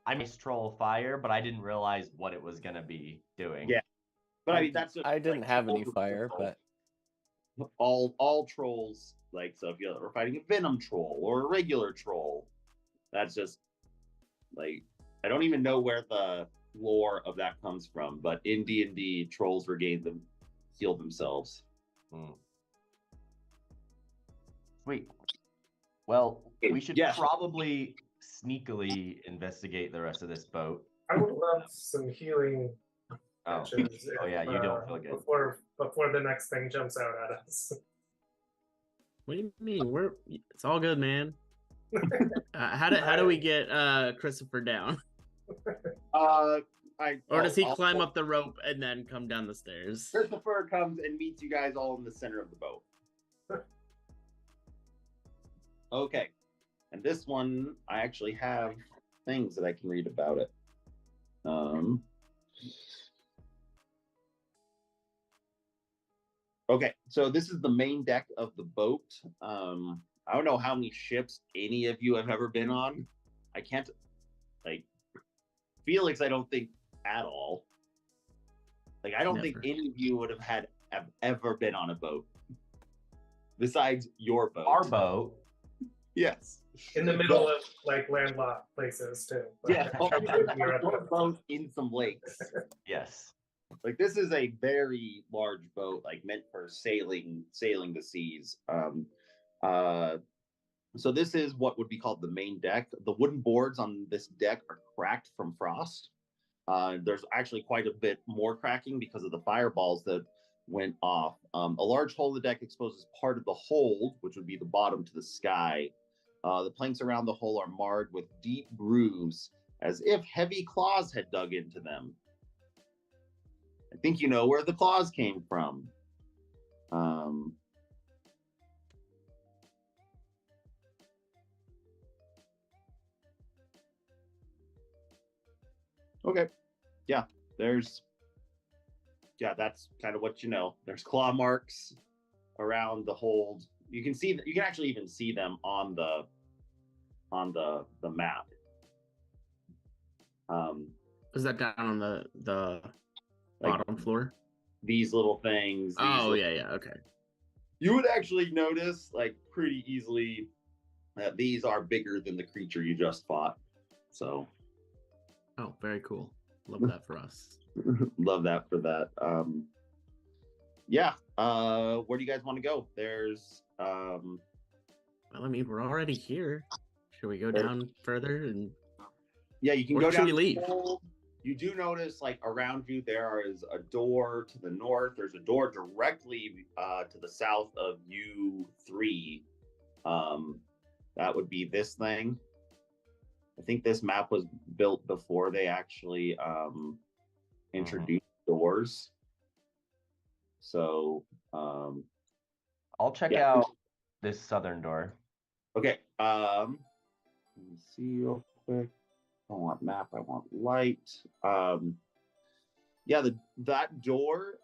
I missed troll fire, but I didn't realize what it was gonna be doing. Yeah, but I mean that's just I didn't like have any fire, but all trolls. Like so, if you're fighting a venom troll or a regular troll, that's just like I don't even know where the lore of that comes from, but in D&D, trolls regain them, heal themselves. Hmm. Sweet. Well, we should Yes. probably sneakily investigate the rest of this boat. I would love some healing Oh, patches oh yeah, you don't feel good. before the next thing jumps out at us. What do you mean? It's all good, man. How do we get Christopher down? Or does he climb up the rope and then come down the stairs? Christopher comes and meets you guys all in the center of the boat. Okay. And this one, I actually have things that I can read about it. Okay, so this is the main deck of the boat. I don't know how many ships any of you have ever been on. I can't, like, Felix, I don't think at all. Like, I don't think any of you would have ever been on a boat besides your boat. Our boat. Yes. In the middle of like landlocked places too. Yeah, boat in some lakes. Yes. Like this is a very large boat, like meant for sailing the seas. So this is what would be called the main deck. The wooden boards on this deck are cracked from frost. There's actually quite a bit more cracking because of the fireballs that went off. A large hole in the deck exposes part of the hold, which would be the bottom, to the sky. The planks around the hole are marred with deep grooves, as if heavy claws had dug into them. I think you know where the claws came from. Okay. Yeah, that's kind of what you know. There's claw marks around the hold. You can actually even see them on the map. Is that down on the bottom floor? These little things. Yeah, okay. You would actually notice, like, pretty easily that these are bigger than the creature you just fought. So. Oh, very cool. Love that for us. Love that for that. Yeah. Where do you guys want to go? There's Well, I mean, we're already here. Should we go down further and yeah, you can go down. Should we leave? You do notice, like, around you there is a door to the north. There's a door directly to the south of U3. That would be this thing. I think this map was built before they actually introduced doors. So I'll check out this southern door. Okay. Let me see real quick. I don't want map, I want light. Yeah, that door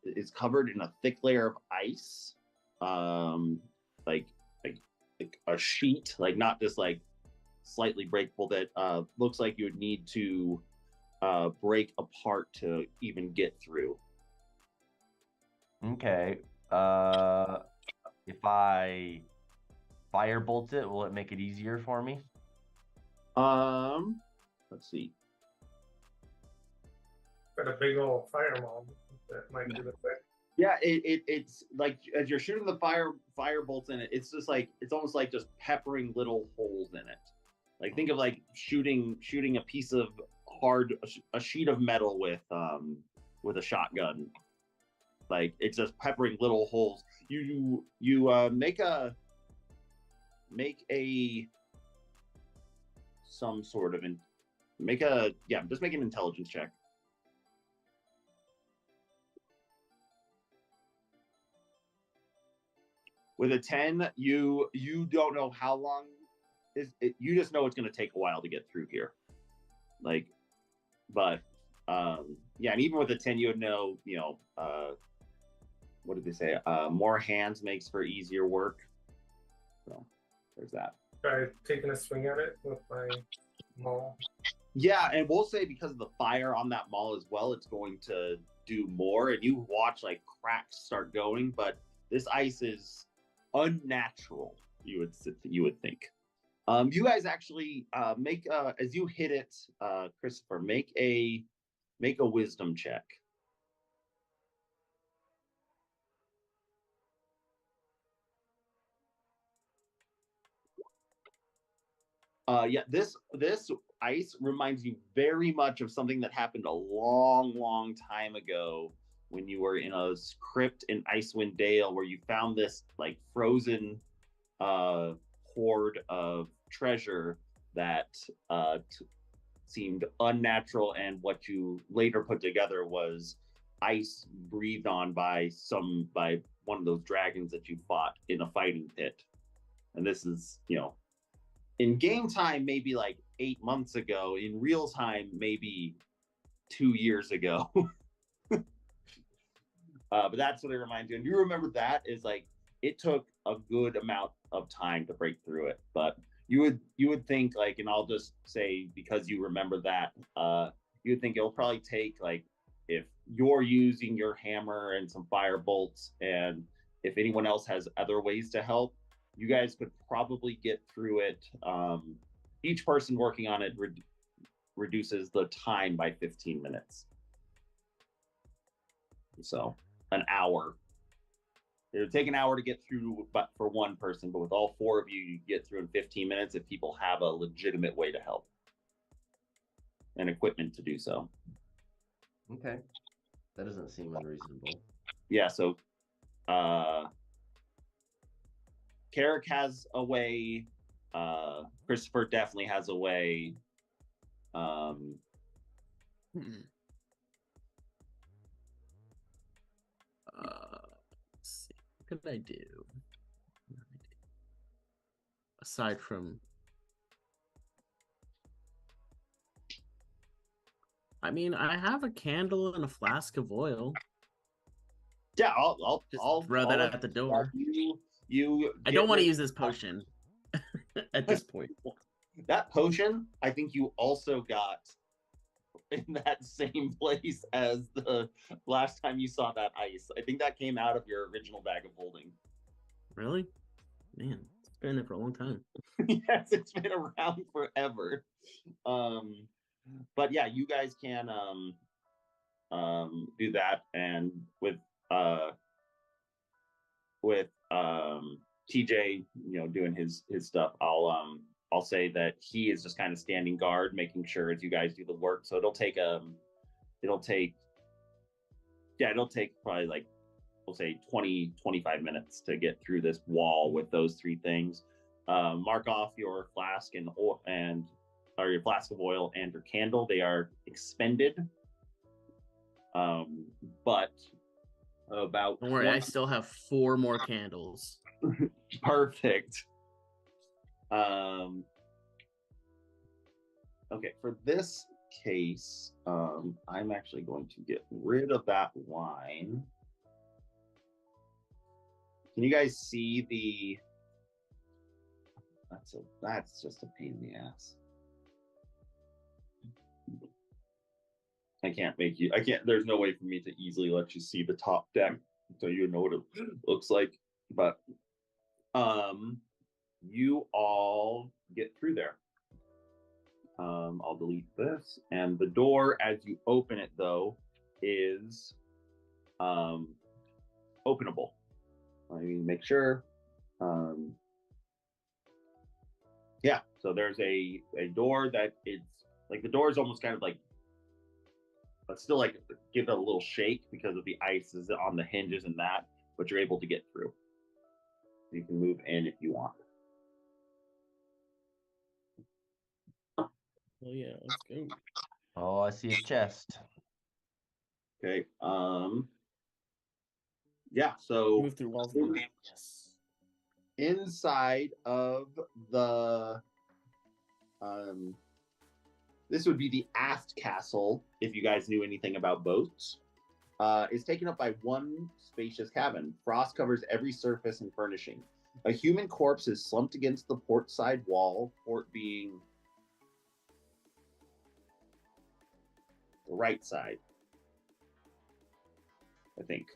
is covered in a thick layer of ice. Like a sheet, like not just like slightly breakable, that looks like you would need to break apart to even get through. Okay. If I firebolt it, will it make it easier for me? Let's see. Got a big old fireball that might do the thing. Yeah, it's like as you're shooting the fire bolts in it, it's just like it's almost like just peppering little holes in it. Like think of like shooting a piece of a sheet of metal with a shotgun. Like it's just peppering little holes. You make a some sort of just make an intelligence check. With a 10, you don't know how long you just know it's going to take a while to get through here. Like, but yeah, and even with a 10, you would know, what did they say? More hands makes for easier work. So there's that. Try taking a swing at it with my maul. Yeah, and we'll say because of the fire on that mall as well, it's going to do more. And you watch like cracks start going, but this ice is unnatural. You would think. You guys actually make as you hit it, Christopher, make a wisdom check. Yeah, this ice reminds you very much of something that happened a long time ago when you were in a crypt in Icewind Dale, where you found this like frozen uh, hoard of treasure that seemed unnatural, and what you later put together was ice breathed on by one of those dragons that you fought in a fighting pit. And this is, in game time, maybe like 8 months ago. In real time, maybe 2 years ago. But that's what it reminds you. And you remember that is like it took a good amount of time to break through it. But you would think like, and I'll just say because you remember that, you would think it'll probably take like, if you're using your hammer and some fire bolts, and if anyone else has other ways to help, you guys could probably get through it. Each person working on it reduces the time by 15 minutes. So an hour. It would take an hour to get through, but for one person, but with all four of you, you get through in 15 minutes if people have a legitimate way to help and equipment to do so. Okay. That doesn't seem unreasonable. Yeah, so Carrick has a way. Christopher definitely has a way. Let's see. What could I do? Aside from, I mean, I have a candle and a flask of oil. Yeah, I'll throw that out the door. I don't want to use this potion at this point. That potion, I think you also got in that same place as the last time you saw that ice. I think that came out of your original bag of holding. Really? Man, it's been there for a long time. Yes, it's been around forever. But yeah, you guys can do that, and with TJ, doing his stuff, I'll say that he is just kind of standing guard, making sure as you guys do the work. So it'll take probably like, we'll say 20-25 minutes to get through this wall with those three things. Mark off your flask or your flask of oil and your candle. They are expended. But about don't worry, I still have 4 more candles. Perfect. Okay, for this case, I'm actually going to get rid of that wine. Can you guys see the? That's just a pain in the ass. I can't. There's no way for me to easily let you see the top deck, so you know what it looks like. But you all get through there. I'll delete this, and the door as you open it though is openable. Let me make sure. Yeah, so there's a door that it's like the door is almost kind of like, but still like give it a little shake because of the ice is on the hinges and that, but you're able to get through. You can move in if you want. Oh yeah, let's go. Oh, I see a chest. Okay. Yeah, so move through walls. Yes. Inside of the this would be the aft castle if you guys knew anything about boats. Is taken up by one spacious cabin. Frost covers every surface and furnishing. A human corpse is slumped against the port side wall, port being right side, I think.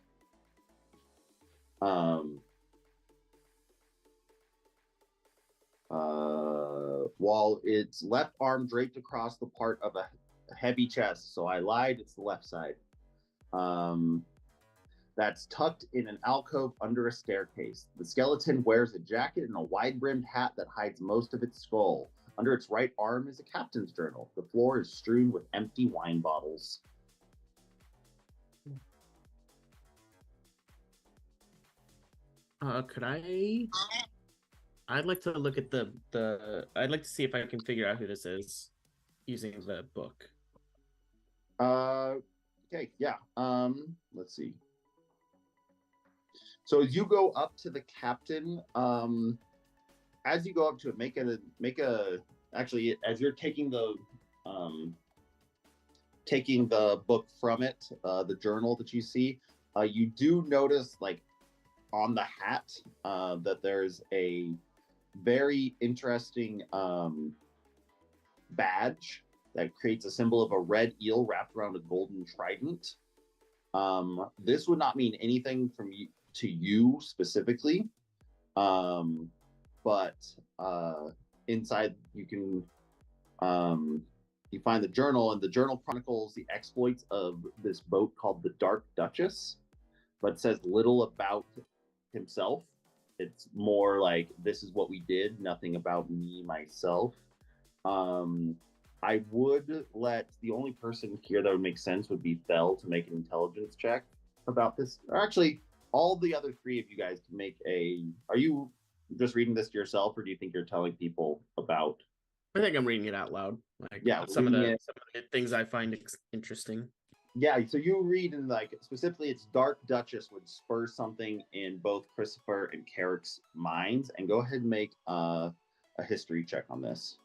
While its left arm draped across the part of a heavy chest. So I lied, it's the left side. That's tucked in an alcove under a staircase. The skeleton wears a jacket and a wide-brimmed hat that hides most of its skull. Under its right arm is a captain's journal. The floor is strewn with empty wine bottles. Could I? I'd like to look at the. I'd like to see if I can figure out who this is using the book. Okay, yeah. Let's see. So as you go up to the captain, as you go up to it, make a actually as you're taking the book from it, the journal that you see, you do notice like on the hat that there's a very interesting badge that creates a symbol of a red eel wrapped around a golden trident. This would not mean anything from you to you specifically, but inside you can you find the journal, and the journal chronicles the exploits of this boat called the Dark Duchess, but says little about himself. It's more like, this is what we did, nothing about me myself. I would let the only person here that would make sense would be Thel to make an intelligence check about this. Or actually, all the other three of you guys can make a. Are you just reading this to yourself, or do you think you're telling people about? I think I'm reading it out loud. Like, yeah, some of the things I find interesting. Yeah, so you read, and like specifically, it's Dark Duchess would spur something in both Christopher and Carrick's minds. And go ahead and make a history check on this.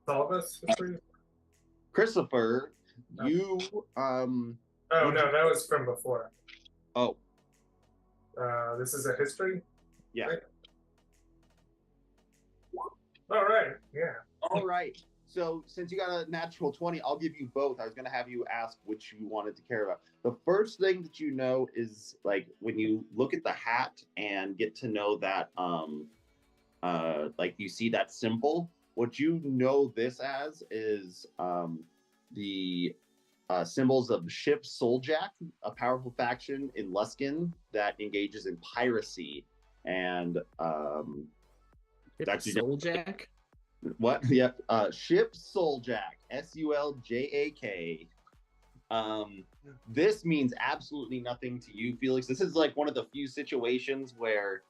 All of us? Christopher, you Oh no, that was from before. Oh. This is a history? Yeah. Right? All right. Yeah. All right. So since you got a natural 20, I'll give you both. I was going to have you ask which you wanted to care about. The first thing that you know is like when you look at the hat and get to know that like you see that symbol, what you know this as is the symbols of ship Souljack, a powerful faction in Luskin that engages in piracy. And that's Souljack? What? Yep. Ship Souljack, Suljak. This means absolutely nothing to you, Felix. This is like one of the few situations where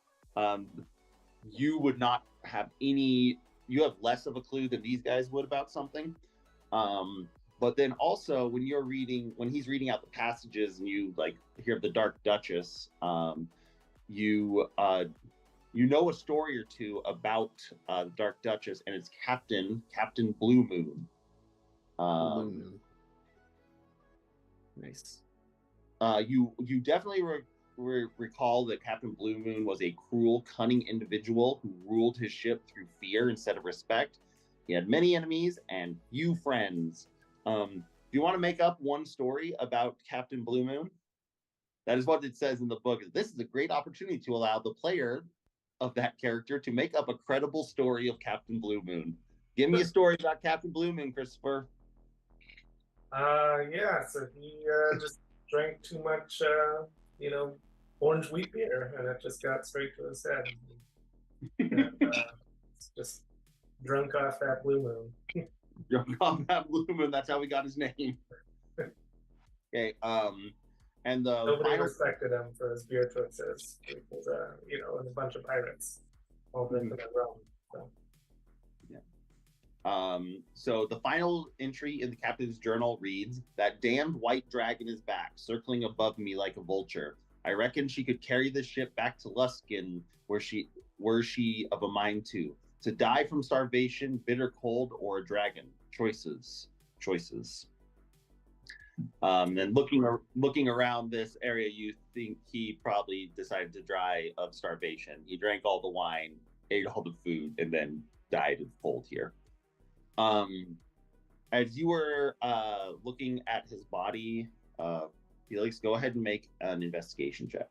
you would not have any. You have less of a clue than these guys would about something. But then also when he's reading out the passages and you like hear the Dark Duchess, you know a story or two about the Dark Duchess, and it's Captain Blue Moon. Blue Moon. Nice. You definitely recall that Captain Blue Moon was a cruel, cunning individual who ruled his ship through fear instead of respect. He had many enemies and few friends. Do you want to make up one story about Captain Blue Moon? That is what it says in the book. This is a great opportunity to allow the player of that character to make up a credible story of Captain Blue Moon. Give me a story about Captain Blue Moon, Christopher. Yeah, so he just drank too much, orange wheat beer, and it just got straight to his head. And, just drunk off that blue moon. Drunk off that blue moon. That's how he got his name. Okay. And nobody respected him for his beer choices. He was, and a bunch of pirates all drinking in Rome. So. Yeah. So the final entry in the captain's journal reads, "That damned white dragon is back, circling above me like a vulture. I reckon she could carry this ship back to Luskin, were she of a mind to die from starvation, bitter cold, or a dragon. Choices. And looking around this area, you think he probably decided to die of starvation. He drank all the wine, ate all the food, and then died in the cold here. As you were looking at his body, Felix, go ahead and make an investigation check.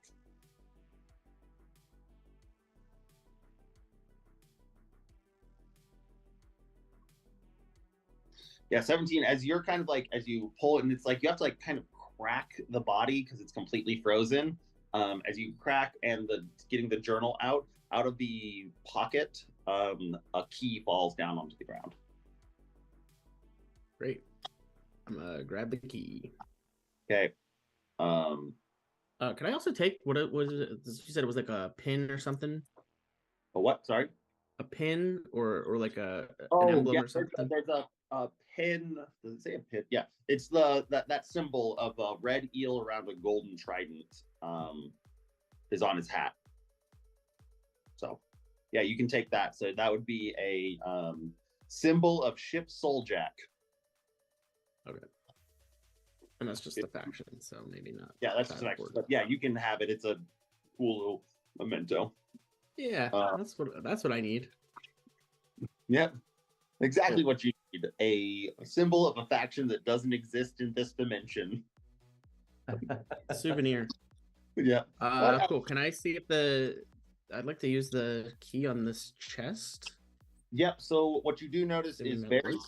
Yeah, 17. As you're kind of like, as you pull it, and it's like you have to like kind of crack the body because it's completely frozen. As you crack and getting the journal out of the pocket, a key falls down onto the ground. Great. I'm gonna grab the key. Okay. Can I also take what it was? You said it was like a pin or something. A what? Sorry. A pin or like an Oh, emblem yeah, or something. there's a pin. Does it say a pin? Yeah, it's that symbol of a red eel around a golden trident. Is on his hat. So, yeah, you can take that. So that would be a symbol of ship Souljack. Okay. And that's just a faction, so maybe not. Yeah, that's just an faction. But yeah, you can have it. It's a cool little memento. Yeah, that's what I need. Yep. Exactly what you need. A symbol of a faction that doesn't exist in this dimension. Souvenir. Yeah. Cool. Can I see if I'd like to use the key on this chest. Yep. So what you do notice is very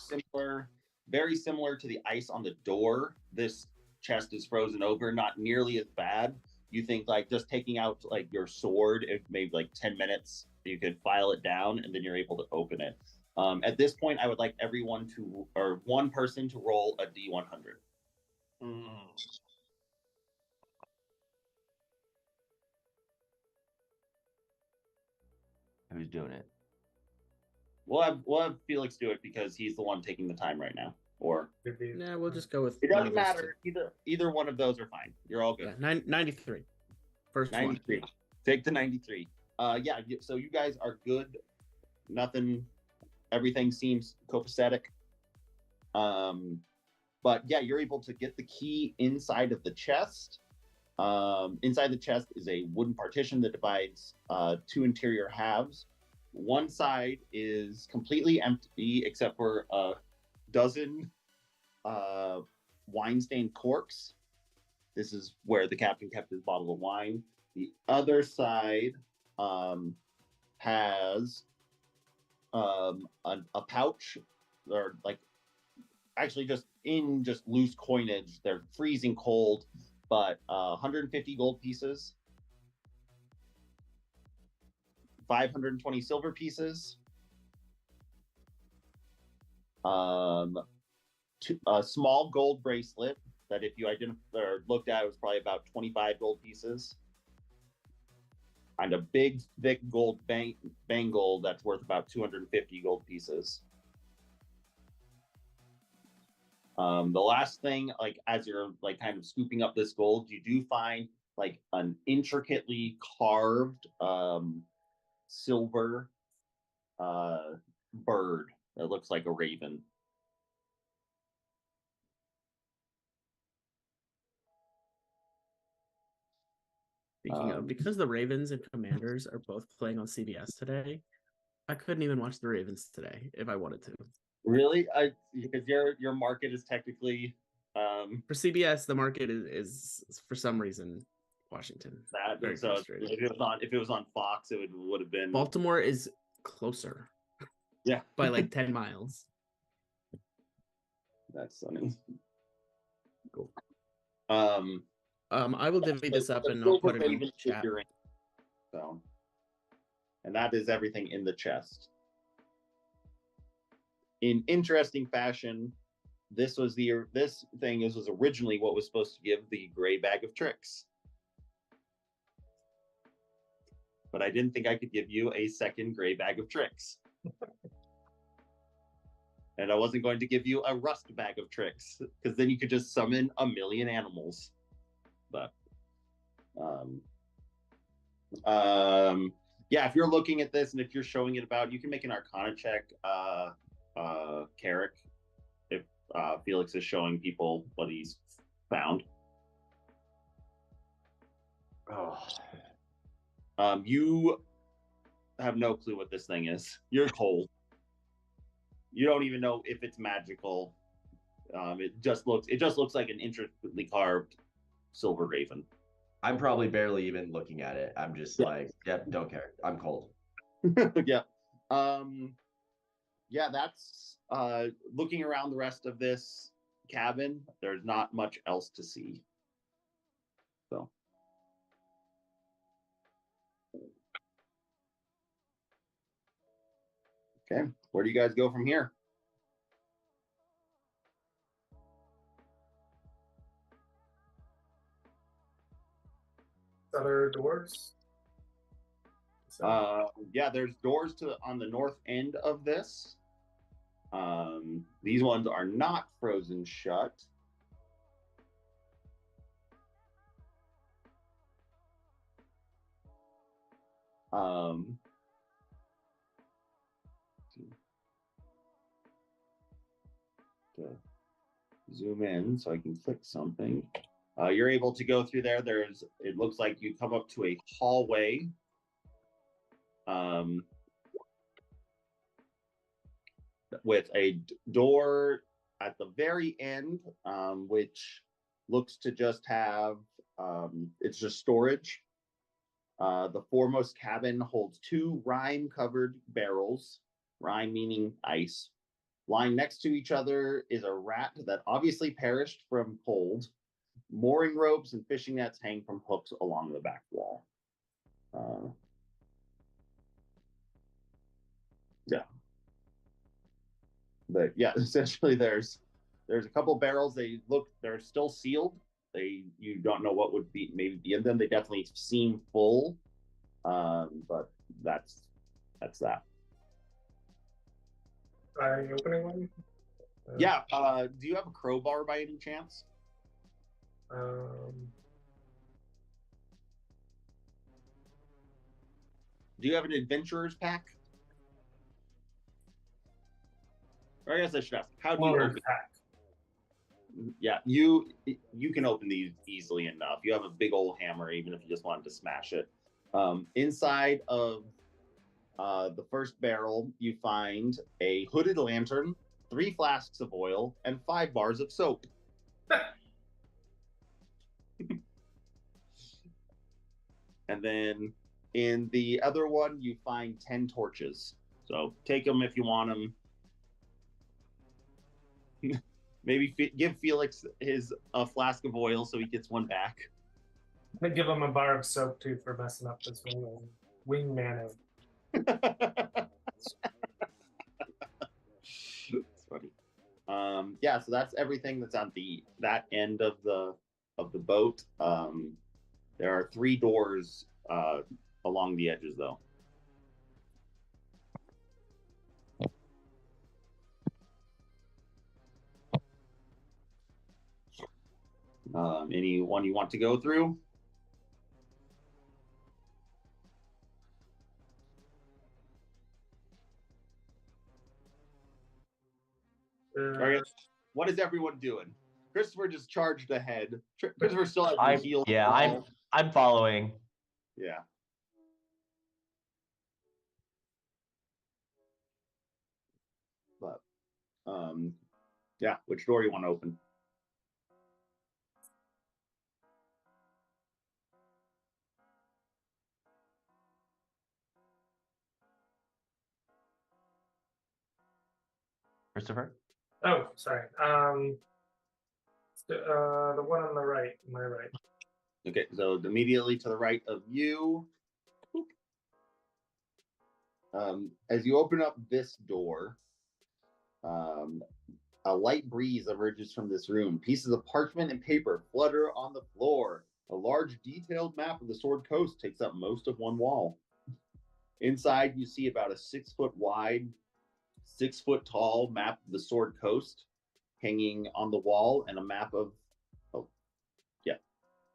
similar to the ice on the door. This chest is frozen over, not nearly as bad. You think like just taking out like your sword, it maybe like 10 minutes, you could file it down and then you're able to open it. At this point, I would like one person to roll a D100. Who's doing it? We'll have Felix do it because he's the one taking the time right now. Or nah, we'll just go with. It doesn't matter. Either one of those are fine. You're all good. Yeah, 93. First 93. one. Take the 93. Yeah. So you guys are good. Nothing. Everything seems copacetic. But yeah, you're able to get the key inside of the chest. Inside the chest is a wooden partition that divides two interior halves. One side is completely empty except for a dozen wine-stained corks. This is where the captain kept his bottle of wine. The other side has a pouch, or like actually just loose coinage. They're freezing cold, but 150 gold pieces, 520 silver pieces, a small gold bracelet that if you looked at, it was probably about 25 gold pieces, and a big thick gold bangle that's worth about 250 gold pieces. The last thing, like as you're like kind of scooping up this gold, you do find like an intricately carved silver bird that looks like a raven. Speaking of, because the Ravens and Commanders are both playing on CBS today, I couldn't even watch the Ravens today if I wanted to. Really? Because your market is technically for CBS, the market is for some reason Washington. Very so frustrating. If it was on Fox, it would have been. Baltimore is closer. Yeah, by like 10 miles. That's funny. Cool. I will divvy this up and I'll put it in the chat. So, and that is everything in the chest. In interesting fashion, this thing was originally what was supposed to give the gray bag of tricks. But I didn't think I could give you a second gray bag of tricks. And I wasn't going to give you a rust bag of tricks, because then you could just summon a million animals. But yeah, if you're looking at this and if you're showing it about, you can make an Arcana check, Carrick, if Felix is showing people what he's found. Oh. You have no clue what this thing is. You're cold. You don't even know if it's magical. It just looks like an intricately carved silver raven. I'm probably barely even looking at it. I'm just like, yep, don't care. I'm cold. Yeah. Yeah, that's looking around the rest of this cabin, there's not much else to see. So okay, where do you guys go from here? Other doors? Yeah, there's doors on the north end of this. These ones are not frozen shut. To zoom in so I can click something. You're able to go through there. It looks like you come up to a hallway. With a door at the very end, which looks to just have, it's just storage. The foremost cabin holds 2 rime-covered barrels, rime meaning ice. Lying next to each other is a rat that obviously perished from cold. Mooring ropes and fishing nets hang from hooks along the back wall. Yeah. But yeah, essentially there's a couple barrels. They're still sealed. You don't know what would maybe be in them. They definitely seem full. But that's that. Are you opening one? Yeah. Do you have a crowbar by any chance? Do you have an adventurer's pack? Or I guess I should ask, how do you open pack? Yeah, you can open these easily enough. You have a big old hammer, even if you just wanted to smash it. Inside of the first barrel, you find a hooded lantern, 3 flasks of oil, and 5 bars of soap. And then in the other one, you find 10 torches. So take them if you want them. Maybe give Felix a flask of oil so he gets one back. I'd give him a bar of soap too for messing up this wingman. That's funny. Yeah, so that's everything that's on that end of the boat. There are 3 doors along the edges, though. Anyone you want to go through? What is everyone doing? Christopher just charged ahead. Christopher still has his heels. Yeah, I'm following. Yeah. But yeah, which door do you want to open? Christopher? Oh, sorry. The one on the right, my right. Okay, so immediately to the right of you. As you open up this door, a light breeze emerges from this room. Pieces of parchment and paper flutter on the floor. A large detailed map of the Sword Coast takes up most of one wall. Inside, you see about a 6-foot wide, 6-foot tall map of the Sword Coast hanging on the wall, and a map of,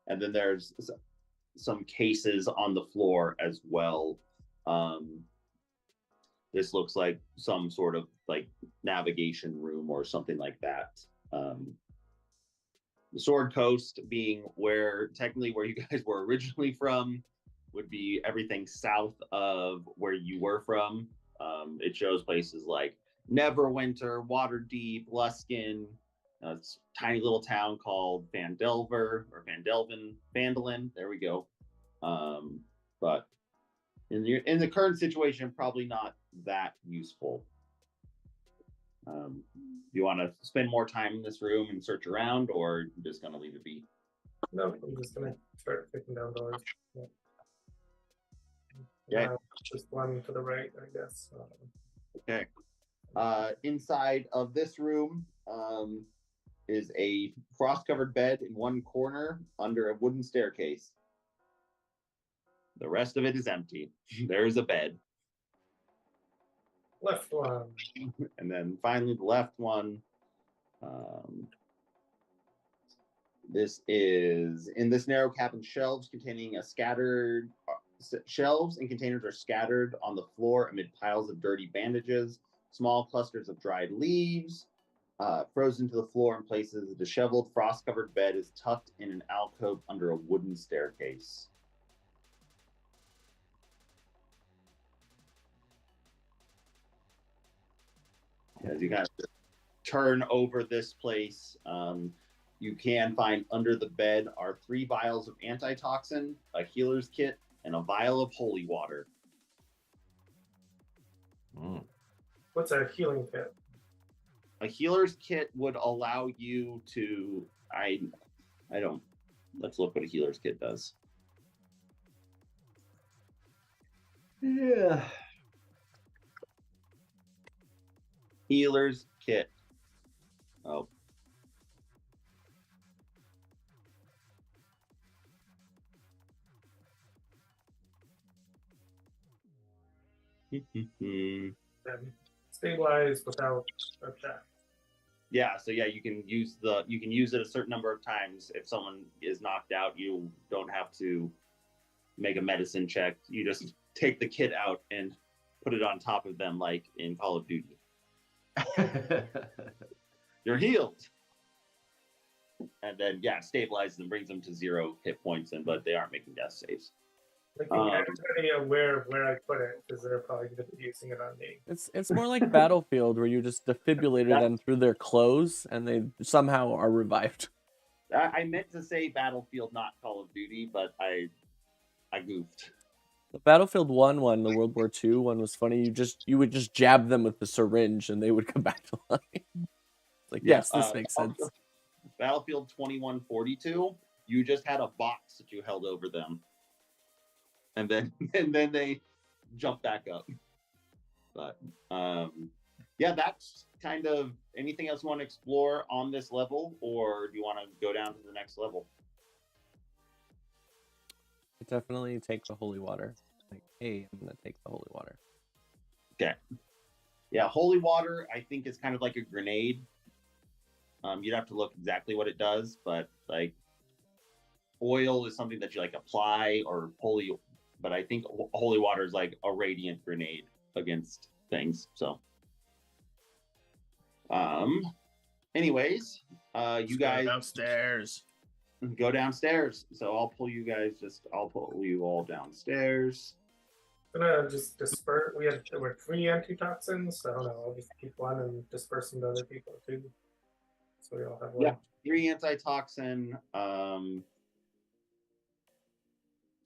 and then there's some cases on the floor as well. This looks like some sort of like navigation room or something like that. The Sword Coast being where you guys were originally from would be everything south of where you were from. It shows places like Neverwinter, Waterdeep, Luskin. It's a tiny little town called Vandalin. There we go. But in the current situation, probably not that useful. Do you want to spend more time in this room and search around, or are you just going to leave it be? No, I'm just gonna start kicking down doors. Yeah. Just one to the right, I guess. Okay. Inside of this room is a frost-covered bed in one corner under a wooden staircase. The rest of it is empty. There's a bed. Left one. And then finally the left one. This is in this narrow cabin. Shelves and containers are scattered on the floor amid piles of dirty bandages, small clusters of dried leaves, frozen to the floor in places. A disheveled, frost-covered bed is tucked in an alcove under a wooden staircase. As you kind of turn over this place, you can find under the bed are 3 vials of antitoxin, a healer's kit, and a vial of holy water. What's a healing kit? A healer's kit would allow you to. I don't. Let's look what a healer's kit does. Yeah. Healer's kit. Oh. Stabilize without attack. Yeah, so yeah, you can use it a certain number of times. If someone is knocked out, you don't have to make a medicine check. You just take the kit out and put it on top of them, like in Call of Duty. You're healed. And then stabilizes and brings them to 0 hit points, but they aren't making death saves. Making everybody aware of where I put it, because they're probably going to be using it on me. It's more like Battlefield, where you just defibrillated them through their clothes, and they somehow are revived. I meant to say Battlefield, not Call of Duty, but I goofed. The Battlefield 1 one, the World War II one, was funny. You would just jab them with the syringe, and they would come back to life. It's like, yes, this makes sense. Battlefield 2142, you just had a box that you held over them. And then they jump back up. But that's kind of anything else you want to explore on this level, or do you want to go down to the next level? Definitely take the holy water. Like, hey, I'm gonna take the holy water. Okay. Yeah, holy water I think is kind of like a grenade. You'd have to look exactly what it does, but like oil is something that you like apply, or holy. But I think holy water is like a radiant grenade against things. So, anyways, you guys downstairs. Go downstairs. So I'll pull you all downstairs. I'm gonna just disperse. There were 3 antitoxins. I don't know. I'll just keep one and disperse them to other people too. So we all have one. Yeah, 3 antitoxin,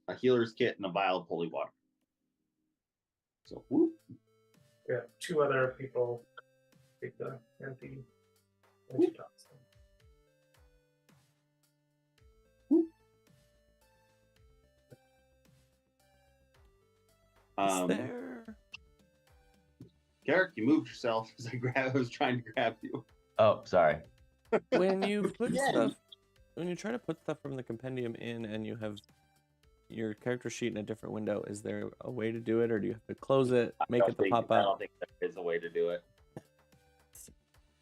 a healer's kit, and a vial of holy water. So, whoop. Yeah, 2 other people take the antitoxin. Garrick, you moved yourself as I was trying to grab you. Oh, sorry. When you put when you try to put stuff from the compendium in and you have your character sheet in a different window, is there a way to do it, or do you have to close it, make it pop up? I don't think there is a way to do it.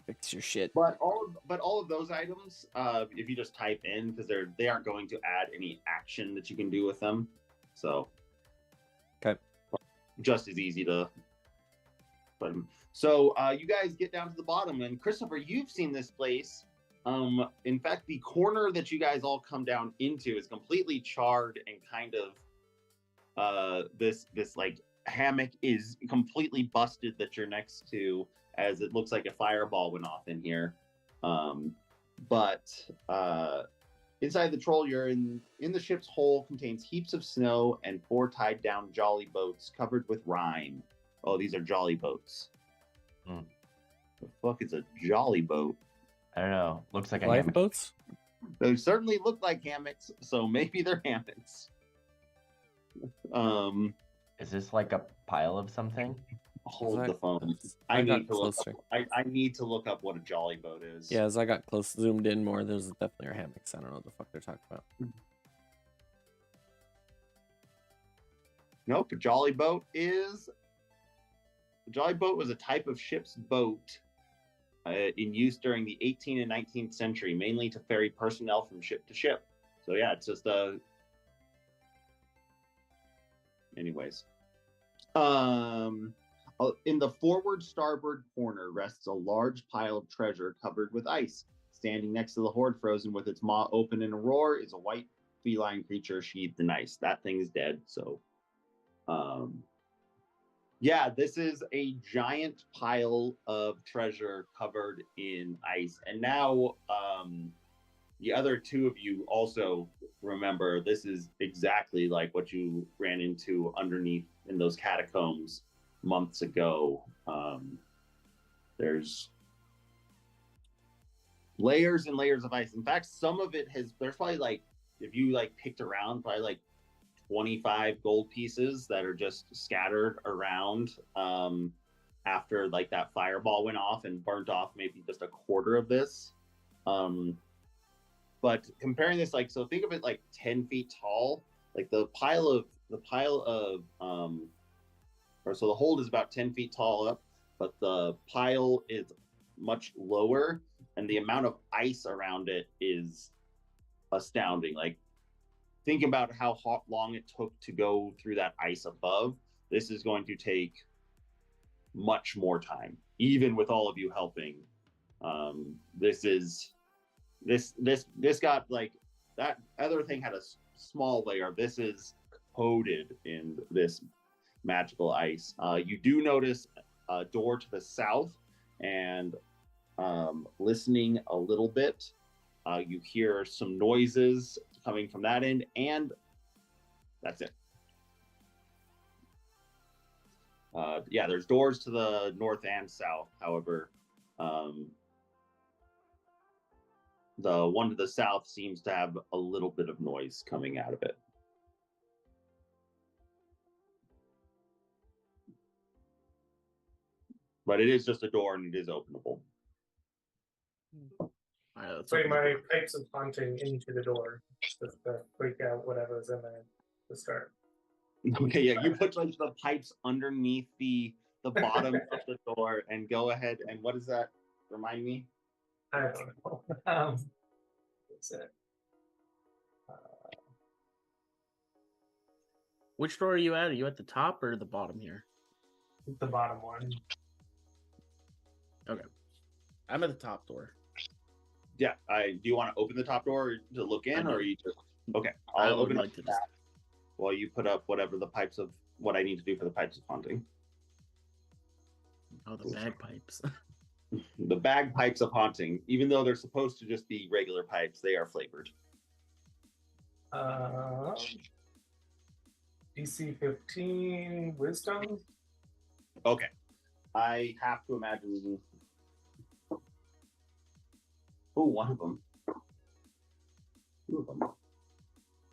Fix your shit. But all of those items, if you just type in, because they aren't going to add any action that you can do with them, so okay, just as easy to. So you guys get down to the bottom, and Christopher, you've seen this place In fact, the corner that you guys all come down into is completely charred and kind of this like hammock is completely busted that you're next to, as it looks like a fireball went off in here. But inside the troll, you're in the ship's hull contains heaps of snow and 4 tied down jolly boats covered with rime. Oh, these are jolly boats. The fuck is a jolly boat? I don't know. Looks like a lifeboats. They certainly look like hammocks, so maybe they're hammocks. Is this like a pile of something? Hold the phone. I need to look up what a jolly boat is. Yeah, as I got close, zoomed in more, there's definitely are hammocks. I don't know what the fuck they're talking about. Nope, a jolly boat was a type of ship's boat in use during the 18th and 19th century, mainly to ferry personnel from ship to ship. So yeah, it's just anyways. In the forward starboard corner rests a large pile of treasure covered with ice. Standing next to the hoard, frozen with its maw open in a roar, is a white feline creature sheathed in ice. That thing is dead, so yeah, this is a giant pile of treasure covered in ice. And now the other two of you also remember this is exactly like what you ran into underneath in those catacombs months ago. There's layers and layers of ice. In fact, some of it there's probably like, if you like picked around, probably like 25 gold pieces that are just scattered around after like that fireball went off and burnt off maybe just a quarter of this. But comparing this, like, so think of it like 10 feet tall, like the hold is about 10 feet tall up, but the pile is much lower, and the amount of ice around it is astounding. Like, think about how long it took to go through that ice above. This is going to take much more time, even with all of you helping. This got like, that other thing had a small layer. This is coated in this magical ice. You do notice a door to the south, and listening a little bit, you hear some noises coming from that end, and that's it. Yeah, there's doors to the north and south. However, the one to the south seems to have a little bit of noise coming out of it. But it is just a door, and it is openable. Play my pipes of haunting into the door, just to freak out whatever's in there to start. Okay, yeah, you put like the pipes underneath the bottom of the door, and go ahead. And what does that remind me? I don't know. What's it? Which door are you at? Are you at the top or the bottom here? The bottom one. Okay. I'm at the top door. Yeah, do you want to open the top door to look in, or are you just okay? I'll open it while you put up whatever the pipes of what I need to do for the pipes of haunting. Oh, the bagpipes. The bagpipes of haunting, even though they're supposed to just be regular pipes, they are flavored. DC 15 wisdom. Okay, I have to imagine. Oh, one of them. Two of them.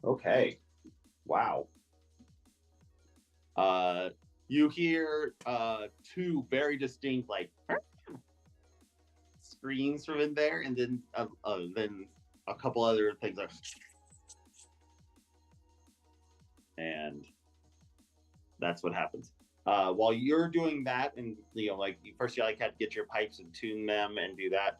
Okay. Wow. You hear two very distinct like screams from in there, and then a couple other things are, and that's what happens. While you're doing that, and like first you like had to get your pipes and tune them and do that.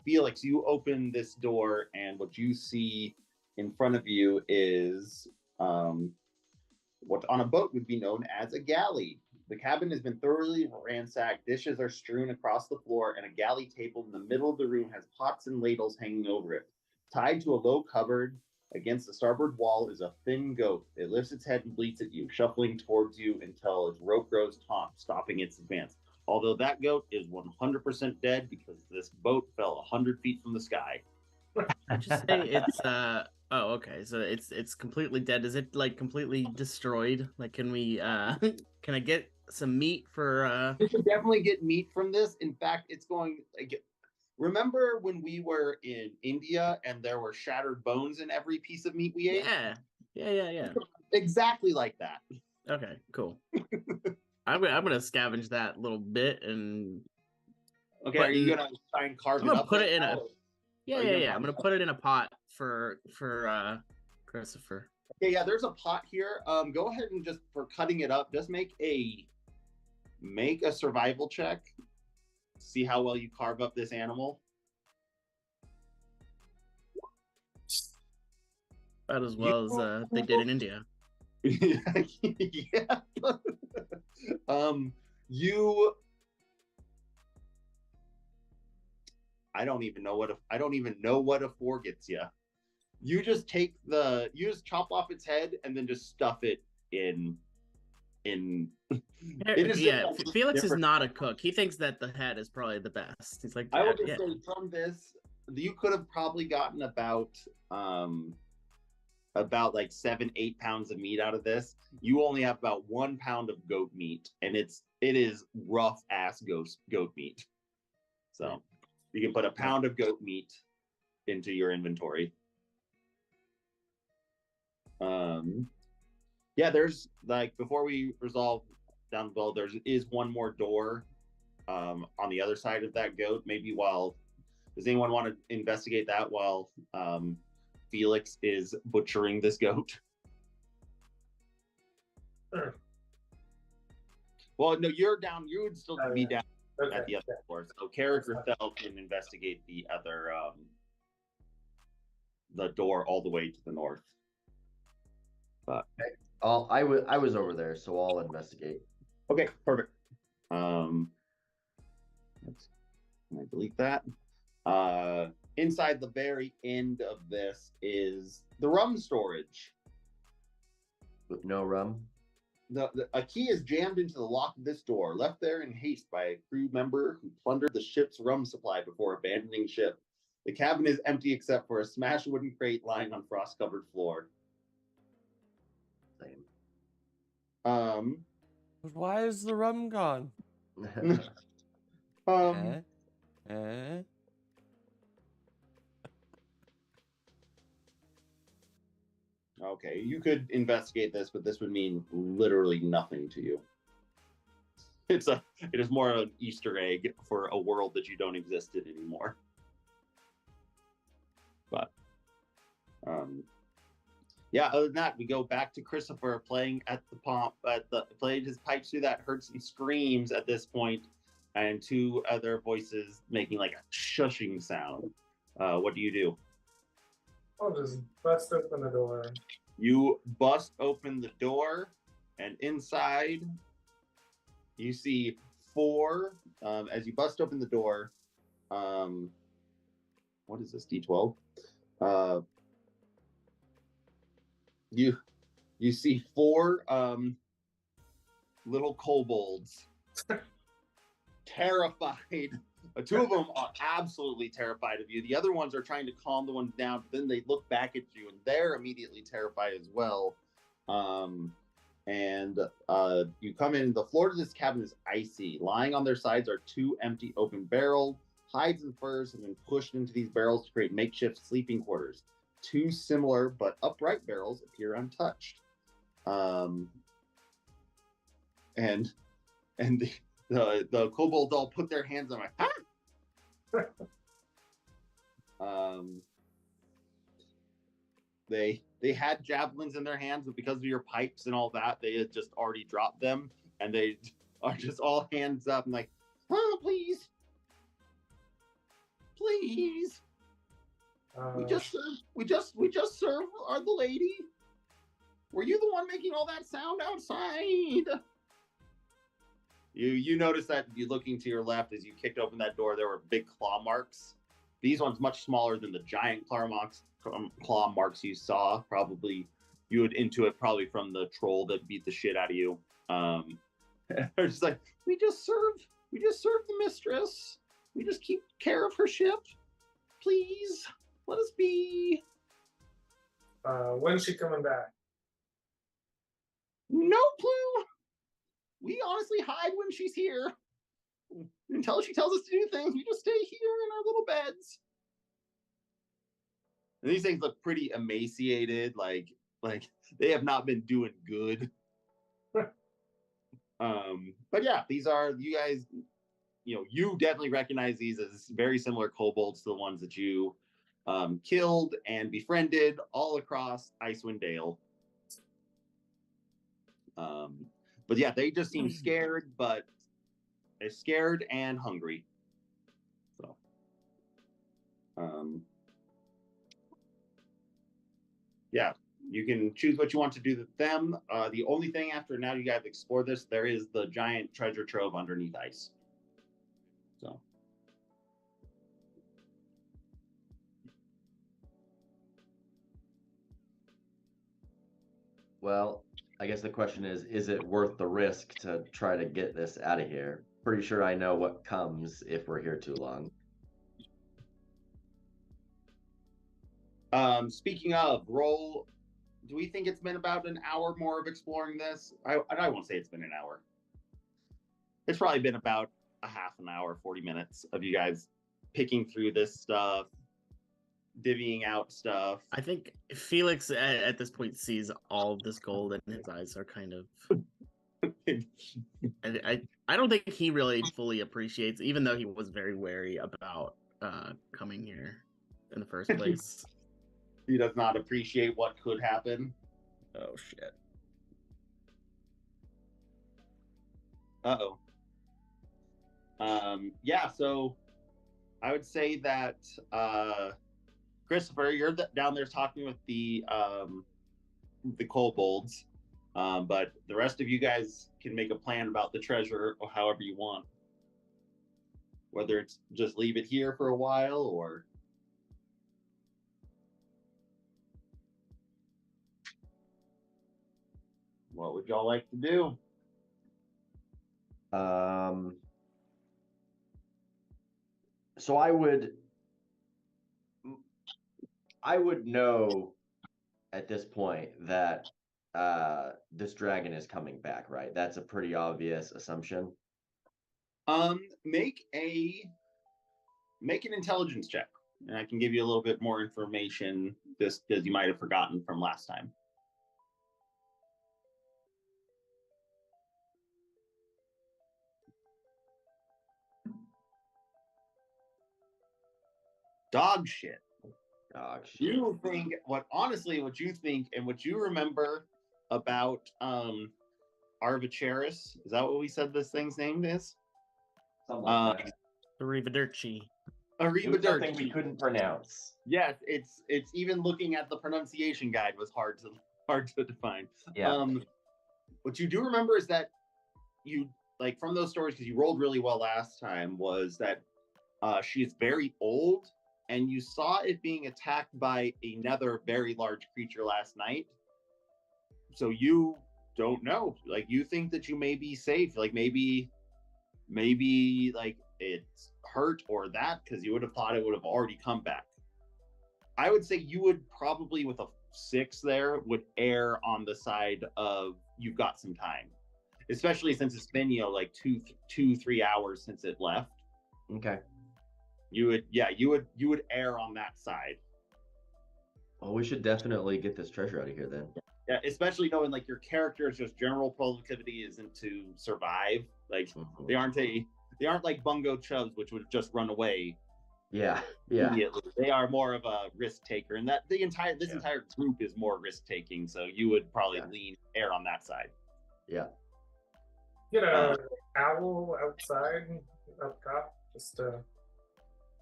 Felix, you open this door, and what you see in front of you is what on a boat would be known as a galley. The cabin has been thoroughly ransacked. Dishes are strewn across the floor, and a galley table in the middle of the room has pots and ladles hanging over it. Tied to a low cupboard against the starboard wall is a thin goat. It lifts its head and bleats at you, shuffling towards you until its rope grows taut, stopping its advance. Although that goat is 100% dead because this boat fell 100 feet from the sky. I just say it's oh, okay, so it's completely dead. Is it like completely destroyed? Like, can we can I get some meat for You can definitely get meat from this. In fact, it's going like, remember when we were in India and there were shattered bones in every piece of meat we ate? Yeah. Exactly like that. Okay, cool. I'm gonna scavenge that little bit and okay. Are you gonna try and carve I'm it gonna up? put it in a Yeah. I'm gonna put it in a pot for Christopher. Okay, yeah. There's a pot here. Go ahead and just for cutting it up, just make a survival check. See how well you carve up this animal. About as well as they did in India. Yeah. You. I don't even know what a 4 gets you. You just chop off its head and then just stuff it in. Felix is not a cook. He thinks that the head is probably the best. He's like, I will just say from this, you could have probably gotten about like 7-8 pounds of meat out of this. You only have about 1 pound of goat meat, and it is rough ass goat meat. So you can put a pound of goat meat into your inventory. Yeah, there's like, before we resolve down below, there is one more door on the other side of that goat. Maybe does anyone want to investigate that while Felix is butchering this goat? Sure. Well, no, you're down. You would still be down at the other Okay. floor. So Carrick yourself can investigate the other, the door all the way to the north. But I was over there, so I'll investigate. okay, perfect. Can I delete that? Inside the very end of this is the rum storage. With no rum. A key is jammed into the lock of this door, left there in haste by a crew member who plundered the ship's rum supply before abandoning ship. The cabin is empty except for a smashed wooden crate lying on frost-covered floor. Same. But why is the rum gone? Okay, you could investigate this, but this would mean literally nothing to you. It is more of an Easter egg for a world that you don't exist in anymore. But yeah, other than that, we go back to Christopher playing at the pump, played his pipes through that, heard some screams at this point, and 2 other voices making like a shushing sound. What do you do? I'll just bust open the door. You bust open the door, and inside you see 4. As you bust open the door, what is this? D12. You see 4 little kobolds, terrified. 2 of them are absolutely terrified of you. The other ones are trying to calm the ones down, but then they look back at you and they're immediately terrified as well. You come in. The floor of this cabin is icy. Lying on their sides are 2 empty open barrels. Hides and furs have been pushed into these barrels to create makeshift sleeping quarters. 2 similar but upright barrels appear untouched. And the kobolds all put their hands on my they had javelins in their hands, but because of your pipes and all that, they had just already dropped them, and they are just all hands up and like, oh, please. We just served the lady. Were you the one making all that sound outside? You notice that you looking to your left as you kicked open that door, there were big claw marks. These ones much smaller than the giant claw marks you saw. Probably you would intuit probably from the troll that beat the shit out of you. They're just like, we just serve the mistress. We just keep care of her ship. Please let us be. When's she coming back? No clue. We honestly hide when she's here. Until she tells us to do things, we just stay here in our little beds. And these things look pretty emaciated, like they have not been doing good. But yeah, these are, you guys, you definitely recognize these as very similar kobolds to the ones that you killed and befriended all across Icewind Dale. But yeah, they just seem scared, but they're scared and hungry. So, yeah, you can choose what you want to do with them. The only thing after now you guys explore this, there is the giant treasure trove underneath ice. So. Well, I guess the question is it worth the risk to try to get this out of here? Pretty sure I know what comes if we're here too long. Speaking of, roll, do we think it's been about an hour more of exploring this? I won't say it's been an hour. It's probably been about a half an hour, 40 minutes of you guys picking through this stuff, divvying out stuff. I think Felix at this point sees all of this gold and his eyes are kind of... I don't think he really fully appreciates, even though he was very wary about coming here in the first place. He does not appreciate what could happen. Oh, shit. Uh-oh. Yeah, so I would say that Christopher, you're down there talking with the kobolds, but the rest of you guys can make a plan about the treasure or however you want. Whether it's just leave it here for a while or... What would y'all like to do? So I would know at this point that this dragon is coming back, right? That's a pretty obvious assumption. Make an intelligence check, and I can give you a little bit more information just because you might have forgotten from last time. Dog shit. Dog shit. You think what you think and what you remember about Arvicharis, is that what we said this thing's name is? Something like that. Arrivederci. Something we couldn't pronounce. Yes, it's even looking at the pronunciation guide was hard to define. Yeah. What you do remember is that you, like, from those stories, because you rolled really well last time, was that she is very old, and you saw it being attacked by another very large creature last night. So you don't know. Like, you think that you may be safe. Like, maybe like it's hurt or that, because you would have thought it would have already come back. I would say you would probably, with a 6 there, would err on the side of you've got some time, especially since it's been, like 2-3 hours since it left. Okay. You would err on that side. Well, we should definitely get this treasure out of here then. Yeah, especially knowing like your character's just general productivity isn't to survive. Like they aren't like Bungo Chubs, which would just run away. Yeah. Immediately. They are more of a risk taker, and that this entire group is more risk taking. So you would probably err on that side. Yeah. Get a owl outside up top, just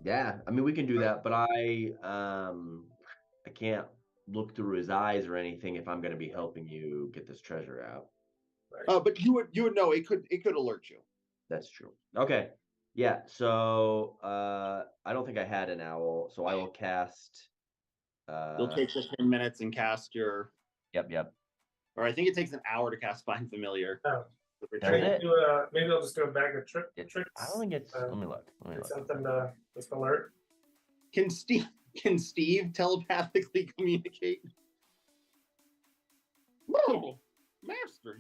Yeah, I mean we can do that, but I can't look through his eyes or anything if I'm going to be helping you get this treasure out. But you would know it could alert you. That's true. Okay. Yeah. So I don't think I had an owl, so I will cast. You'll take 15 minutes and cast your. Yep. Or I think it takes an hour to cast Find Familiar. Oh. Does it? Maybe I'll just do a bag of tricks. I don't think it's. Let me look. Something to just alert. Can Steve telepathically communicate? Whoa, Master,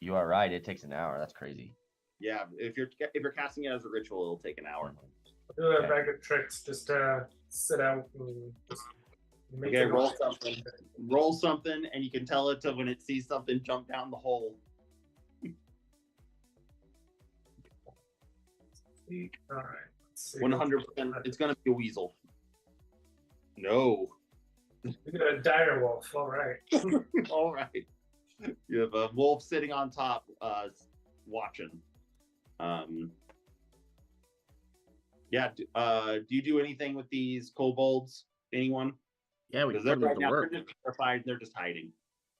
You are right. It takes an hour. That's crazy. Yeah, if you're casting it as a ritual, it'll take an hour. I'll do a bag of tricks just to sit out and just make Okay, roll something. Roll something, and you can tell it to when it sees something jump down the hole. All right. 100%. It's gonna be a weasel. No. You got a dire wolf. All right. All right. You have a wolf sitting on top, watching. Yeah. Do you do anything with these kobolds? Anyone? Yeah, we Because put they're them to work. They're just terrified. They're just hiding.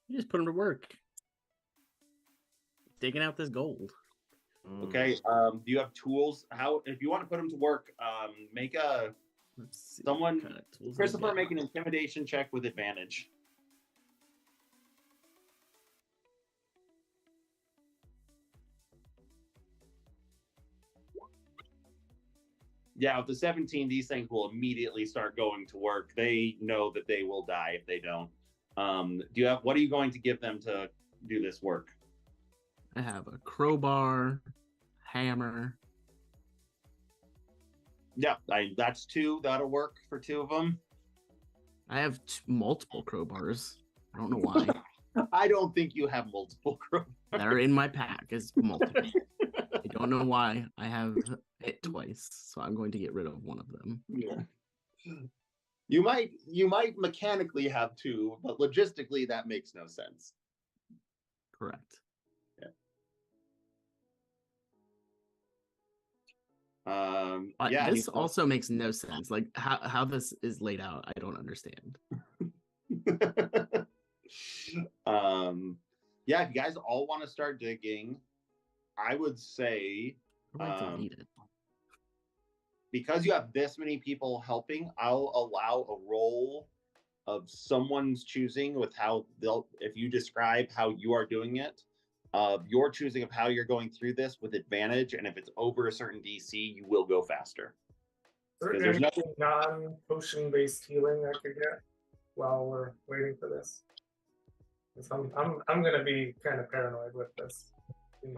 You just put them to work. Digging out this gold. Okay. Do you have tools? If you want to put them to work, make a someone. Christopher, make an intimidation check with advantage. Yeah, with the 17, these things will immediately start going to work. They know that they will die if they don't. What are you going to give them to do this work? I have a crowbar, hammer. Yeah, that's 2. That'll work for 2 of them. I have multiple crowbars. I don't know why. I don't think you have multiple crowbars. That are in my pack is multiple. I don't know why. I have it twice, so I'm going to get rid of one of them. Yeah. You might mechanically have 2, but logistically that makes no sense. Correct. Yeah. This also makes no sense. Like how this is laid out, I don't understand. Yeah, if you guys all want to start digging, I would say because you have this many people helping, I'll allow a roll of someone's choosing with how if you describe how you are doing it, your choosing of how you're going through this with advantage, and if it's over a certain DC, you will go faster. Is there anything non-potion based healing I could get while we're waiting for this? I'm gonna be kind of paranoid with this.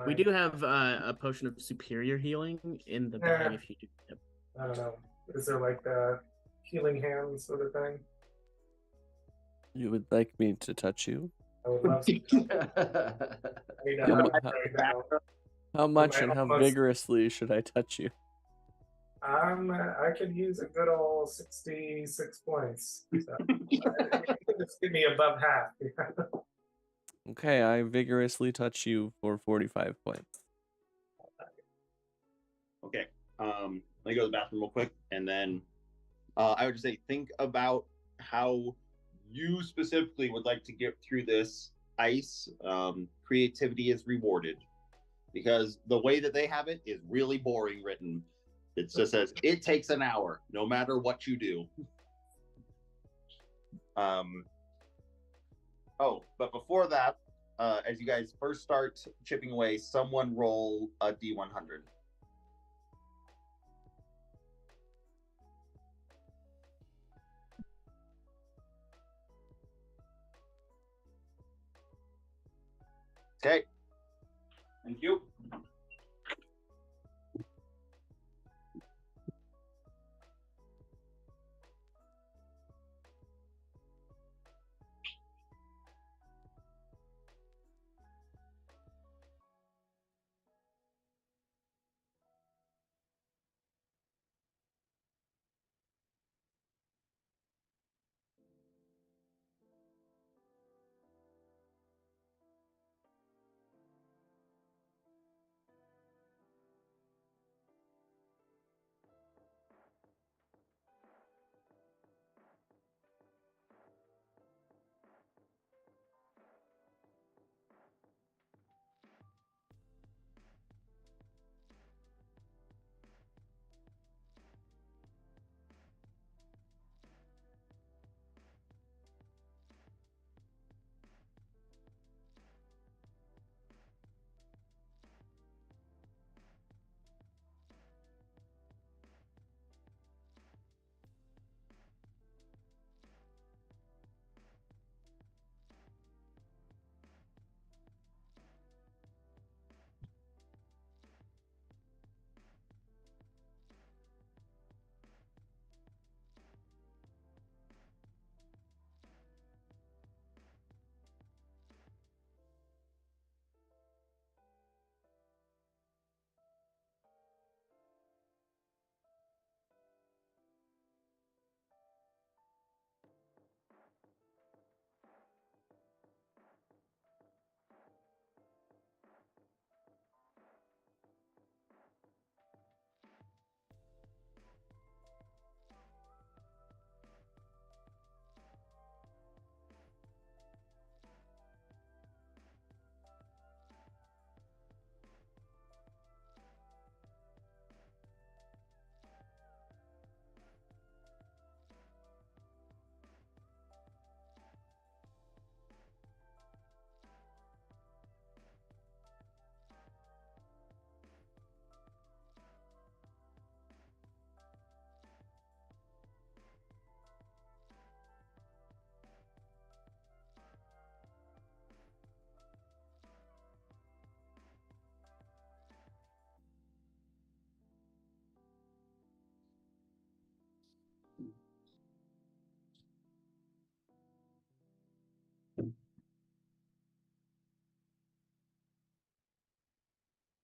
We do have a potion of superior healing in the bag if you do. Yep. I don't know. Is there like a healing hand sort of thing? You would like me to touch you? I would love to. How much and how vigorously should I touch you? I could use a good old 66 points. So, just give me above half. Okay, I vigorously touch you for 45 points. Okay. Let me go to the bathroom real quick, and then I would just say think about how you specifically would like to get through this ice. Creativity is rewarded because the way that they have it is really boring written. It just says it takes an hour, no matter what you do. But before that, as you guys first start chipping away, someone roll a D100. Okay. Thank you.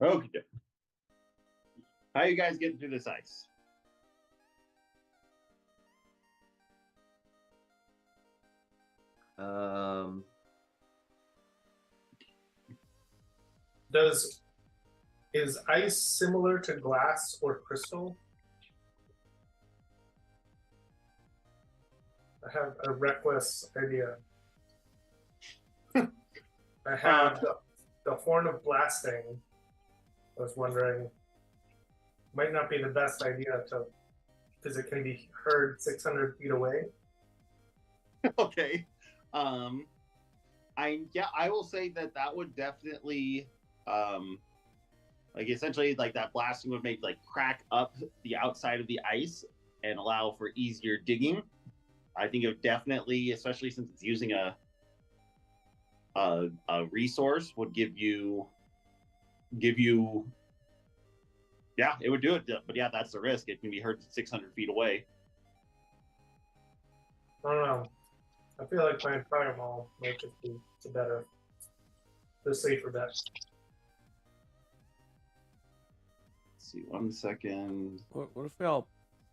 Okay. How are you guys getting through this ice? Is ice similar to glass or crystal? I have a reckless idea. I have the horn of blasting. I was wondering, might not be the best idea because it can be heard 600 feet away. Okay. I will say that would definitely like essentially like that blasting would make like crack up the outside of the ice and allow for easier digging. I think it would definitely, especially since it's using a resource, would give you yeah, it would do it. But yeah, that's the risk. It can be heard 600 feet away. I don't know. I feel like playing Fireball might just be the safer bet. Let's see, 1 second. What if we all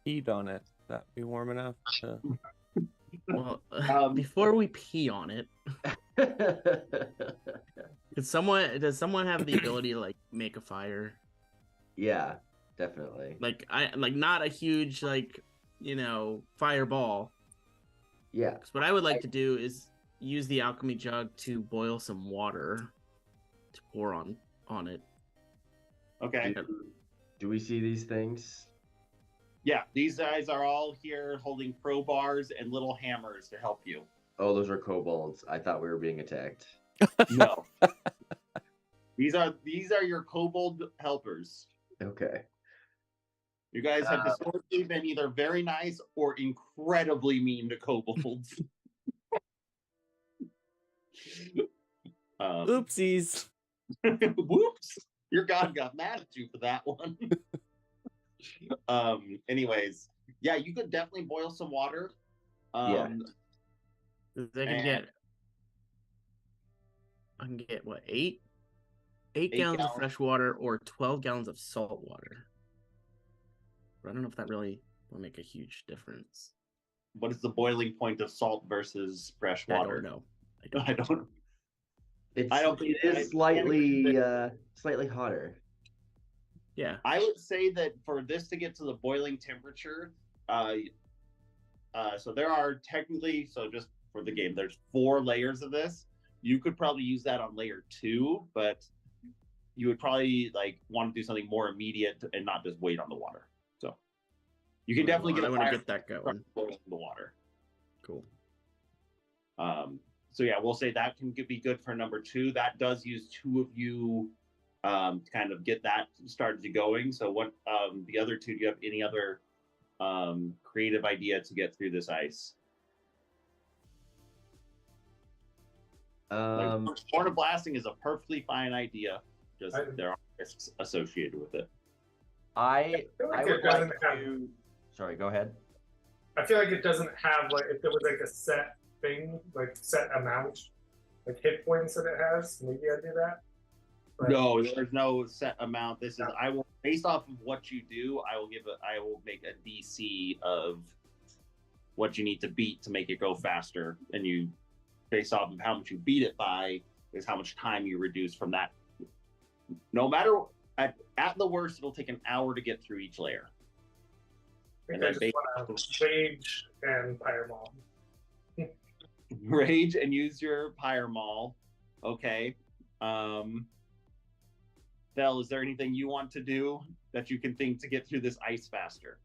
peed on it? Would that be warm enough to... Well, before we pee on it, does someone have the ability to like make a fire? Yeah, definitely. Like not a huge fireball. Yeah. Because what I would like to do is use the alchemy jug to boil some water to pour on it. Okay. Do we see these things? Yeah, these guys are all here holding crowbars and little hammers to help you. Oh, those are kobolds. I thought we were being attacked. No. These are your kobold helpers. Okay. You guys have historically been either very nice or incredibly mean to kobolds. Oopsies. Whoops. Your god got mad at you for that one. Anyways, yeah, you could definitely boil some water. Yeah. I can get what, 8 gallons of fresh water or 12 gallons of salt water. But I don't know if that really will make a huge difference. What is the boiling point of salt versus fresh water? I don't know. I don't. It is slightly hotter. Yeah. I would say that for this to get to the boiling temperature, so there are technically, so just for the game, there's 4 layers of this. You could probably use that on layer 2, but you would probably like want to do something more immediate and not just wait on the water. So you can definitely I want to get that going. Boiling the water. Cool. So yeah, we'll say that can be good for number 2. That does use 2 of you to kind of get that started to going. So what the other 2, do you have any other creative idea to get through this ice? Horn of blasting is a perfectly fine idea. Just there are risks associated with it. I would like to. Sorry, go ahead. I feel like it doesn't have like if there was like a set thing, like set amount, like hit points that it has. Maybe I'd do that. But... No, there's no set amount. This is I will based off of what you do. I will make a DC of what you need to beat to make it go faster, and you based off of how much you beat it by is how much time you reduce from that. No matter at the worst, it'll take an hour to get through each layer. I just want to rage and pyre maul. Rage and use your pyre maul. Okay. Belle, is there anything you want to do that you can think to get through this ice faster?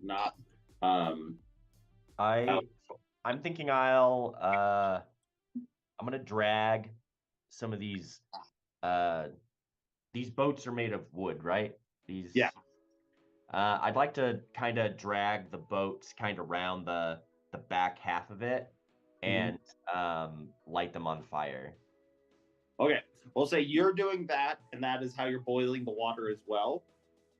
Not. I'm thinking I'm gonna drag some of these boats are made of wood, right? Yeah. I'd like to kind of drag the boats kind of around the back half of it and light them on fire. Okay, we'll say you're doing that, and that is how you're boiling the water as well.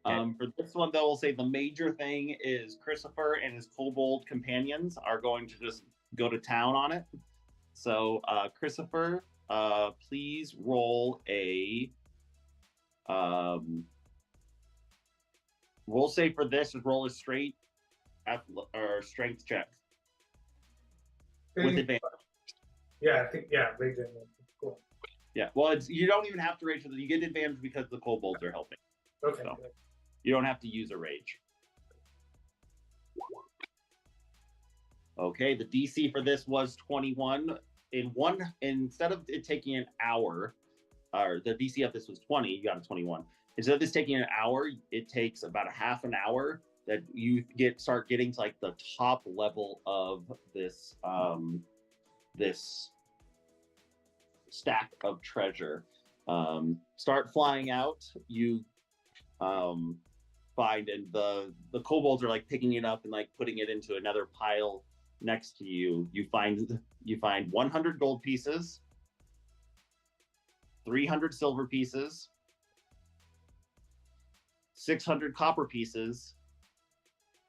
For this one, though, we'll say the major thing is Christopher and his kobold companions are going to just go to town on it. So, Christopher, please roll a. We'll say for this, roll a straight or strength check with advantage. Yeah, I think rage advantage. Cool. Yeah, well, you don't even have to rage. You get advantage because the kobolds are helping. Okay. So you don't have to use a rage. Okay, the DC for this was 21. Instead of it taking an hour, or the DC of this was 20, you got a 21. Instead of this taking an hour, it takes about a half an hour that you start getting to like the top level of this this stack of treasure. Start flying out. You find, and the kobolds are like picking it up and like putting it into another pile next to you. You find 100 gold pieces, 300 silver pieces, 600 copper pieces,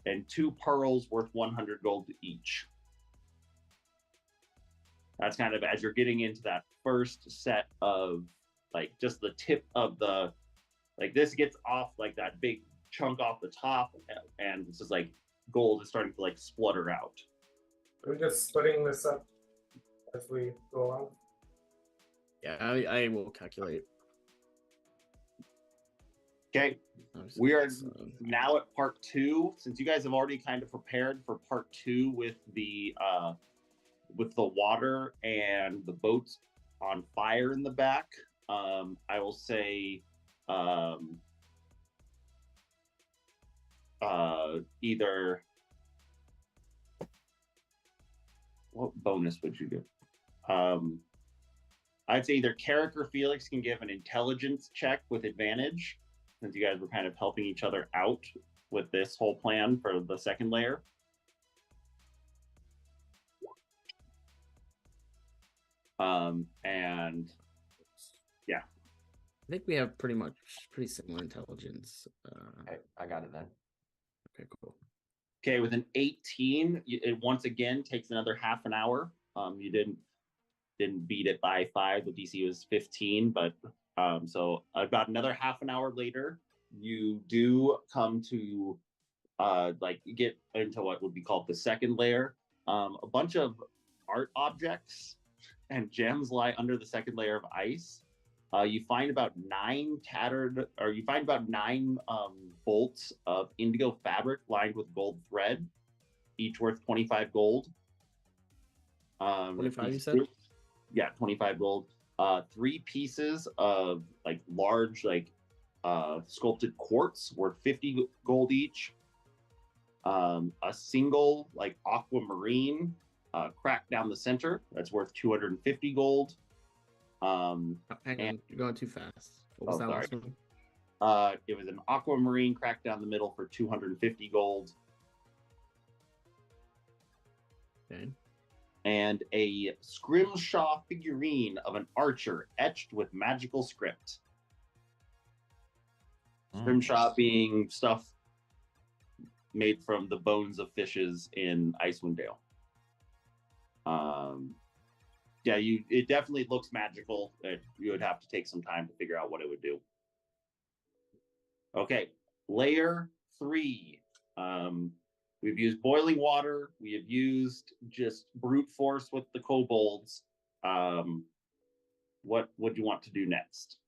and 2 pearls worth 100 gold each. That's kind of as you're getting into that first set of like just the tip of the, like this gets off like that big chunk off the top, and it's just like gold is starting to like splutter out. We're just splitting this up as we go along. Yeah, I will calculate. Okay, we are now at part 2. Since you guys have already kind of prepared for part 2 with the water and the boats on fire in the back, I will say either, what bonus would you give? I'd say either Carrick or Felix can give an intelligence check with advantage, since you guys were kind of helping each other out with this whole plan for the second layer. And yeah, I think we have pretty similar intelligence. Okay, I got it then. Okay, cool. Okay, with an 18, it once again takes another half an hour. You didn't beat it by 5. The DC was 15, but so about another half an hour later, you do come to like get into what would be called the second layer. A bunch of art objects and gems lie under the second layer of ice. You find about 9 bolts of indigo fabric lined with gold thread, each worth 25 gold. 25, you said? Yeah, 25 gold. 3 pieces of like large sculpted quartz worth 50 gold each. A single like aquamarine cracked down the center that's worth 250 gold. Hang on, you're going too fast. What was that last one? It was an aquamarine cracked down the middle for 250 gold. Okay. And a scrimshaw figurine of an archer etched with magical script. Scrimshaw being stuff made from the bones of fishes in Icewind Dale. Yeah, it definitely looks magical. You would have to take some time to figure out what it would do. Okay, layer 3. We've used boiling water. We have used just brute force with the kobolds. What would you want to do next?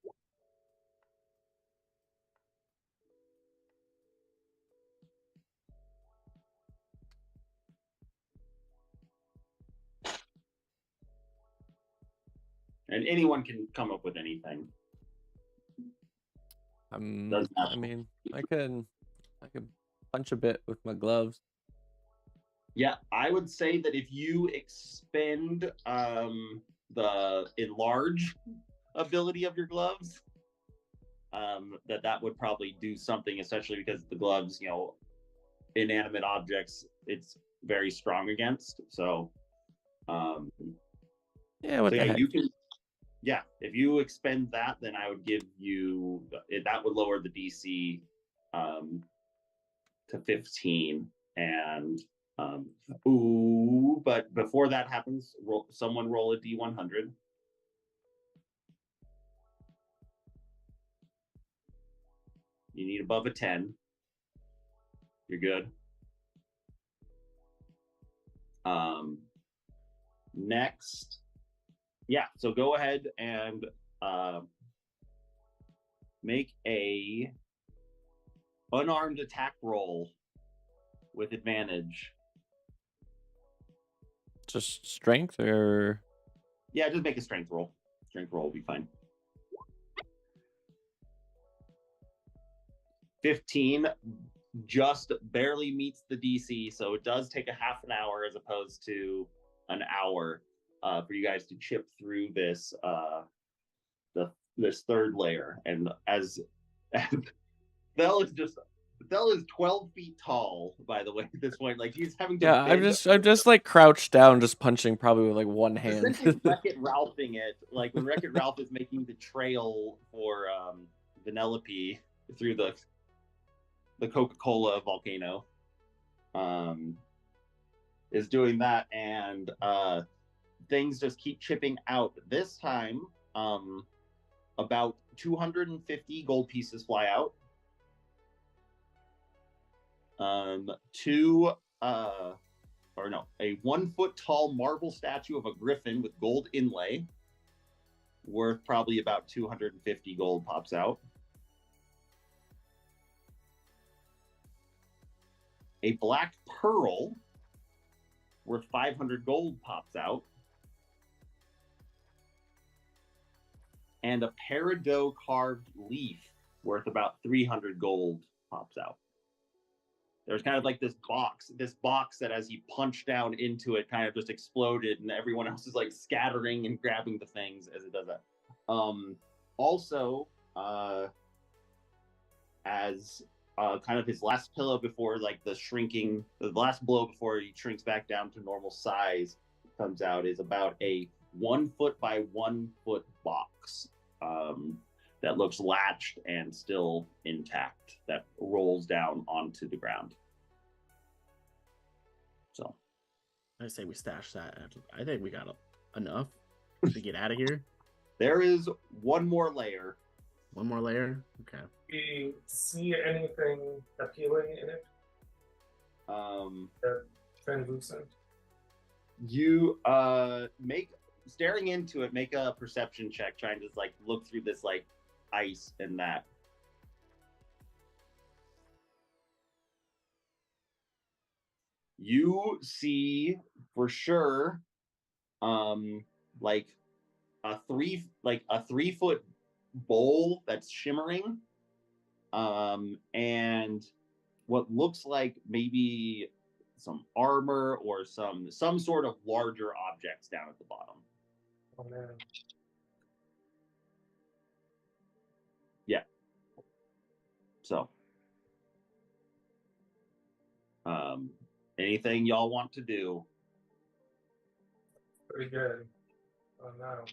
And anyone can come up with anything. I mean, I could punch a bit with my gloves. Yeah, I would say that if you expend the enlarge ability of your gloves, that would probably do something, especially because the gloves, inanimate objects, it's very strong against. So, yeah, what the heck? you can. Yeah, if you expend that, then I would give you that would lower the DC to 15, and but before that happens, someone roll a d100. You need above a 10. You're good. Next, yeah, so go ahead and make a unarmed attack roll with advantage. Just strength, or yeah, just make a strength roll. Strength roll will be fine. 15 just barely meets the DC, so it does take a half an hour as opposed to an hour for you guys to chip through this this third layer. And as Bell is 12 feet tall, by the way, at this point. Like, he's having to I'm just like crouched down, just punching probably with like one hand. Essentially Wreck-It Ralphing it, like when Wreck-It Ralph is making the trail for Vanellope through the Coca-Cola volcano, is doing that, and things just keep chipping out. This time, about 250 gold pieces fly out. A 1 foot tall marble statue of a griffin with gold inlay, worth probably about 250 gold, pops out. A black pearl worth 500 gold pops out. And a peridot carved leaf worth about 300 gold pops out. There's kind of like this box that as he punched down into it kind of just exploded, and everyone else is like scattering and grabbing the things as it does that. Also, as kind of his last pillow before like the last blow before he shrinks back down to normal size comes out, is about a 1 foot by 1 foot box that looks latched and still intact, that rolls down onto the ground. So I say we stash that. I think we got enough to get out of here. There is one more layer. One more layer? Okay. Do you see anything appealing in it? Translucent. You staring into it, make a perception check, trying to like look through this like ice and that. You see for sure like a 3 foot bowl that's shimmering, and what looks like maybe some armor or some sort of larger objects down at the bottom. Oh man. Yeah. So, anything y'all want to do? Pretty good. Oh no.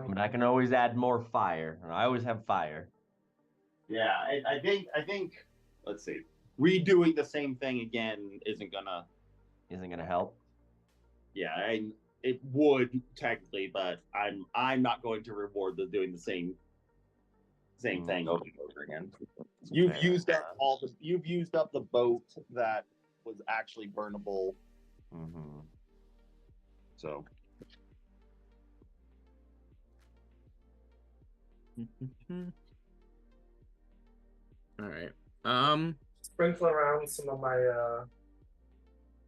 But I can always add more fire. I always have fire. Yeah, I think. Let's see. Redoing the same thing again isn't gonna help. Yeah, it would technically, but I'm not going to reward doing the same thing over and over again. You've used up the boat that was actually burnable. Mm-hmm. So. All right. Sprinkle around some of my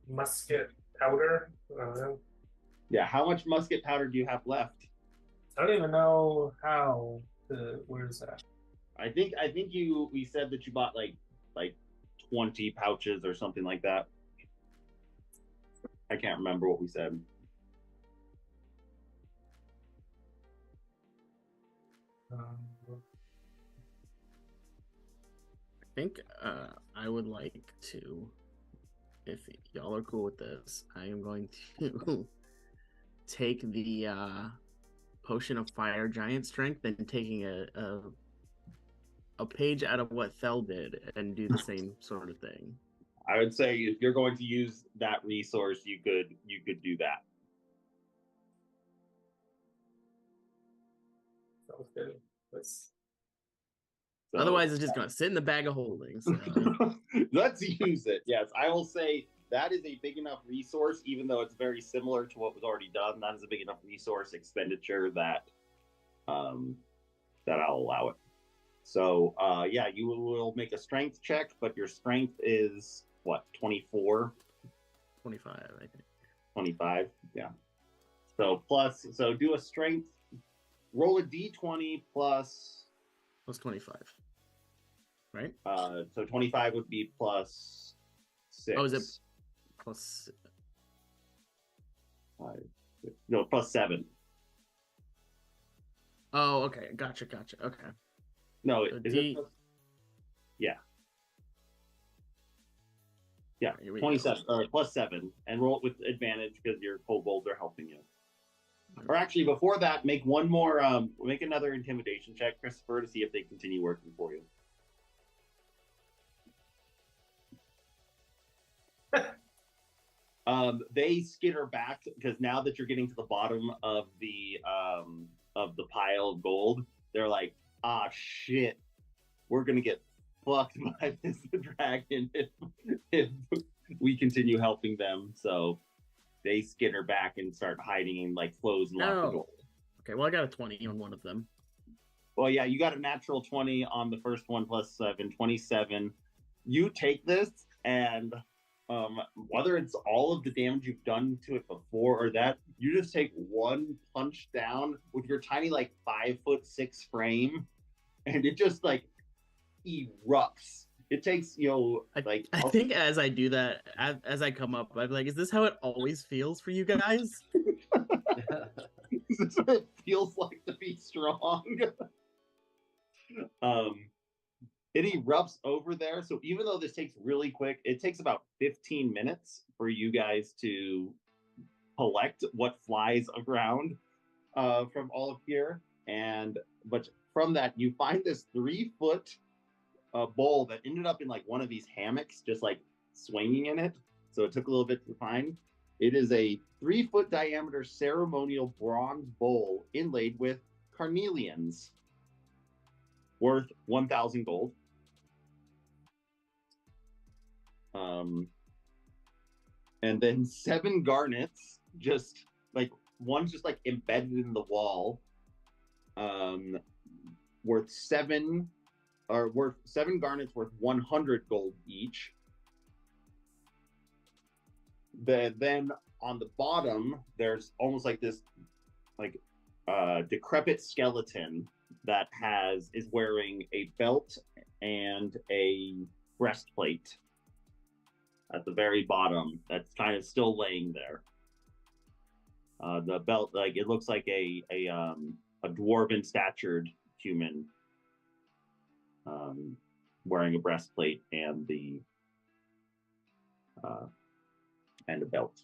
musket powder. I don't know. Yeah, how much musket powder do you have left? I don't even know how. Where is that? I think we said that you bought like 20 pouches or something like that. I can't remember what we said. I think I would like to, if y'all are cool with this, I am going to take the potion of fire giant strength and taking a page out of what Thel did and do the same sort of thing. I would say if you're going to use that resource, you could do that. Sounds good. Let's... So, Otherwise, it's just going to sit in the bag of holding. So. Let's use it. Yes, I will say that is a big enough resource, even though it's very similar to what was already done. That is a big enough resource expenditure that that I'll allow it. So yeah, you will make a strength check, but your strength is what, 24? 25, I think. 25, yeah. So do a strength, roll a d20 plus 25, right? So 25 would be plus 6. Oh, is it plus? No, plus 7. Oh, okay. Gotcha. Okay. No, So is D... it plus... Yeah. Yeah, Right, 27 or plus 7, and roll it with advantage because your kobolds are helping you. Or actually, before that, make one more. Make another intimidation check, Christopher, to see if they continue working for you. They skitter back because now that you're getting to the bottom of the pile of gold, they're like, "Ah, shit, we're gonna get fucked by this dragon if we continue helping them." So they skitter back and start hiding and like close and lock the door. Okay, well I got a 20 on one of them. Well, yeah, you got a natural 20 on the first one plus 7, 27. You take this, and whether it's all of the damage you've done to it before or that, you just take one punch down with your tiny like 5'6" frame, and it just like erupts. It takes, I think as I do that, as I come up, I'm like, is this how it always feels for you guys? This is what it feels like to be strong. It erupts over there. So even though this takes really quick, it takes about 15 minutes for you guys to collect what flies around from all of here. But from that, you find this 3-foot bowl that ended up in like one of these hammocks, just like swinging in it. So it took a little bit to find. It is a 3-foot diameter ceremonial bronze bowl inlaid with carnelians, worth 1,000 gold. And then 7 garnets, just like one's just like embedded in the wall, worth 7 garnets worth 100 gold each. Then on the bottom, there's almost like this like decrepit skeleton that is wearing a belt and a breastplate at the very bottom that's kind of still laying there. The belt, like it looks like a dwarven statured human wearing a breastplate and a belt.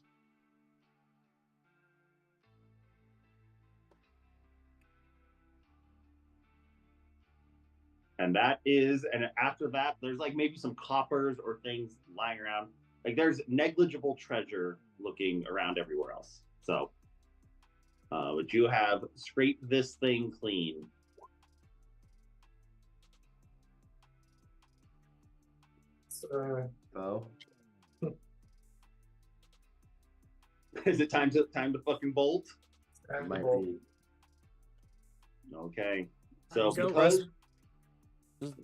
And after that, there's like maybe some coppers or things lying around. Like there's negligible treasure looking around everywhere else. So, would you have scraped this thing clean? Oh. Is it time to fucking bolt? Might be. Okay. So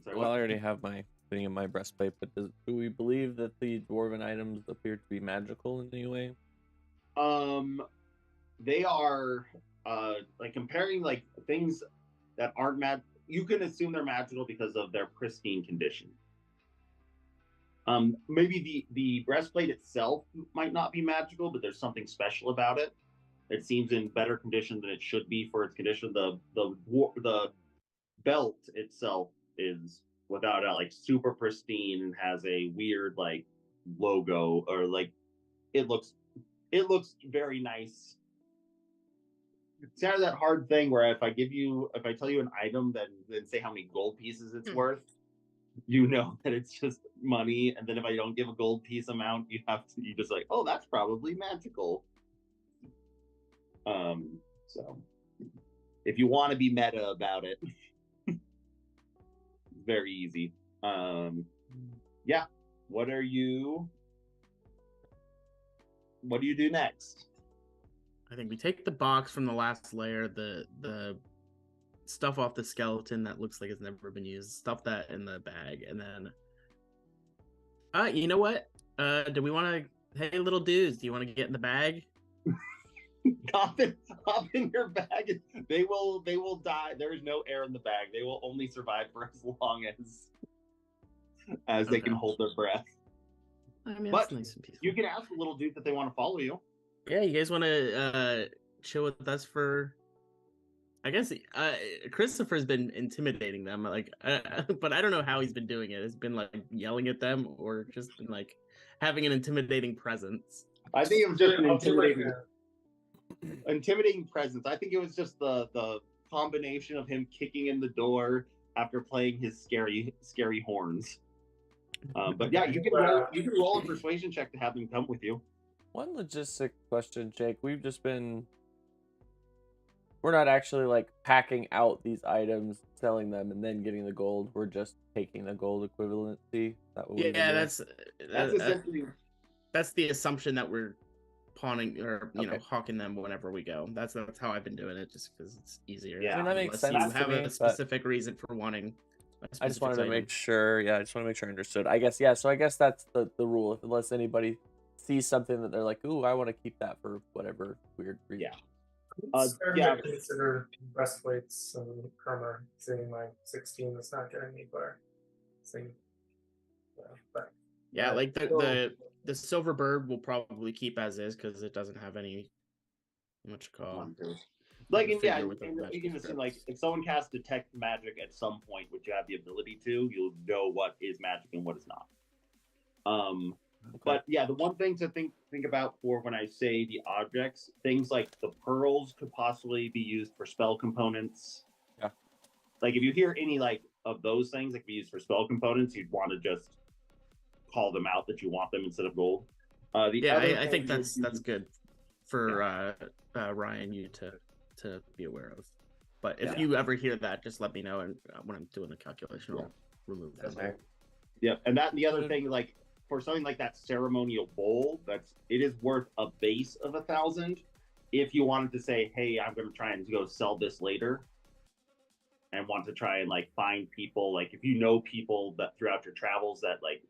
Well, I already have my thing in my breastplate, but do we believe that the dwarven items appear to be magical in any way? They are like comparing like things that aren't you can assume they're magical because of their pristine condition. Maybe the breastplate itself might not be magical, but there's something special about it. It seems in better condition than it should be for its condition. The belt itself is without a like super pristine and has a weird like logo, or like it looks very nice it's kind of that hard thing where if I tell you an item, then say how many gold pieces it's worth, you know that it's just money, and then if I don't give a gold piece amount, you just like, oh, that's probably magical. So if you want to be meta about it, very easy. Yeah. What do you do next? I think we take the box from the last layer, the stuff off the skeleton that looks like it's never been used, stuff that in the bag, and then you know what? Do we want to? Hey, little dudes, do you want to get in the bag? Hop in your bag. They will die. There is no air in the bag. They will only survive for as long as they can hold their breath. I mean, but nice and peaceful. You can ask the little dude that they want to follow you. Yeah, you guys want to chill with us for? I guess Christopher's been intimidating them, like, but I don't know how he's been doing it. It's been like yelling at them, or just been like having an intimidating presence. I think it was just an intimidating presence. I think it was just the combination of him kicking in the door after playing his scary horns. But yeah, you can roll a persuasion check to have them come with you. One logistic question, Jake. We're not actually like packing out these items, selling them, and then getting the gold. We're just taking the gold equivalency. That's essentially that's the assumption that we're pawning or hawking them whenever we go. That's how I've been doing it, just because it's easier. Yeah, I mean, that makes sense. You have a specific reason for wanting. I just wanted to make sure. Yeah, I just want to make sure I understood. I guess yeah. So I guess that's the rule. Unless anybody sees something that they're like, "Ooh, I want to keep that for whatever weird reason." Yeah. Consider breastplates and armor. Saying like 16 is not getting me far. But yeah, like the silver bird will probably keep as is because it doesn't have any much call. Like, and yeah, you can assume, like, if someone casts detect magic at some point, which you have the ability to, you'll know what is magic and what is not. But yeah, the one thing to think about for when I say the objects, things like the pearls could possibly be used for spell components. Yeah. Like if you hear any like of those things that can be used for spell components, you'd want to just call them out that you want them instead of gold. I think that's good for Ryan you to be aware of. But if you ever hear that, just let me know, and when I'm doing the calculation, I'll remove that. Yeah, and the other thing, like for something like that ceremonial bowl, it is worth a base of 1,000. If you wanted to say, hey, I'm going to try and go sell this later, and want to try and like find people, like if you know people that throughout your travels that like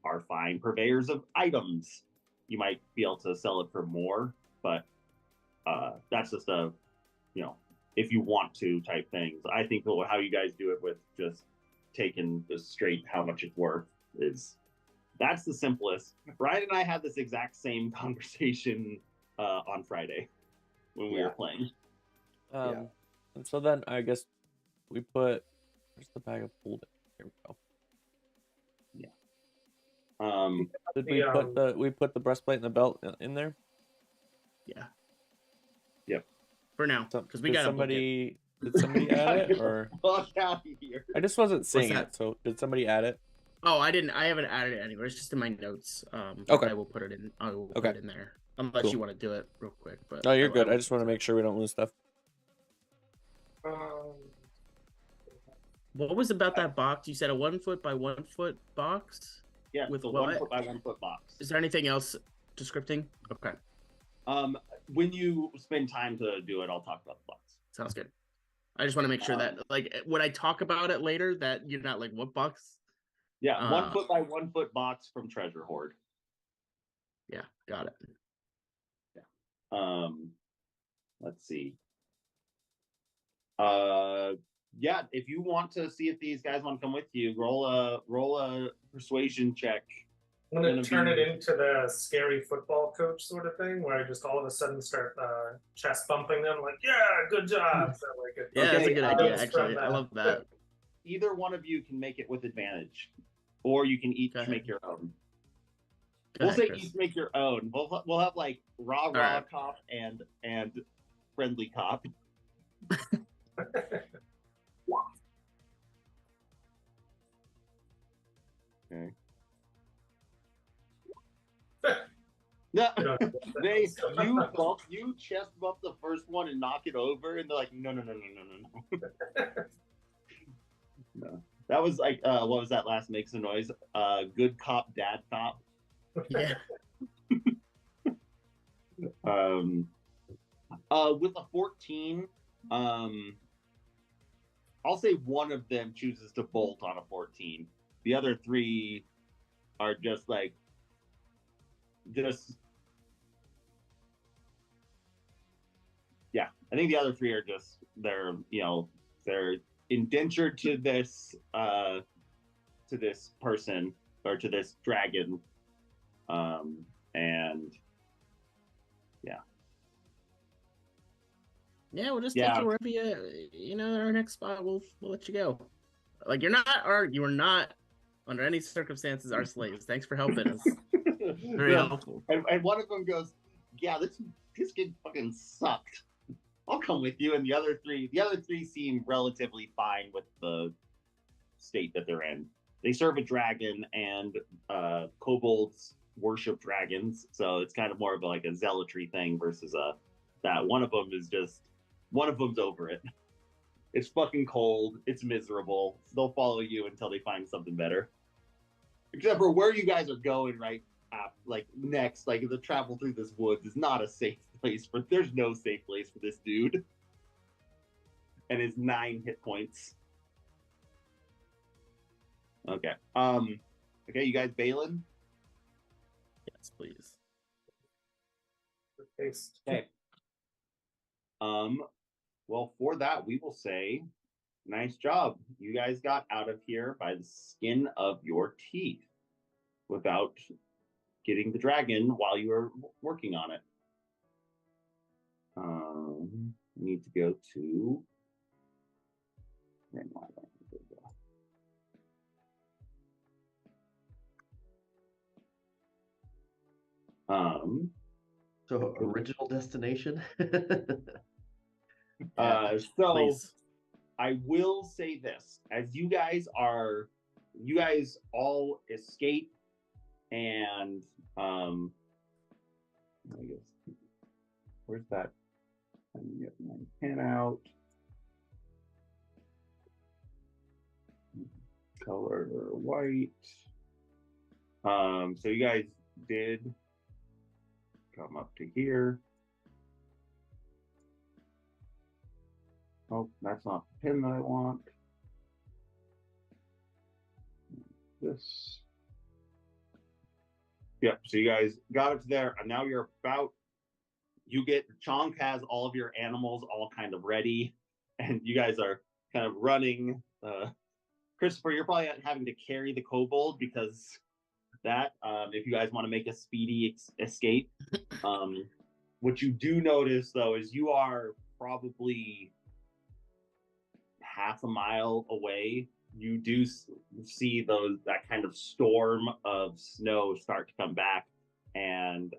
are fine purveyors of items, you might be able to sell it for more. But that's just a if you want to type things. I think how you guys do it with just taking the straight how much it's worth that's the simplest. Ryan and I had this exact same conversation on Friday when we were playing. And so then I guess we put where's the bag of gold? Here we go. Did we put the breastplate and the belt in there? Yeah. Yep. For now, because we got somebody. Did somebody add it or? I just wasn't seeing it. So did somebody add it? Oh, I didn't. I haven't added it anywhere. It's just in my notes. Okay. I will put it in. I will put it in there unless you want to do it real quick. But no, you're good. I just want to make sure we don't lose stuff. What was about that box? You said a 1 foot by 1 foot box. Yeah, with a 1 foot by 1 foot box. Is there anything else descripting? Okay. When you spend time to do it, I'll talk about the box. Sounds good. I just want to make sure that, like, when I talk about it later, that you're not like, what box? Yeah, 1 foot by 1 foot box from Treasure Hoard. Yeah, got it. Yeah. Let's see. Yeah, if you want to see if these guys want to come with you, roll a persuasion check. I'm gonna turn it into the scary football coach sort of thing, where I just all of a sudden start chest bumping them, like, "Yeah, good job." So, like, that's a good idea. Actually, I love that. Either one of you can make it with advantage, or you can each make your own. We'll say each make your own. We'll have like raw cop and friendly cop. Okay. No, you chest bump the first one and knock it over, and they're like, no. No. That was like, what was that last make some noise? Good cop, dad cop. Yeah. With a 14, I'll say one of them chooses to bolt on a 14. The other 3 are just like, yeah. I think the other 3 are just they're indentured to this person or to this dragon, and yeah. Yeah, we'll just take you wherever you know, our next spot. We'll let you go. Like you are not under any circumstances our slaves. Thanks for helping us. Very helpful. And one of them goes, "Yeah, this kid fucking sucked. I'll come with you." And the other three seem relatively fine with the state that they're in. They serve a dragon, and kobolds worship dragons, so it's kind of more of like a zealotry thing versus that one of them's over it. It's fucking cold. It's miserable. They'll follow you until they find something better. Except for where you guys are going right like next, like the travel through this woods is not a safe place there's no safe place for this dude. And his 9 hit points. Okay. Okay, you guys bailing? Yes, please. Okay. Well, for that, we will say, nice job. You guys got out of here by the skin of your teeth without getting the dragon while you were working on it. We need to go to. So original destination. So please. I will say this: as you guys all escape, and I guess where's that? Let me get my pen out. Color white. So you guys did come up to here. Oh, that's not the pin that I want. This. Yep, so you guys got up to there, and now you're Chonk has all of your animals all kind of ready, and you guys are kind of running. Christopher, you're probably having to carry the kobold because that, if you guys want to make a speedy escape. What you do notice, though, is you are probably half a mile away. You do see that kind of storm of snow start to come back, and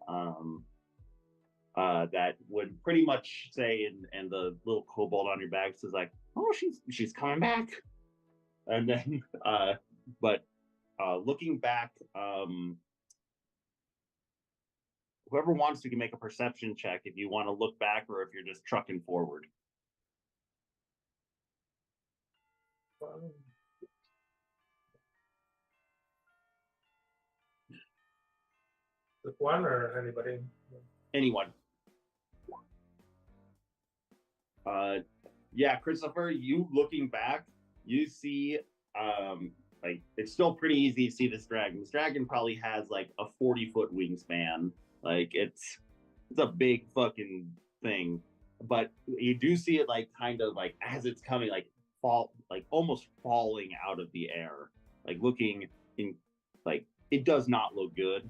that would pretty much say, and the little kobold on your back says like, "Oh, she's coming back," and then but looking back, whoever wants to can make a perception check if you want to look back or if you're just trucking forward. With one or anybody? Anyone. Yeah, Christopher, you looking back, you see like it's still pretty easy to see this dragon. This dragon probably has like a 40-foot wingspan. Like it's a big fucking thing. But you do see it like kind of like as it's coming, like almost falling out of the air. Like looking in, like it does not look good.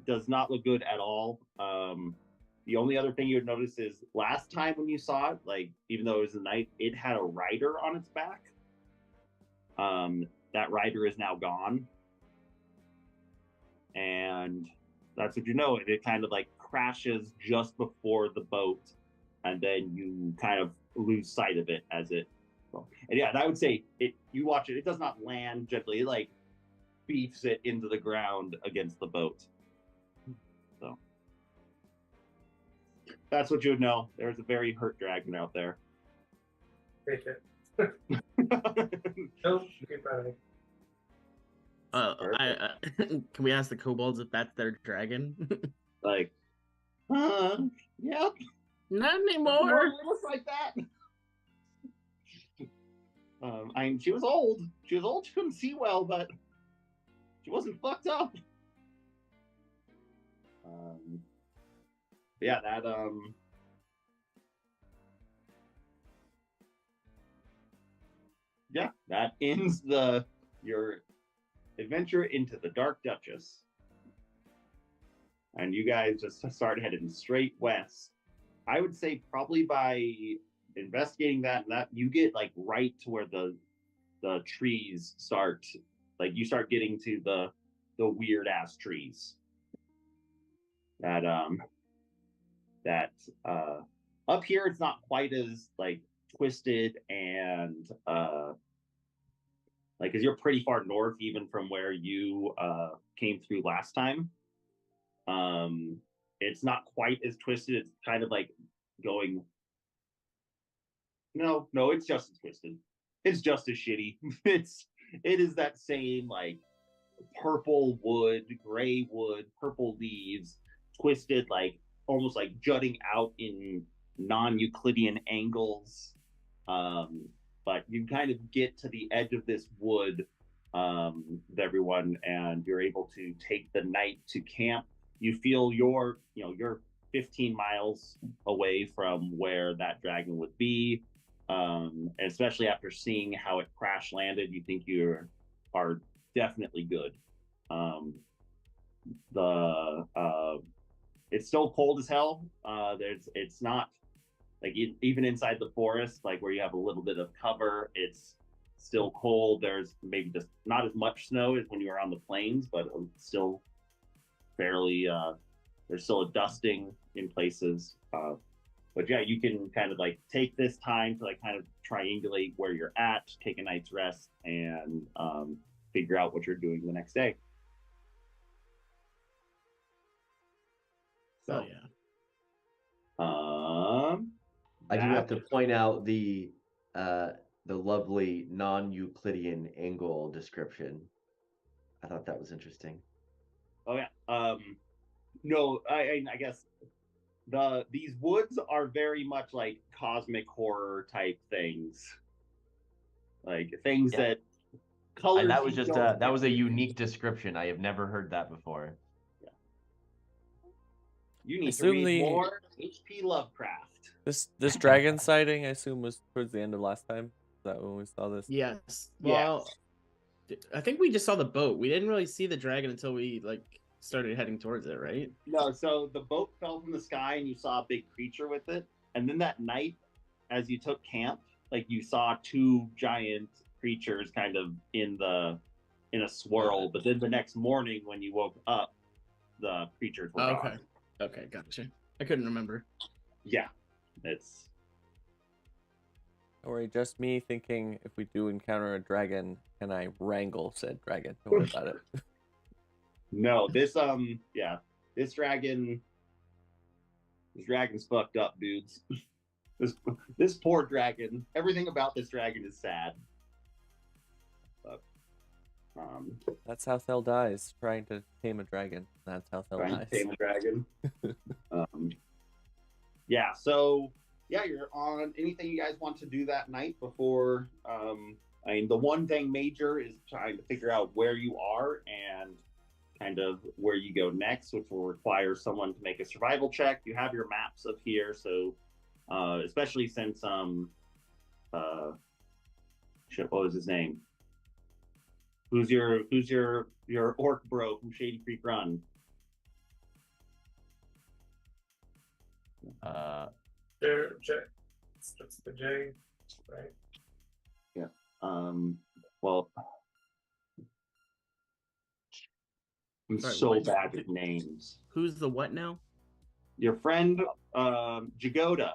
Does not look good at all. The only other thing you would notice is last time when you saw it, like even though it was a night, it had a rider on its back. That rider is now gone, and that's what you know. It kind of like crashes just before the boat and then you kind of lose sight of it as it. And yeah, and I would say it. You watch it; it does not land gently. It like beefs it into the ground against the boat. So that's what you would know. There's a very hurt dragon out there. Take it. Nope. Keep running. Can we ask the kobolds if that's their dragon? Like, yep. Not anymore. It looks like that. She was old. She was old. She couldn't see well, but she wasn't fucked up. Yeah, that yeah, that ends your adventure into the Dark Duchess. And you guys just start heading straight west. I would say probably by investigating that and that, you get like right to where the trees start. Like you start getting to the weird ass trees. That up here it's not quite as like twisted and like because you're pretty far north even from where you came through last time. It's not quite as twisted. It's kind of like going no, it's just as twisted. It's just as shitty. It is that same like purple wood, gray wood, purple leaves, twisted like almost like jutting out in non-Euclidean angles. But you kind of get to the edge of this wood with everyone, and you're able to take the night to camp. You feel you're 15 miles away from where that dragon would be. And especially after seeing how it crash landed, you think you are definitely good. It's still cold as hell. It's not like even inside the forest, like where you have a little bit of cover, it's still cold. There's maybe just not as much snow as when you were on the plains, but still fairly. There's still a dusting in places. But yeah, you can kind of like take this time to like kind of triangulate where you're at, take a night's rest, and figure out what you're doing the next day. So, I do have to point out the lovely non-Euclidean angle description. I thought that was interesting. Oh yeah. No, I guess these woods are very much like cosmic horror type things, like things that colors. And that was just that was a unique description. I have never heard that before. Yeah. You need to read more H.P. Lovecraft. This dragon sighting, I assume, was towards the end of last time. Is that when we saw this? Yes. Well, yes. I think we just saw the boat. We didn't really see the dragon until we like started heading towards it, right? No, so the boat fell from the sky and you saw a big creature with it. And then that night, as you took camp, like you saw two giant creatures kind of in a swirl. But then the next morning when you woke up, the creatures were gone. Okay, gotcha. I couldn't remember. Yeah, it's... Don't worry, just me thinking if we do encounter a dragon, can I wrangle said dragon? Don't worry about it. No, this dragon's fucked up, dudes. This poor dragon. Everything about this dragon is sad. But that's how Thel dies, trying to tame a dragon. That's how Thel dies. Tame a dragon. Yeah. So yeah, you're on. Anything you guys want to do that night before? I mean, the one thing major is trying to figure out where you are and kind of where you go next, which will require someone to make a survival check. You have your maps up here, so especially since what was his name? Who's your orc bro from Shady Creek Run? It's the J, right? Yeah. Well, I'm so bad with names. Who's the what now? Your friend, Jagoda.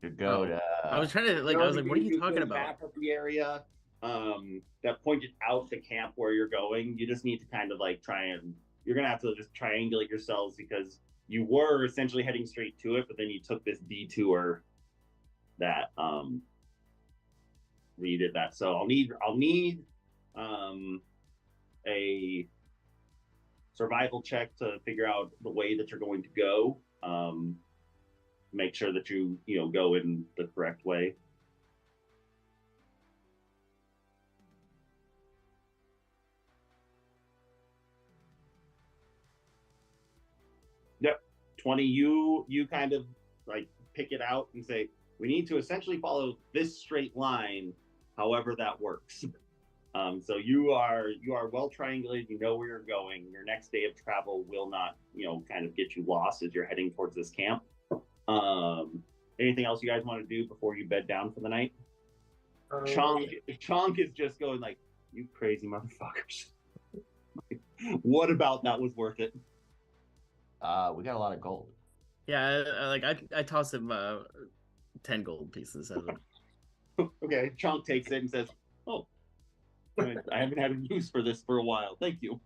could go to. I was trying to I was like, what are you talking about? Map of the area that pointed out the camp where you're going. You just need to kind of like you're gonna have to just triangulate yourselves because you were essentially heading straight to it, but then you took this detour that redid that. So I'll need a survival check to figure out the way that you're going to go. Make sure that you go in the correct way. Yep, 20. You kind of like pick it out and say we need to essentially follow this straight line, however that works. So you are well triangulated. You know where you're going. Your next day of travel will not, kind of get you lost as you're heading towards this camp. Anything else you guys want to do before you bed down for the night? Chonk is just going like, you crazy motherfuckers. What about that was worth it? We got a lot of gold. Yeah, I toss him 10 gold pieces at him. Okay, Chonk takes it and says, "Oh, I haven't had a use for this for a while. Thank you."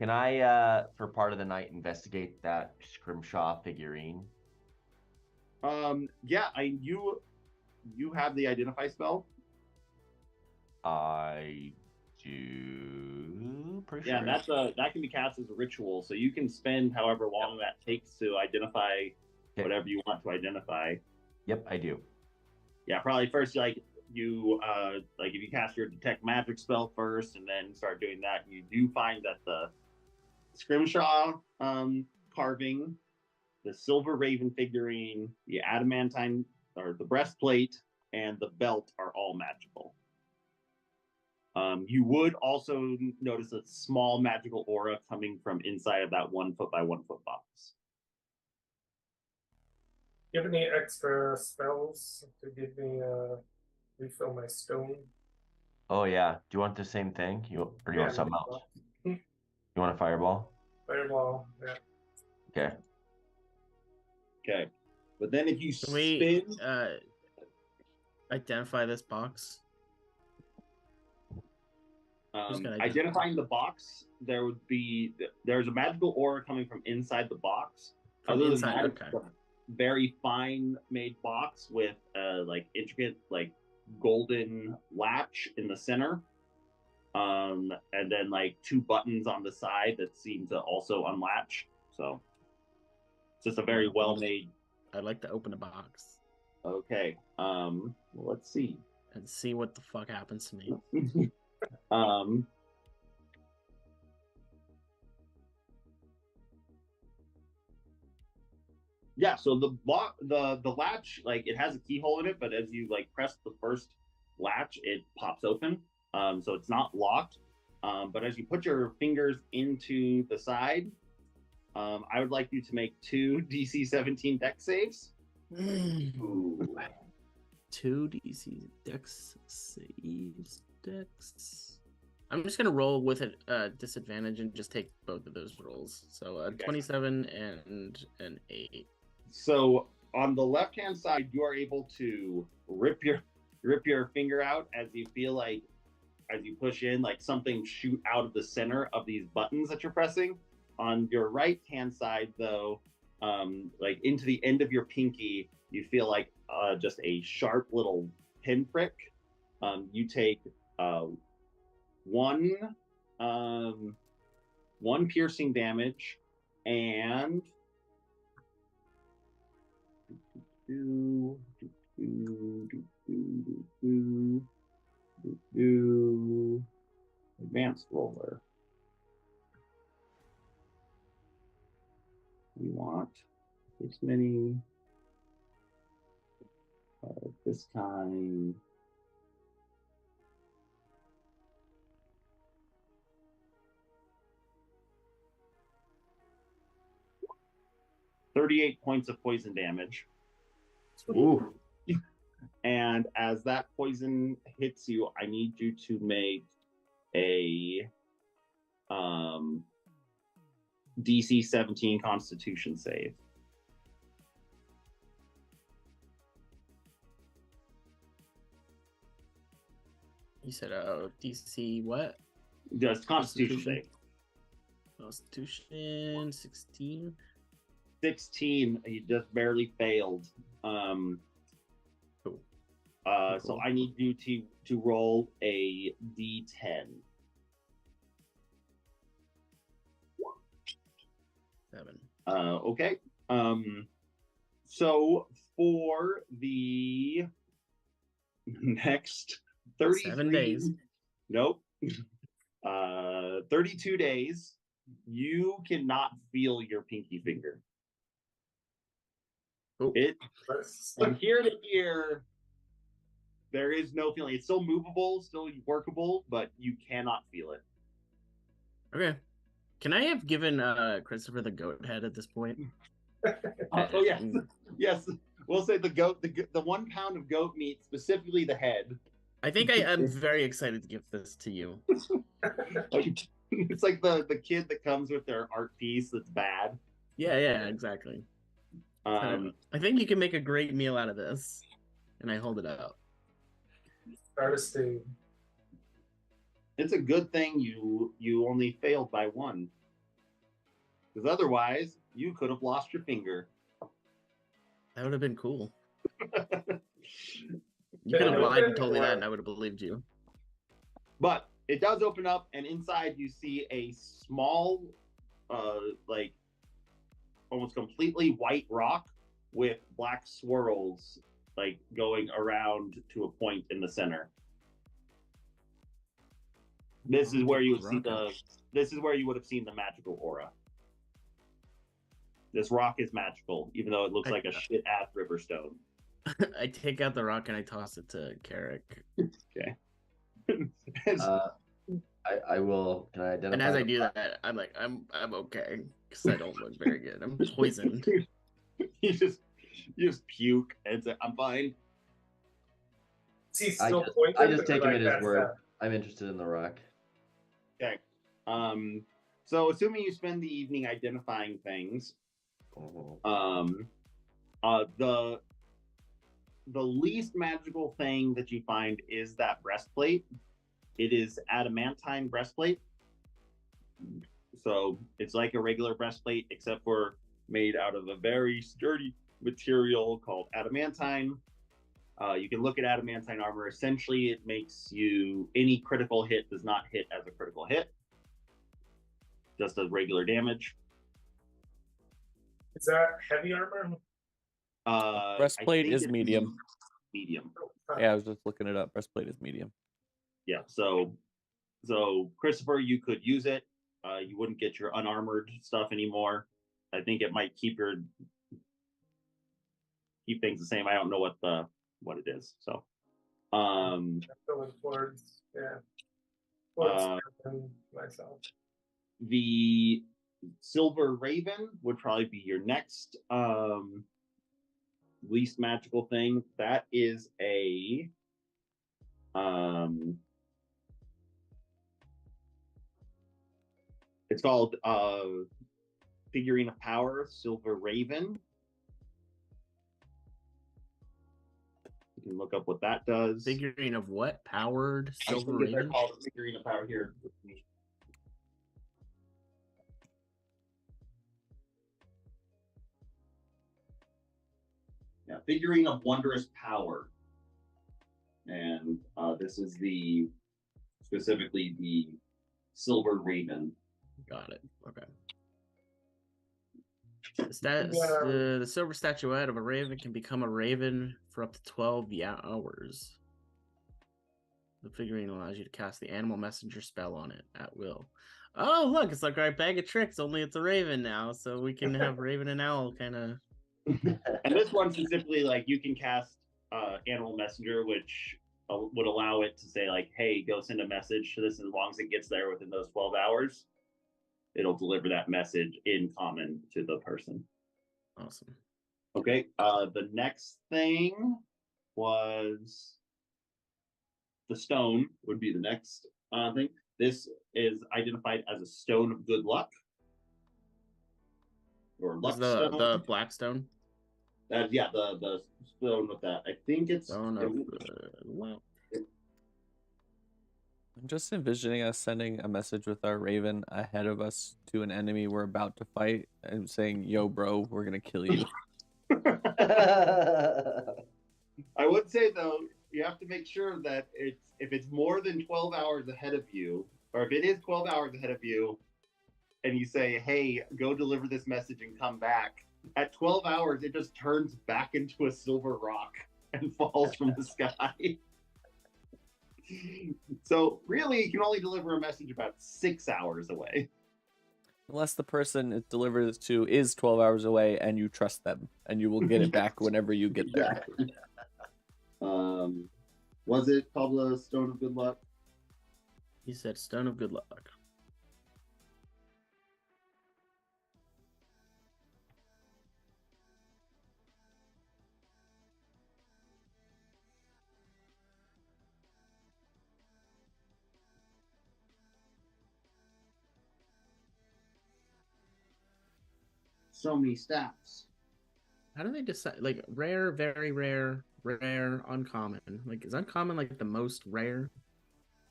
Can I, for part of the night, investigate that Scrimshaw figurine? Yeah, you have the identify spell. I do. Pretty yeah, sure. that can be cast as a ritual, so you can spend however long that takes to identify whatever you want to identify. Yep, I do. Yeah, probably first if you cast your detect magic spell first and then start doing that, you do find that the Scrimshaw carving, the silver raven figurine, the adamantine or the breastplate, and the belt are all magical. You would also notice a small magical aura coming from inside of that 1 foot by 1 foot box. Do you have any extra spells to give me refill my stone? Oh yeah. Do you want the same thing? You want something else? You want a fireball? Fireball, yeah. Okay. Okay. But then if you spin, identify this box. Identifying the box, there's a magical aura coming from inside the box. From inside, okay. Very fine made box with intricate golden latch in the center, and then 2 buttons on the side that seem to also unlatch. So it's just a very well made. I'd like to open a box. Okay. Let's see. And see what the fuck happens to me. Yeah, so the latch, it has a keyhole in it, but as you press the first latch, it pops open. So it's not locked. But as you put your fingers into the side, I would like you to make 2 DC 17 dex saves. Ooh. 2 DC dex saves. I'm just gonna roll with a disadvantage and just take both of those rolls. So okay. 27 and an 8. So on the left hand side, you are able to rip your finger out as you feel as you push in, something shoot out of the center of these buttons that you're pressing. On your right hand side, though, into the end of your pinky, you feel just a sharp little pinprick. You take 1 piercing damage and advanced roller. We want this many this kind. $38 points of poison damage. Ooh. And as that poison hits you, I need you to make a DC 17 Constitution save. You said DC what? Just Constitution save. Constitution 16. 16. You just barely failed. Cool. So I need you to roll a D10. 7. Okay. So for the next 7 days. Nope. 32 days, you cannot feel your pinky finger. Cool. From here to here, there is no feeling. It's still movable, still workable, but you cannot feel it. Okay. Can I have given Christopher the goat head at this point? Oh yes, yes. We'll say the 1 pound of goat meat, specifically the head. I think I'm very excited to give this to you. It's like the kid that comes with their art piece that's bad. Yeah, exactly. I think you can make a great meal out of this, and I hold it out. Artistry. It's a good thing you only failed by 1, because otherwise you could have lost your finger. That would have been cool. You could have lied and told me that, and I would have believed you. But it does open up, and inside you see a small, like almost completely white rock with black swirls, like going around to a point in the center. This is where you would see This is where you would have seen the magical aura. This rock is magical, even though it looks like a shit-ass river stone. I take out the rock and I toss it to Carrick. Okay. I will. Can I identify? And as I do that, I'm like, I'm okay because I don't look very good. I'm poisoned. you just puke and say, "I'm fine." I just take him at his word. I'm interested in the rock. Okay. So assuming you spend the evening identifying things, the least magical thing that you find is that breastplate. It is adamantine breastplate. So it's like a regular breastplate, except for made out of a very sturdy material called adamantine. You can look at adamantine armor. Essentially, it makes you, any critical hit does not hit as a critical hit. Just as regular damage. Is that heavy armor? Breastplate is medium. Medium. Yeah, I was just looking it up. Breastplate is medium. Yeah, so Christopher, you could use it. You wouldn't get your unarmored stuff anymore. I think it might keep things the same. I don't know what it is. So I'm going towards myself. The Silver Raven would probably be your next least magical thing. That is a it's called Figurine of Power, Silver Raven. You can look up what that does. Figurine of what? Powered Silver Raven? They're called Figurine of Power here. Yeah, Figurine of Wondrous Power. And this is specifically the Silver Raven. Got it. Okay. The silver statuette of a raven can become a raven for up to 12 hours. The figurine allows you to cast the animal messenger spell on it at will. Oh, look, it's like our bag of tricks, only it's a raven now, so we can have raven and owl kind of. And this one specifically, like, you can cast animal messenger, which would allow it to say, like, hey, go send a message to this, as long as it gets there within those 12 hours. It'll deliver that message in common to the person. Awesome. Okay. The next thing was the stone would be the next thing. This is identified as a stone of good luck. Or luck stone. The black stone? The stone with that. I think it's... Stone of good luck. I'm just envisioning us sending a message with our Raven ahead of us to an enemy we're about to fight and saying, "Yo, bro, we're gonna kill you." I would say though, you have to make sure that if it's more than 12 hours ahead of you, or if it is 12 hours ahead of you, and you say, "Hey, go deliver this message and come back," at 12 hours, it just turns back into a silver rock and falls from the sky. So really, you can only deliver a message about 6 hours away. Unless the person it delivers to is 12 hours away and you trust them, and you will get it back whenever you get there. Was it Pablo Stone of Good Luck? He said Stone of Good Luck. So many stats. How do they decide? Like rare, very rare, rare, uncommon. Like is uncommon like the most rare?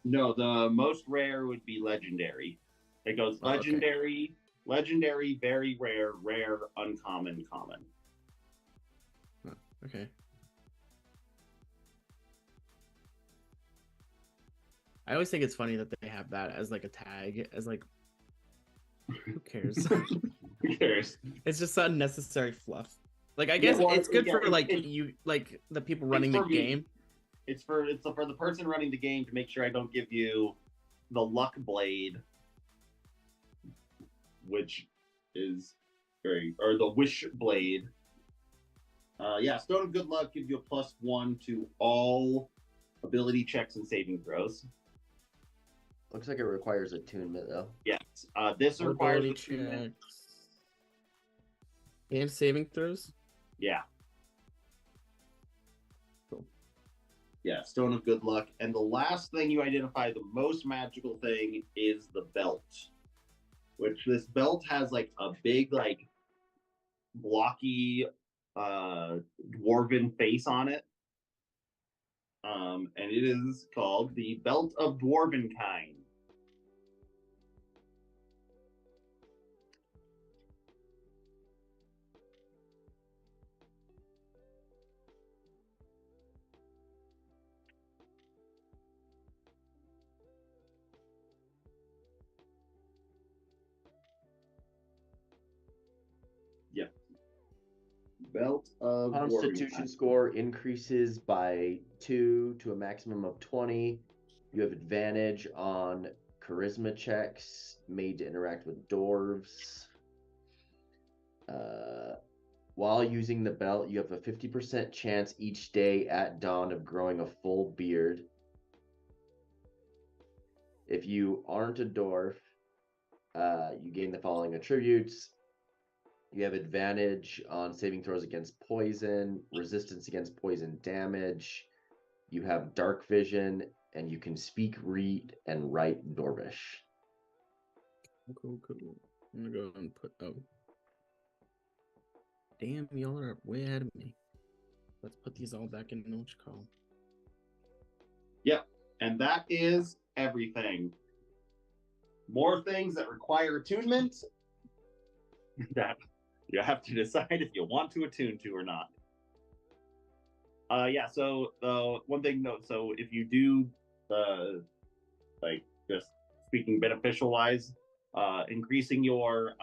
No, the most rare would be legendary. It goes legendary, okay. Legendary, very rare, rare, uncommon, common. Oh, okay. I always think it's funny that they have that as like a tag, as like, who cares? Who cares? It's just unnecessary fluff. Like I guess it's good for like the people running the game. It's for the person running the game to make sure I don't give you the luck blade, which is or the wish blade. Yeah, Stone of Good Luck gives you a +1 to all ability checks and saving throws. Looks like it requires attunement though. Yes. This all requires attunement. And saving throws? Yeah. Cool. Yeah, Stone of Good Luck. And the last thing you identify, the most magical thing, is the belt. Which this belt has like a big, like blocky dwarven face on it. And it is called the Belt of Dwarvenkind. Yep. Belt of Constitution score increases by 2 to a maximum of 20. You have advantage on charisma checks made to interact with dwarves. While using the belt, you have a 50% chance each day at dawn of growing a full beard. If you aren't a dwarf, you gain the following attributes. You have advantage on saving throws against poison, resistance against poison damage. You have dark vision, and you can speak, read, and write Dwarvish. Cool. I'm gonna go and put damn, y'all are way ahead of me. Let's put these all back in what you call. Yep. And that is everything. More things that require attunement that you have to decide if you want to attune to or not. Yeah, so one thing note, so if you do like just speaking beneficial wise, increasing your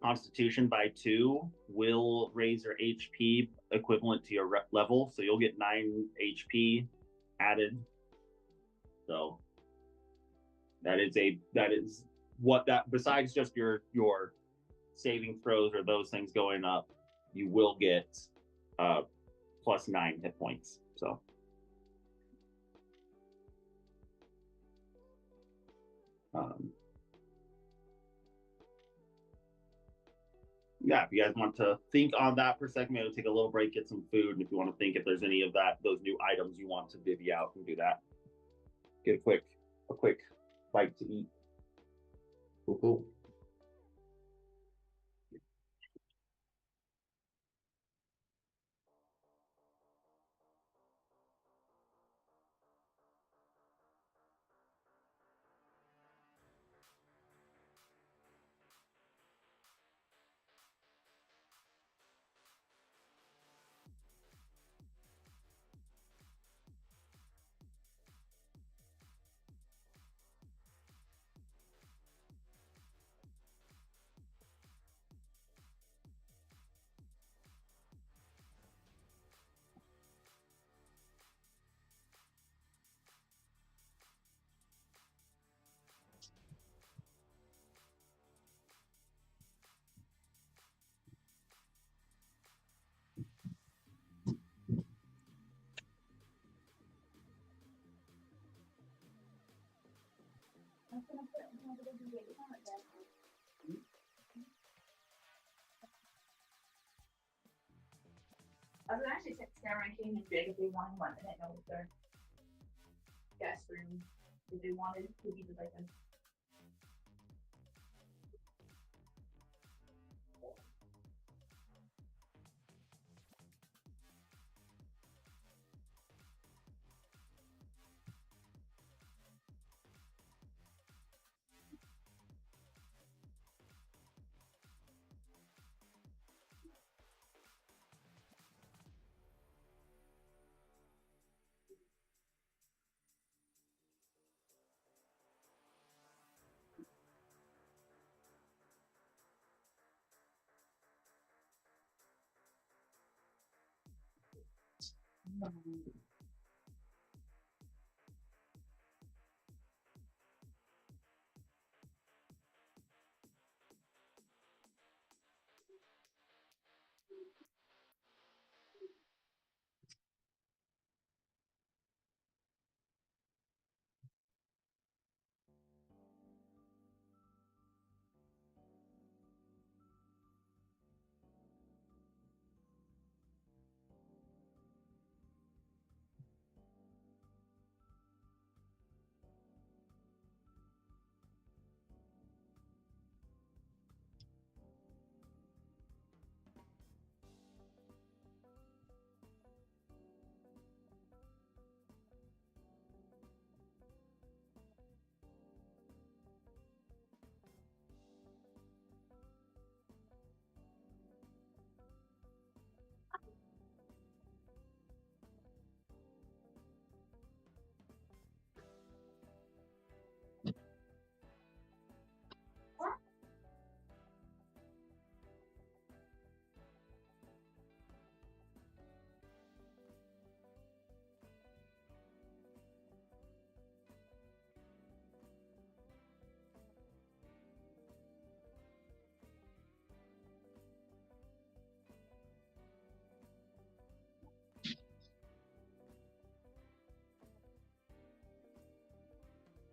constitution by 2 will raise your HP equivalent to your level, so you'll get 9 HP added. So that is what that, besides just your saving throws or those things going up, you will get +9 hit points. So yeah, if you guys want to think on that for a second, maybe take a little break, get some food, and if you want to think if there's any of those new items you want to divvy out, and do that. Get a quick bite to eat. Cool. I was actually staring King and Jake if they wanted one. I didn't know if their guest room, if they wanted to be like a.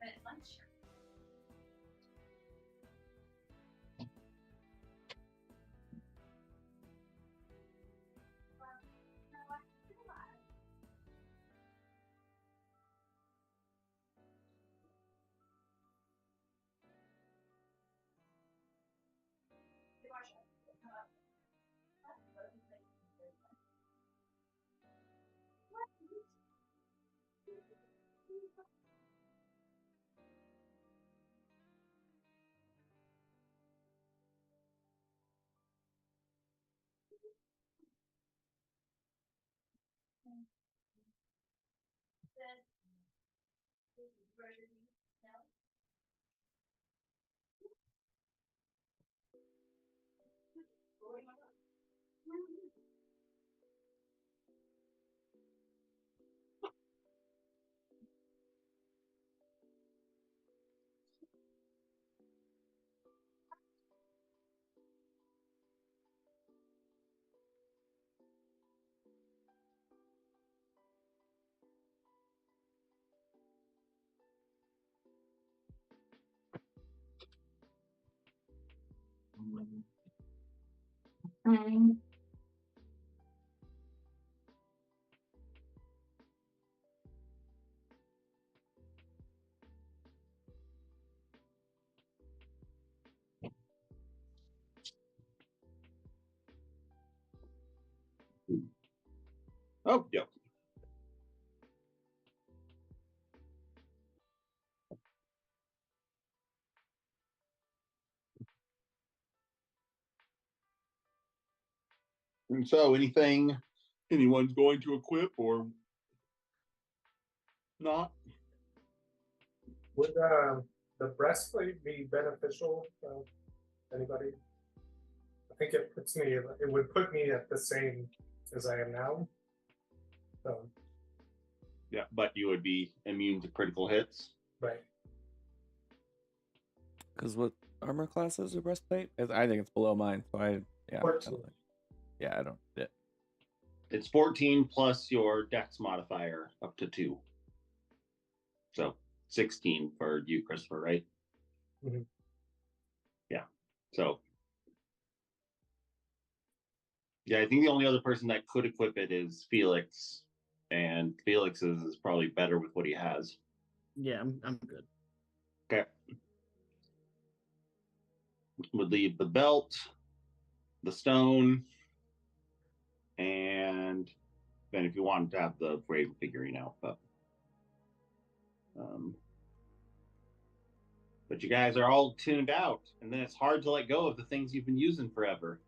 At lunch. Oh, yeah. And so, anything anyone's going to equip or not? Would the breastplate be beneficial? Anybody? I think it puts me. It would put me at the same as I am now. So. Yeah, but you would be immune to critical hits. Right. Because what armor class is a breastplate? I think it's below mine. So I don't. Yeah. It's 14 plus your dex modifier up to 2. So 16 for you, Christopher, right? Mhm. Yeah. So. Yeah, I think the only other person that could equip it is Felix, and Felix is probably better with what he has. Yeah, I'm good. Okay. Would leave the belt, the stone, and then if you wanted to have the Raven figurine out, but you guys are all tuned out, and then it's hard to let go of the things you've been using forever.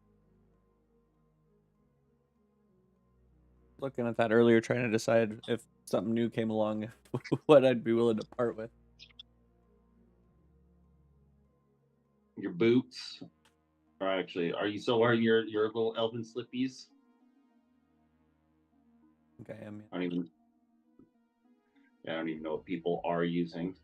Looking at that earlier, trying to decide if something new came along, what I'd be willing to part with. Your boots, or actually, are you still wearing your little elven slippies? Okay, I mean, I don't even know what people are using.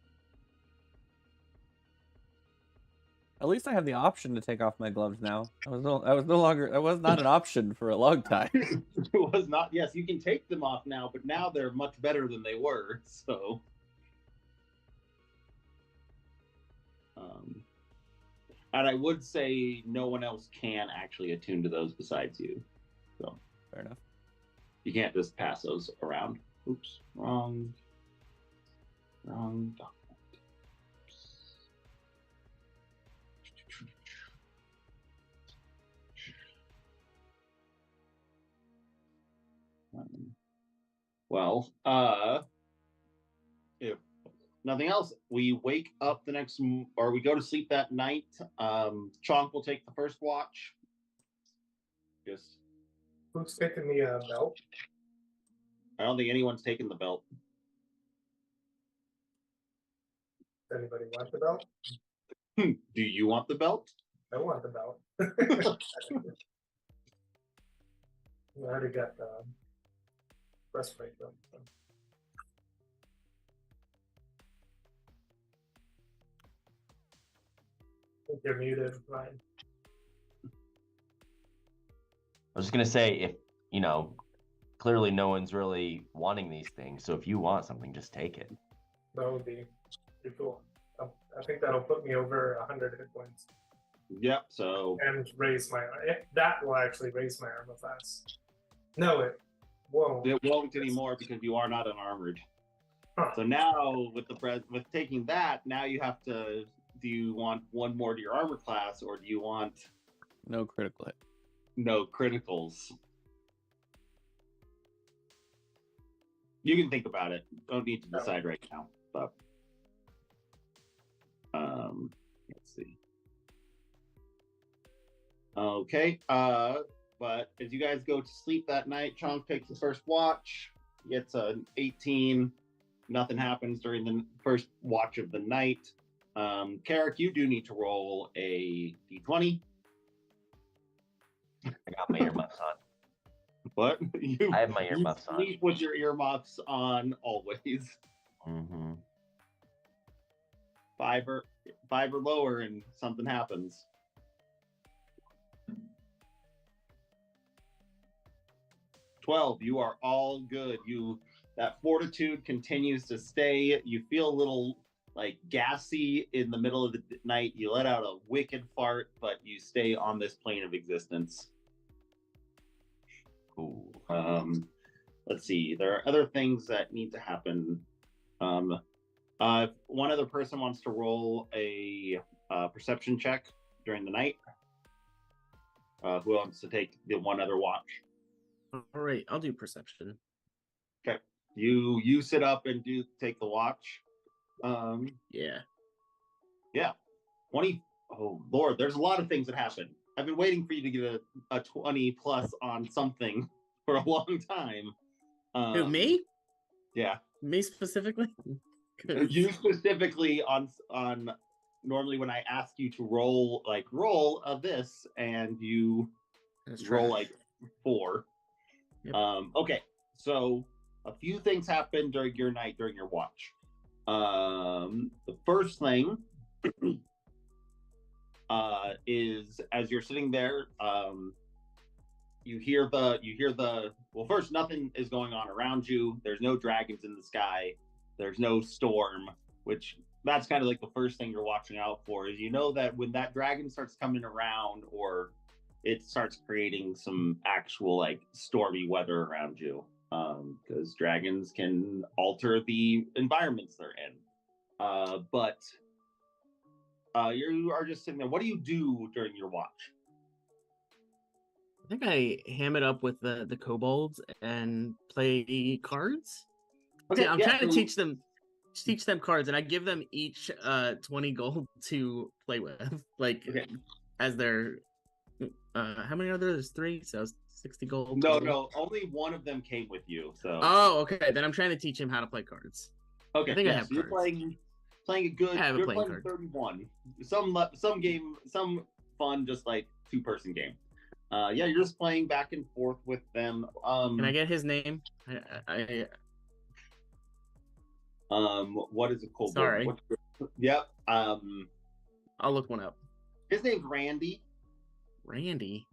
at least I have the option to take off my gloves now. That was not an option for a long time. It was not. Yes, you can take them off now, but now they're much better than they were. So, and I would say no one else can actually attune to those besides you. So Fair enough. you can't just pass those around. Oops, wrong document. Well, if nothing else, we wake up the next, or we go to sleep that night. Chonk will take the first watch. Just, Who's taking the belt? I don't think anyone's taken the belt. Does anybody want the belt? Do you want the belt? I want the belt. I already got the breastplate though. So. I think you're muted, Ryan. I was just gonna say, if clearly no one's really wanting these things, so if you want something, just take it. That would be pretty cool. I think that'll put me over 100 hit points. Yep. So and raise my that will actually raise my armor class. No, it won't. It won't anymore because you are not unarmored. Huh. So now with taking that, now you have to. Do you want one more to your armor class, or do you want no critical hit? No criticals. You can think about it. Don't need to decide right now. But let's see. Okay. But as you guys go to sleep that night, Chonk takes the first watch. Gets an 18. Nothing happens during the first watch of the night. Carrick, you do need to roll a d20. I got my earmuffs on. What? I have my earmuffs on. Sleep with your earmuffs on always. Mm-hmm. 5 or lower, and something happens. "12, you are all good. That fortitude continues to stay. You feel a little like gassy in the middle of the night. You let out a wicked fart, but you stay on this plane of existence. Cool. Let's see. There are other things that need to happen. If one other person wants to roll a perception check during the night, who wants to take the one other watch? All right, I'll do perception. Okay. You sit up and take the watch. Yeah. 20. Oh Lord, there's a lot of things that happen. I've been waiting for you to get a 20 plus on something for a long time. Who, me? Yeah. Me specifically? You specifically on normally when I ask you to roll this and you roll like 4. Yep. Okay, so a few things happen during your night, during your watch. The first thing is as you're sitting there, you hear the well, first, nothing is going on around you. There's no dragons in the sky. There's no storm, which that's kind of like the first thing you're watching out for, is you know that when that dragon starts coming around, or it starts creating some actual like stormy weather around you, because dragons can alter the environments they're in. But you are just sitting there. What do you do during your watch? I think I ham it up with the kobolds and play cards. Okay, I'm yeah, trying to so- teach them cards, and I give them each 20 gold to play with, like Okay. as their how many are there? There's 3, so 60 gold. No, total. no, only one of them came with you. So Oh, okay. Then I'm trying to teach him how to play cards. okay, I think I yeah, have so you're cards. playing a good. I have a You're playing playing card. 31. Some game, some fun, just like 2-person game. Yeah, you're just playing back and forth with them. Can I get his name? What is it called? Sorry. Yep. I'll look one up. His name's Randy. Randy.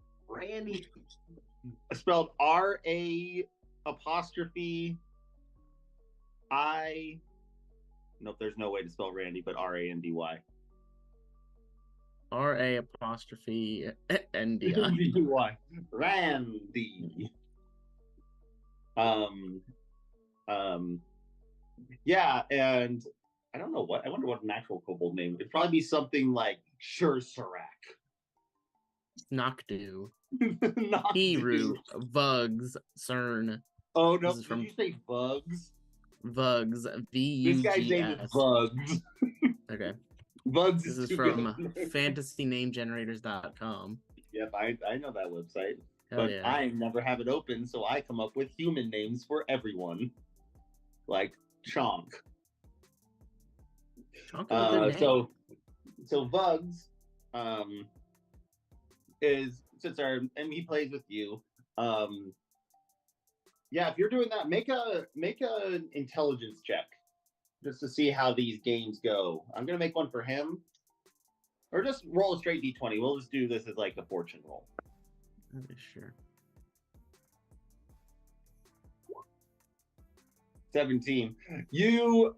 Spelled R-A apostrophe I. Nope, there's no way to spell Randy, but R-A-N-D-Y. R-A apostrophe N-D-I. N-D-Y. Randy. Yeah, and I don't know what. I wonder what an actual kobold name. It'd probably be something like Sure Serac. Knockdew. Not Heroot. Vugs. Cern. Oh no! This is Did you say Bugs? Vugs. This guy's name is V-U-G-S. Bugs. Okay. Bugs This is is too from good. fantasynamegenerators.com. Yep, I know that website, Hell but yeah. I never have it open, so I come up with human names for everyone, like Chonk. Chonk is a good name. So Bugs, sits there and he plays with you. Yeah, if you're doing that, make an intelligence check just to see how these games go. I'm gonna make one for him, or just roll a straight d20. We'll just do this as like a fortune roll. Okay, sure. 17. You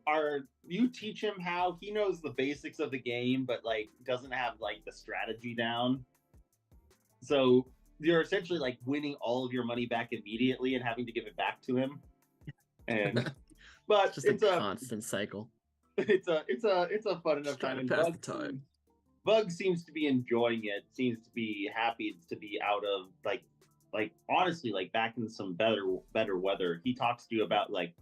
teach him how. He knows the basics of the game, but like doesn't have like the strategy down. So you're essentially like winning all of your money back immediately and having to give it back to him. And but Just a constant cycle. It's a fun enough Just trying time. to pass the time. Bug seems to be enjoying it. Seems to be happy to be out of like honestly like back in some better weather. He talks to you about like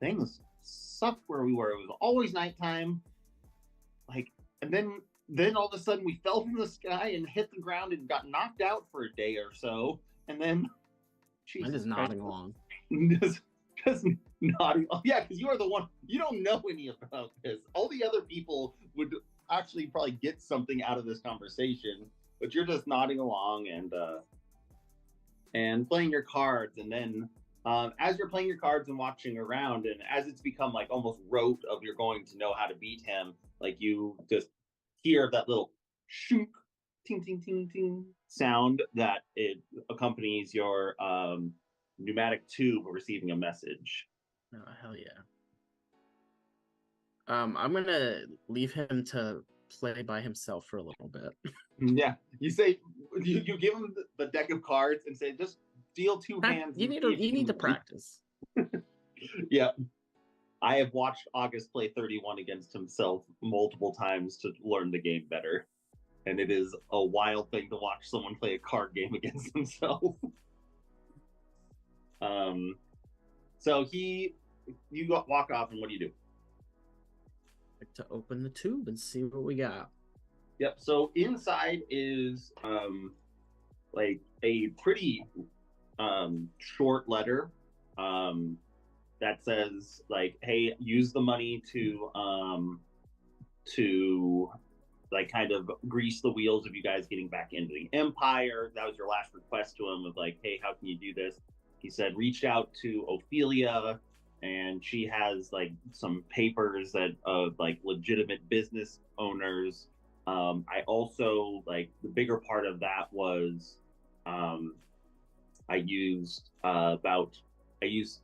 things sucked where we were. It was always nighttime. Like, and then all of a sudden we fell from the sky and hit the ground and got knocked out for a day or so. And then I'm just nodding along. Just nodding. Oh, yeah, because you are the one. You don't know any about this. All the other people would actually probably get something out of this conversation, but you're just nodding along and playing your cards. And then as you're playing your cards and watching around, and as it's become like almost rote of you're going to know how to beat him, like you just hear that little shook, ting ting ting ting sound that it accompanies your pneumatic tube receiving a message. Oh, hell yeah. I'm gonna leave him to play by himself for a little bit. Yeah, you say you give him the deck of cards and say just deal 2 hands. You need to practice. Yeah, I have watched August play 31 against himself multiple times to learn the game better, and it is a wild thing to watch someone play a card game against himself. So you walk off, and what do you do? Like to open the tube and see what we got. Yep. So inside is like a pretty short letter that says like, "Hey, use the money to like kind of grease the wheels of you guys getting back into the Empire." That was your last request to him of like, "Hey, how can you do this?" He said, "Reach out to Ophelia, and she has like some papers that of like legitimate business owners." I also like the bigger part of that was I used a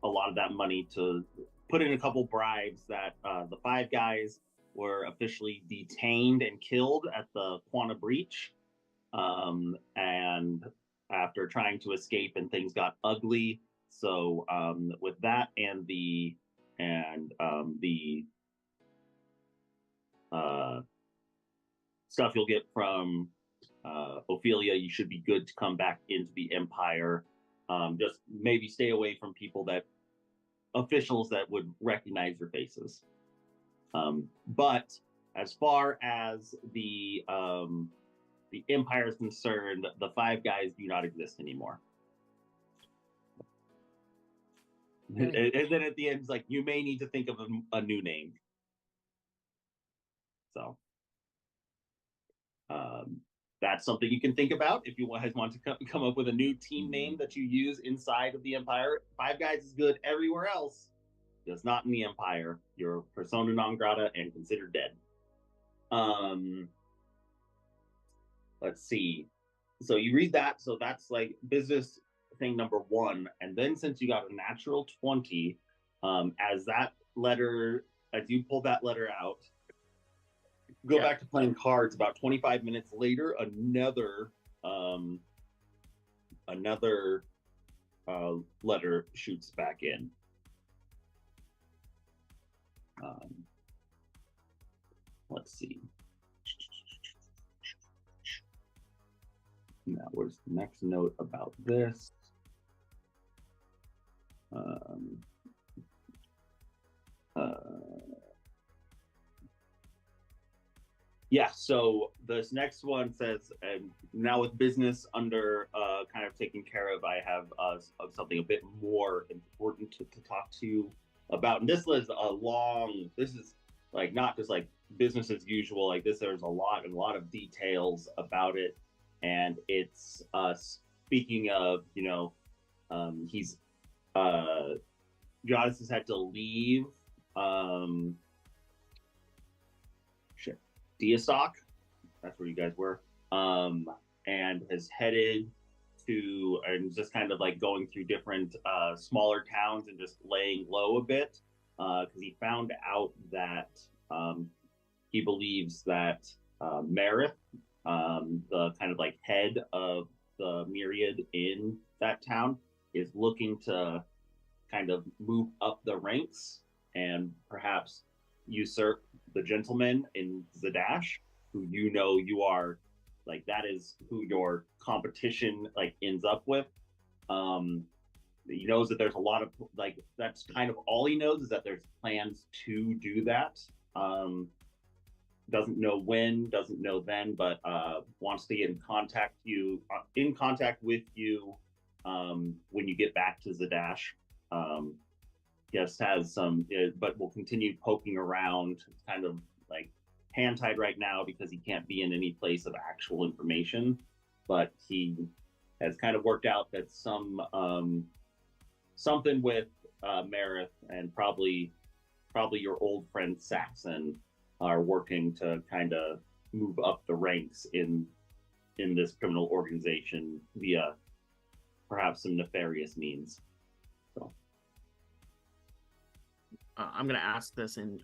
lot of that money to put in a couple bribes that the 5 guys were officially detained and killed at the Quanah Breach. And after trying to escape, and things got ugly. So with that and the stuff you'll get from Ophelia, you should be good to come back into the Empire. Just maybe stay away from officials that would recognize your faces. But as far as the Empire is concerned, the Five Guys do not exist anymore. And then at the end, it's like, you may need to think of a new name. So that's something you can think about if you guys want to come up with a new team name that you use inside of the Empire. Five Guys is good everywhere else, just not in the Empire. You're persona non grata and considered dead. Let's see. So you read that. So that's like business thing number 1. And then since you got a natural 20, as you pull that letter out, go back to playing cards. About 25 minutes later, another letter shoots back in. Let's see. Now, where's the next note about this? Yeah, so this next one says, and now with business under kind of taken care of, I have something a bit more important to talk to you about. And this is this is like not just like business as usual, like this, there's a lot of details about it. And it's speaking of, he's Jonas has had to leave Diastock, that's where you guys were, and has headed to, and just kind of like going through different smaller towns and just laying low a bit, because he found out that he believes that Marith, the kind of like head of the myriad in that town, is looking to kind of move up the ranks and perhaps usurp the gentleman in Zadash, who you are like, that is who your competition like ends up with. He knows that there's a lot of like, that's kind of all he knows, is that there's plans to do that. Doesn't know when, doesn't know then, but wants to get in contact with you when you get back to Zadash. Just has some, but will continue poking around. It's kind of like hand-tied right now because he can't be in any place of actual information, but he has kind of worked out that something with Marith and probably your old friend Saxon are working to kind of move up the ranks in this criminal organization via perhaps some nefarious means. So I'm going to ask this, and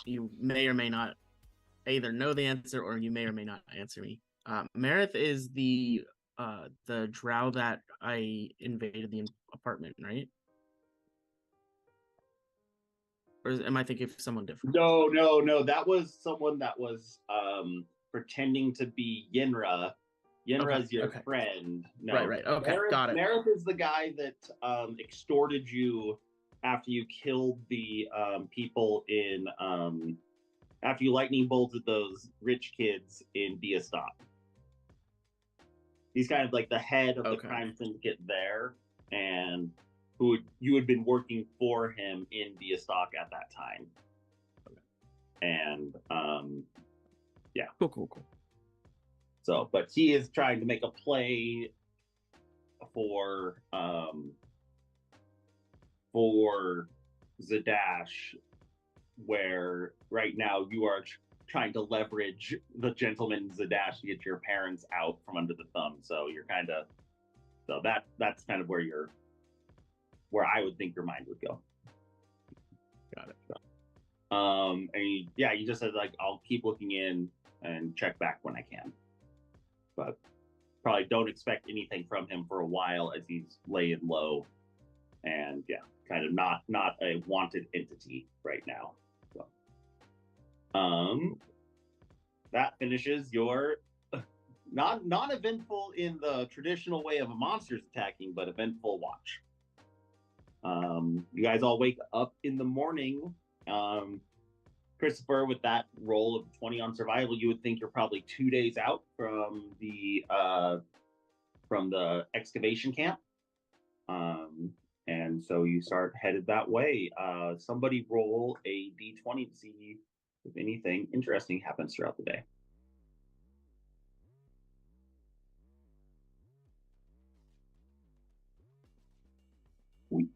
you may or may not either know the answer, or you may or may not answer me. Marith is the drow that I invaded the apartment, right? Or am I thinking of someone different? No. That was someone that was pretending to be Yenra. Yenra's your friend. No. Right. Okay, got it. Marith is the guy that extorted you after you killed the people in after you lightning bolted those rich kids in Diastock. He's kind of like the head of the crime syndicate there, and you had been working for him in Diastock at that time. And yeah. Cool. So, but he is trying to make a play for Zadash, where right now you are trying to leverage the gentleman Zadash to get your parents out from under the thumb. So you're kind of, that's kind of where I would think your mind would go. Got it. And you just said like I'll keep looking in and check back when I can, but probably don't expect anything from him for a while as he's laying low, and kind of not a wanted entity right now. So, that finishes your not eventful in the traditional way of a monster's attacking, but eventful watch. You guys all wake up in the morning. Christopher, with that roll of 20 on survival, you would think you're probably 2 days out from the excavation camp. And so you start headed that way. Somebody roll a d20 to see if anything interesting happens throughout the day. We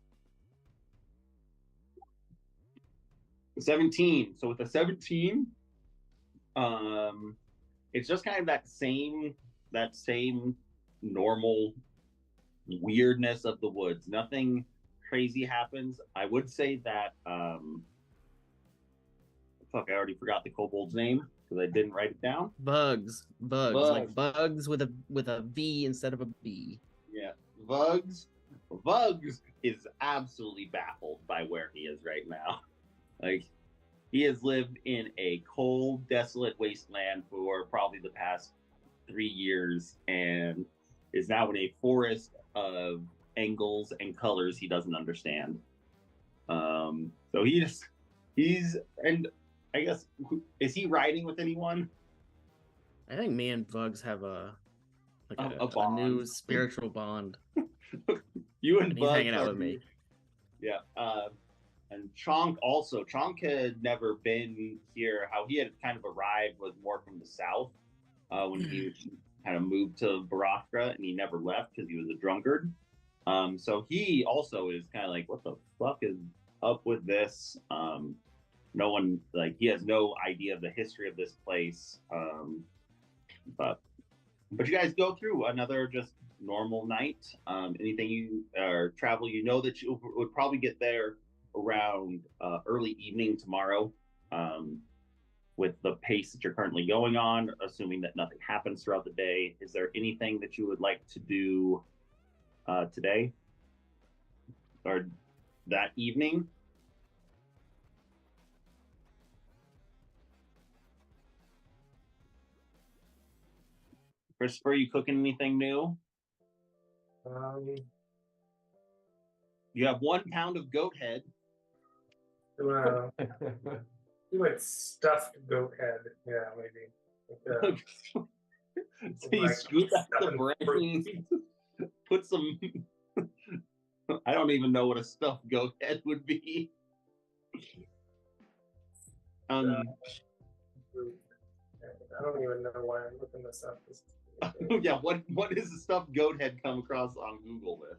17. So with a 17, it's just kind of that same normal weirdness of the woods. Nothing crazy happens. I would say that I already forgot the kobold's name because I didn't write it down. Bugs, like bugs with a V instead of a B. Yeah, Vugs is absolutely baffled by where he is right now. Like, he has lived in a cold, desolate wasteland for probably the past 3 years and is now in a forest of angles and colors he doesn't understand. So he's, and I guess, is he riding with anyone? I think me and Bugs have a new spiritual bond. You and he's Bugs hanging out with me. Yeah. And Chonk also. Chonk had never been here. How he had kind of arrived was more from the south when he kind of moved to Barothra, and he never left because he was a drunkard. So he also is kind of like, what the fuck is up with this? No one, like, he has no idea of the history of this place. But you guys go through another just normal night. Anything you or travel, you know that you would probably get there around early evening tomorrow, with the pace that you're currently going on, assuming that nothing happens throughout the day. Is there anything that you would like to do today or that evening? Christopher, you cooking anything new? You have 1 pound of goat head. You like stuffed goat head, yeah, maybe. So you scoop out the brains, put some. I don't even know what a stuffed goat head would be. I don't even know why I'm looking this up. Yeah, what is a stuffed goat head come across on Google with?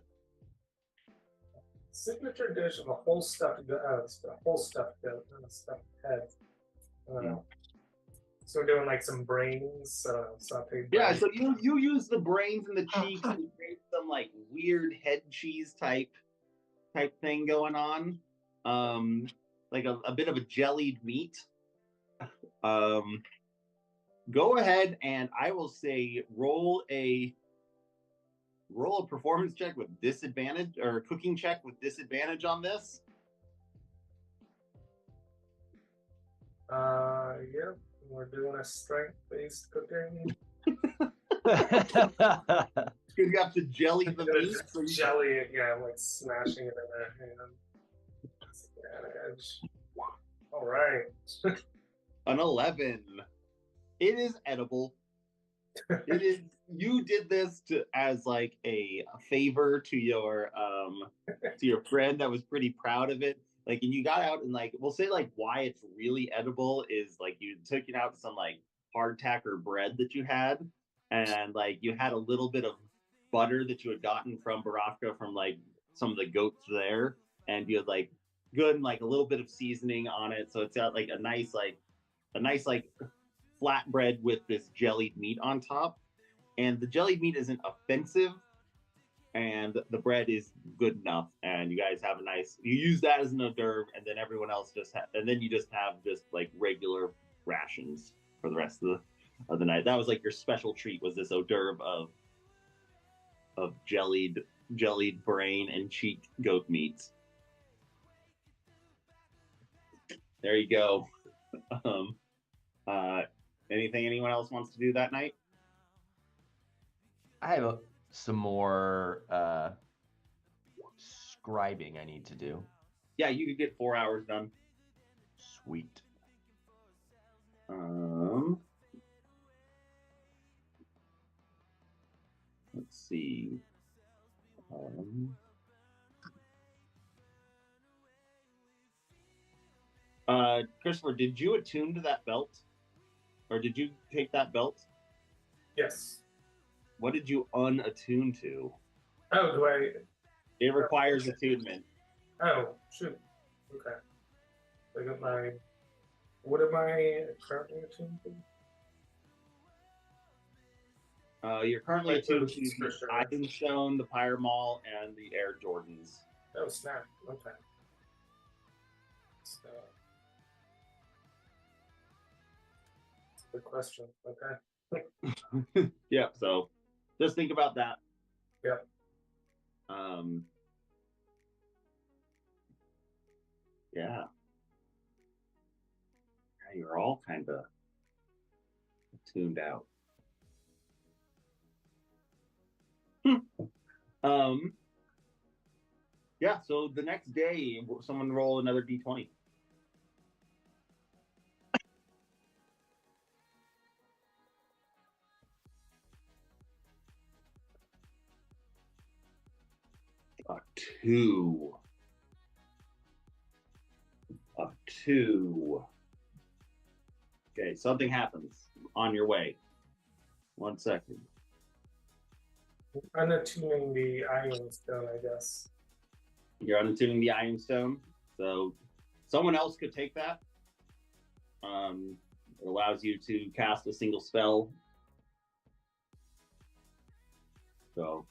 Signature dish of a whole stuffed goat, not a stuffed head. So we're doing like some brains, sauteed. Yeah, so you use the brains and the cheeks and create some like weird head cheese type thing going on, like a bit of a jellied meat. Go ahead and I will say roll a performance check with disadvantage, or a cooking check with disadvantage on this. Yeah, we're doing a strength-based cooking. Because you have to jelly the meat. So jelly it, yeah, like smashing it in there. Disadvantage. All right. An 11. It is edible. It is. You did this as like a favor to your friend that was pretty proud of it. Like, and you got out and like, we'll say like why it's really edible is like you took it out some like hardtack or bread that you had, and like you had a little bit of butter that you had gotten from Barothra from like some of the goats there, and you had like good and like a little bit of seasoning on it, so it's got like a nice flatbread with this jellied meat on top. And the jellied meat isn't offensive, and the bread is good enough, and you guys have a nice. You use that as an hors d'oeuvre, and then everyone else and then you just have just like regular rations for the rest of the night. That was like your special treat, was this hors d'oeuvre of jellied brain and cheek goat meats. There you go. Anything anyone else wants to do that night? I have some more scribing I need to do. Yeah, you could get 4 hours done. Sweet. Let's see. Christopher, did you attune to that belt? Or did you take that belt? Yes. What did you unattune to? Oh, do I? It requires attunement. Oh, shoot. Okay. I got my. What am I currently attuned to? You're currently Like attuned those to for the sure. Iron Stone, the Pyre Mall, and the Air Jordans. Oh, snap. Okay. So. Good question. Okay. Yeah, so just think about that. Yep. Yeah. You're all kind of tuned out. Yeah, so the next day, someone roll another d20. A 2. A 2. Okay, something happens on your way. 1 second. I'm attuning the iron stone, I guess. You're unattuning the Iron Stone, so someone else could take that. It allows you to cast a single spell. So,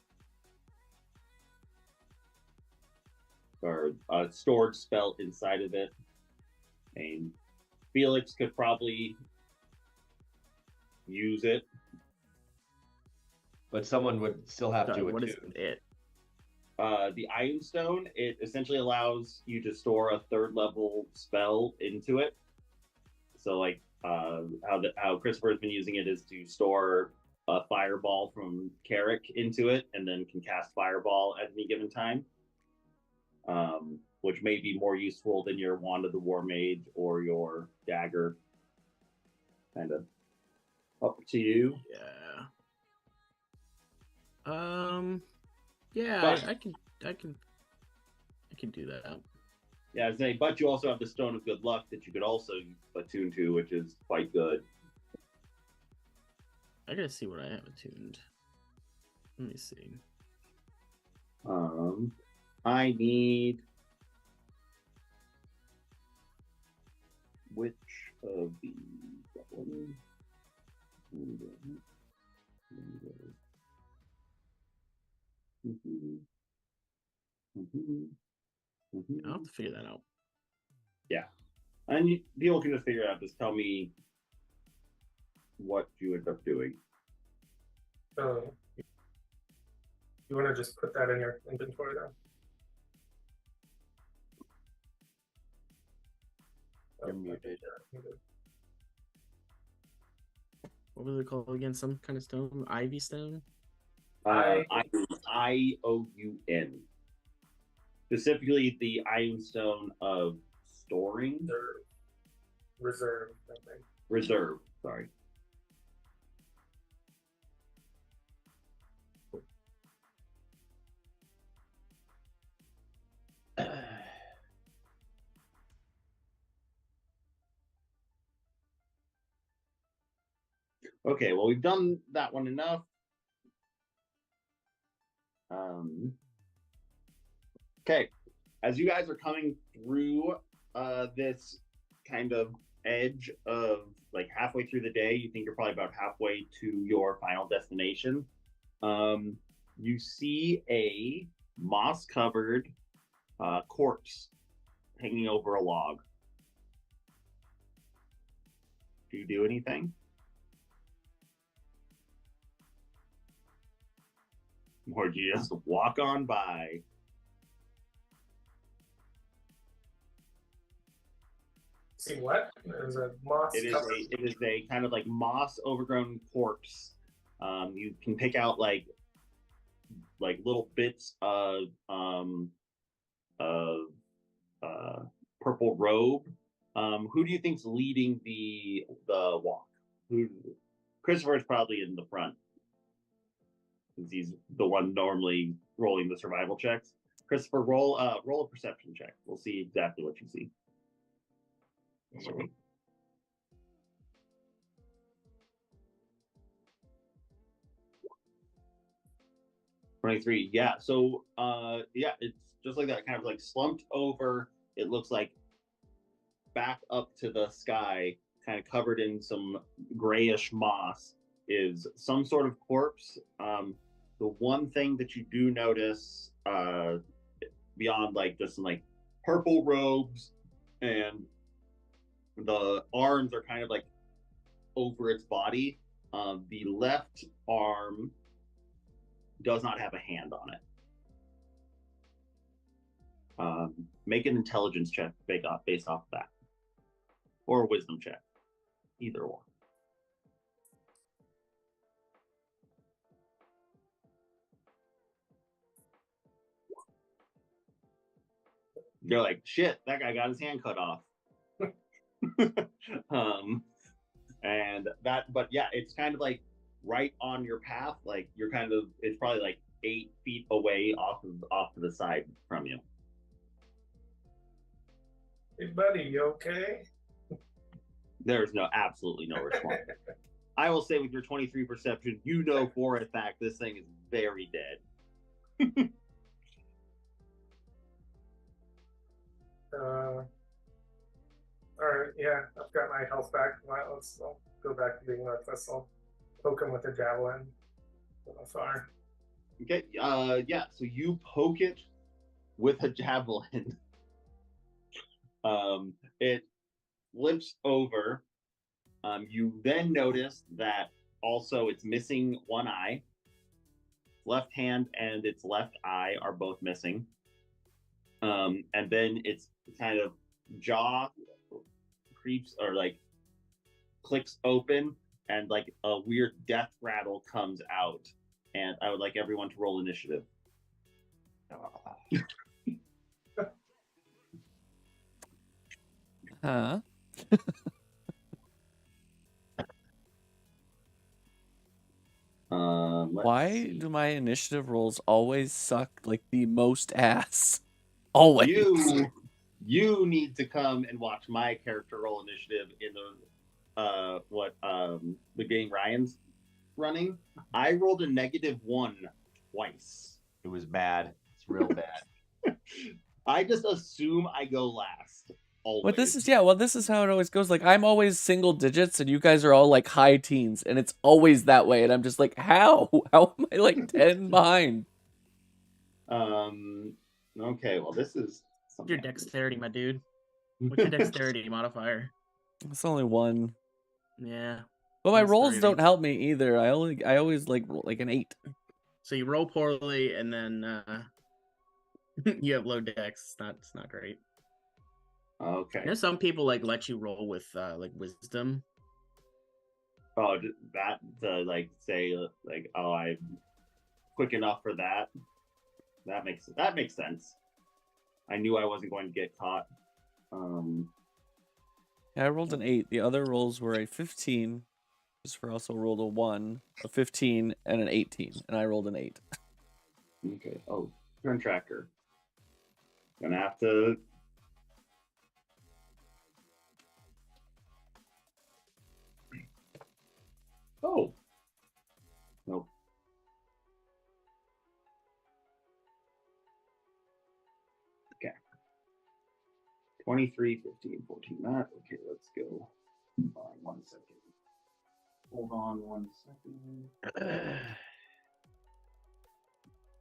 or a stored spell inside of it. And Felix could probably use it. But someone would still have to attune. What is it? The Iron Stone, it essentially allows you to store a 3rd level spell into it. So, like, how Christopher has been using it is to store a fireball from Carrick into it, and then can cast fireball at any given time, which may be more useful than your Wand of the War Mage or your dagger. Kind of up to you. Yeah. Yeah, But- I can do that. Yeah, I was saying, but you also have the Stone of Good Luck that you could also attune to, which is quite good. I gotta see what I have attuned. Let me see. I need which of these? That one. I'll have to figure that out. Yeah, and people can just figure it out. Just tell me what you end up doing. So, you want to just put that in your inventory then? You're muted. What was it called again? Some kind of stone? Ivy stone? IOUN. Specifically, the Iron Stone of storing. Reserve, I think. Reserve, sorry. Okay, well, we've done that one enough. Okay, as you guys are coming through this kind of edge of like halfway through the day, you think you're probably about halfway to your final destination. you see a moss-covered corpse hanging over a log. Do you do anything? Or do you just walk on by? See what? There's a moss. It is a kind of like moss overgrown corpse. You can pick out like little bits of purple robe. Who do you think's leading the walk? Christopher is probably in the front, since he's the one normally rolling the survival checks. Christopher, roll a perception check. We'll see exactly what you see. 23. Yeah. So yeah, it's just like that, kind of like slumped over. It looks like back up to the sky, kind of covered in some grayish moss, is some sort of corpse. The one thing that you do notice, beyond like just some like purple robes, and the arms are kind of like over its body. The left arm does not have a hand on it. Make an intelligence check based off that, or a wisdom check, either one. You're like, shit, that guy got his hand cut off. And that, but yeah, it's kind of like right on your path. Like you're kind of, it's probably like 8 feet away off to the side from you. Hey buddy, you okay? There's absolutely no response. I will say with your 23 perception, you know for a fact this thing is very dead. Alright, yeah, I've got my health back. I'll go back to being reckless. I'll poke him with a javelin from afar. Okay, yeah, so you poke it with a javelin. It flips over. You then notice that also it's missing one eye. Left hand and its left eye are both missing. And then its kind of jaw creeps or like clicks open, and like a weird death rattle comes out. And I would like everyone to roll initiative. Huh? Why do my initiative rolls always suck like the most ass? Always. You need to come and watch my character roll initiative in the game Ryan's running. I rolled a -1 twice. It was bad. It's real bad. I just assume I go last. Always. But this is how it always goes. Like I'm always single digits and you guys are all like high teens, and it's always that way. And I'm just like, how? How am I like 10 behind? Okay, well this is your dexterity, my dude. What's your dexterity modifier? It's only 1. Yeah. But my rolls don't help me either. I always like roll like an 8. So you roll poorly and then you have low dex. It's not great. Okay. You know, some people like let you roll with like wisdom. Oh, that to like say like, oh, I'm quick enough for that. That makes sense. I knew I wasn't going to get caught. Yeah, I rolled an 8. The other rolls were a 15. Christopher also rolled a 1, a 15, and an 18, and I rolled an 8. Okay. Oh, turn tracker. Gonna have to. Oh. Nope. Okay. 23, 15, 14. That. Okay, let's go. Hold on 1 second. Hold on 1 second.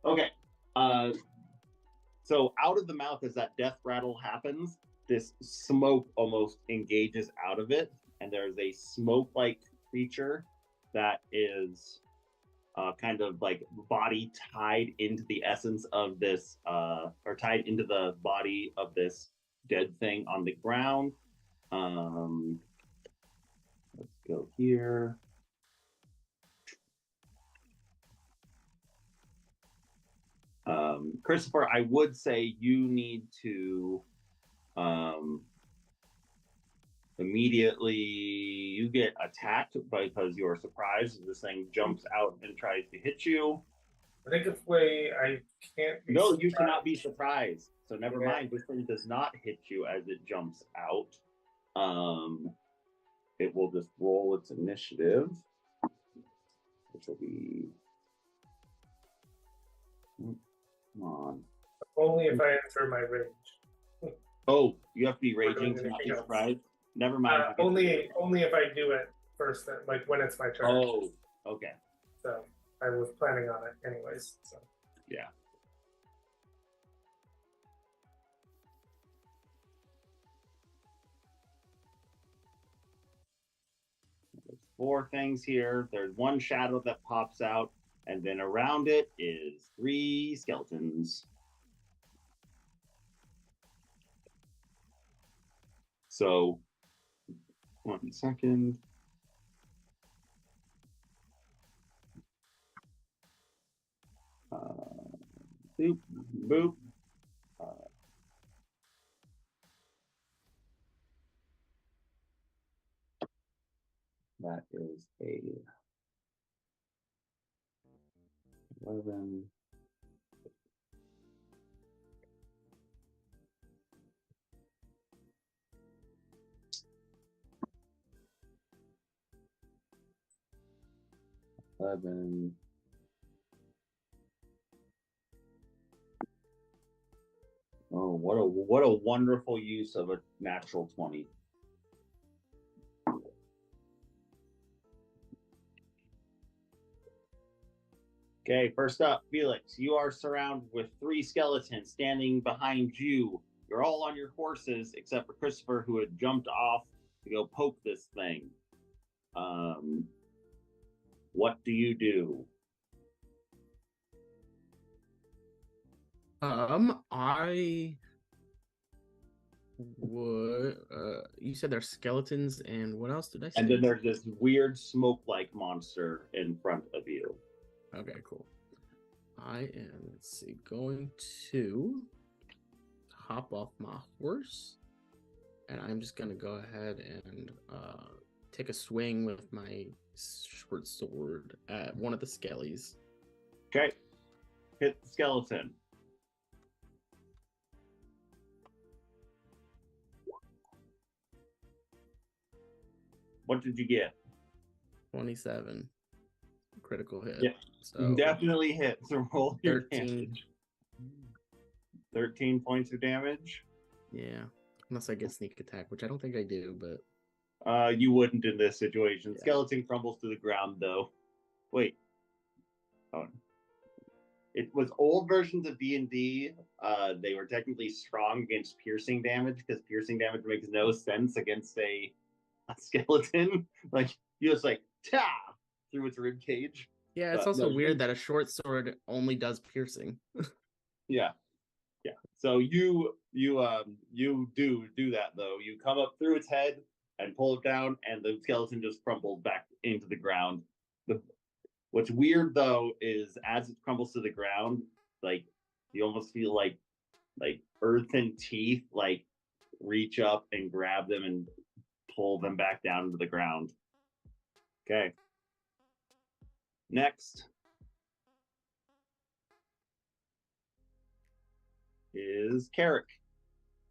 Okay. So out of the mouth, as that death rattle happens, this smoke almost engages out of it, and there's a smoke-like creature that is kind of like body tied into the essence of this, or tied into the body of this dead thing on the ground. Let's go here. Christopher, I would say you need to immediately you get attacked because you're surprised this thing jumps out and tries to hit you. I think it's way I can't be No, surprised. you cannot be surprised. So never mind, this thing does not hit you as it jumps out. It will just roll its initiative, which will be come on. Only if I enter my range. Oh, you have to be raging to not be surprised. Never mind. Only if I do it first, then, like when it's my turn. Oh, okay. So I was planning on it anyways. So yeah. There's 4 things here. There's 1 shadow that pops out, and then around it is 3 skeletons. So, 1 second. Boop, boop. That is a 11. Oh, what a wonderful use of a natural 20. Okay, first up, Felix, you are surrounded with 3 skeletons standing behind you. You're all on your horses, except for Christopher, who had jumped off to go poke this thing. What do you do? I would. You said there's skeletons, and what else did I say? And then there's this weird smoke-like monster in front of you. Okay, cool. I am, let's see, going to hop off my horse, and I'm just gonna go ahead and take a swing with my short sword at one of the skellies. Okay, hit the skeleton. What did you get? 27. Critical hit. Yeah, so definitely hit. So roll your 13. damage. 13 points of damage. Yeah, unless I get sneak attack, which I don't think I do, but you wouldn't in this situation. Yeah. Skeleton crumbles to the ground, though. Wait. Oh. It was old versions of D&D. They were technically strong against piercing damage because piercing damage makes no sense against a skeleton. Like you just like ta through its rib cage. yeah, it's also weird that a short sword only does piercing. Yeah. So you do that though. You come up through its head and pull it down, and the skeleton just crumbles back into the ground. What's weird though is as it crumbles to the ground, like you almost feel like earthen teeth like reach up and grab them and pull them back down to the ground. Okay. Next is Carrick.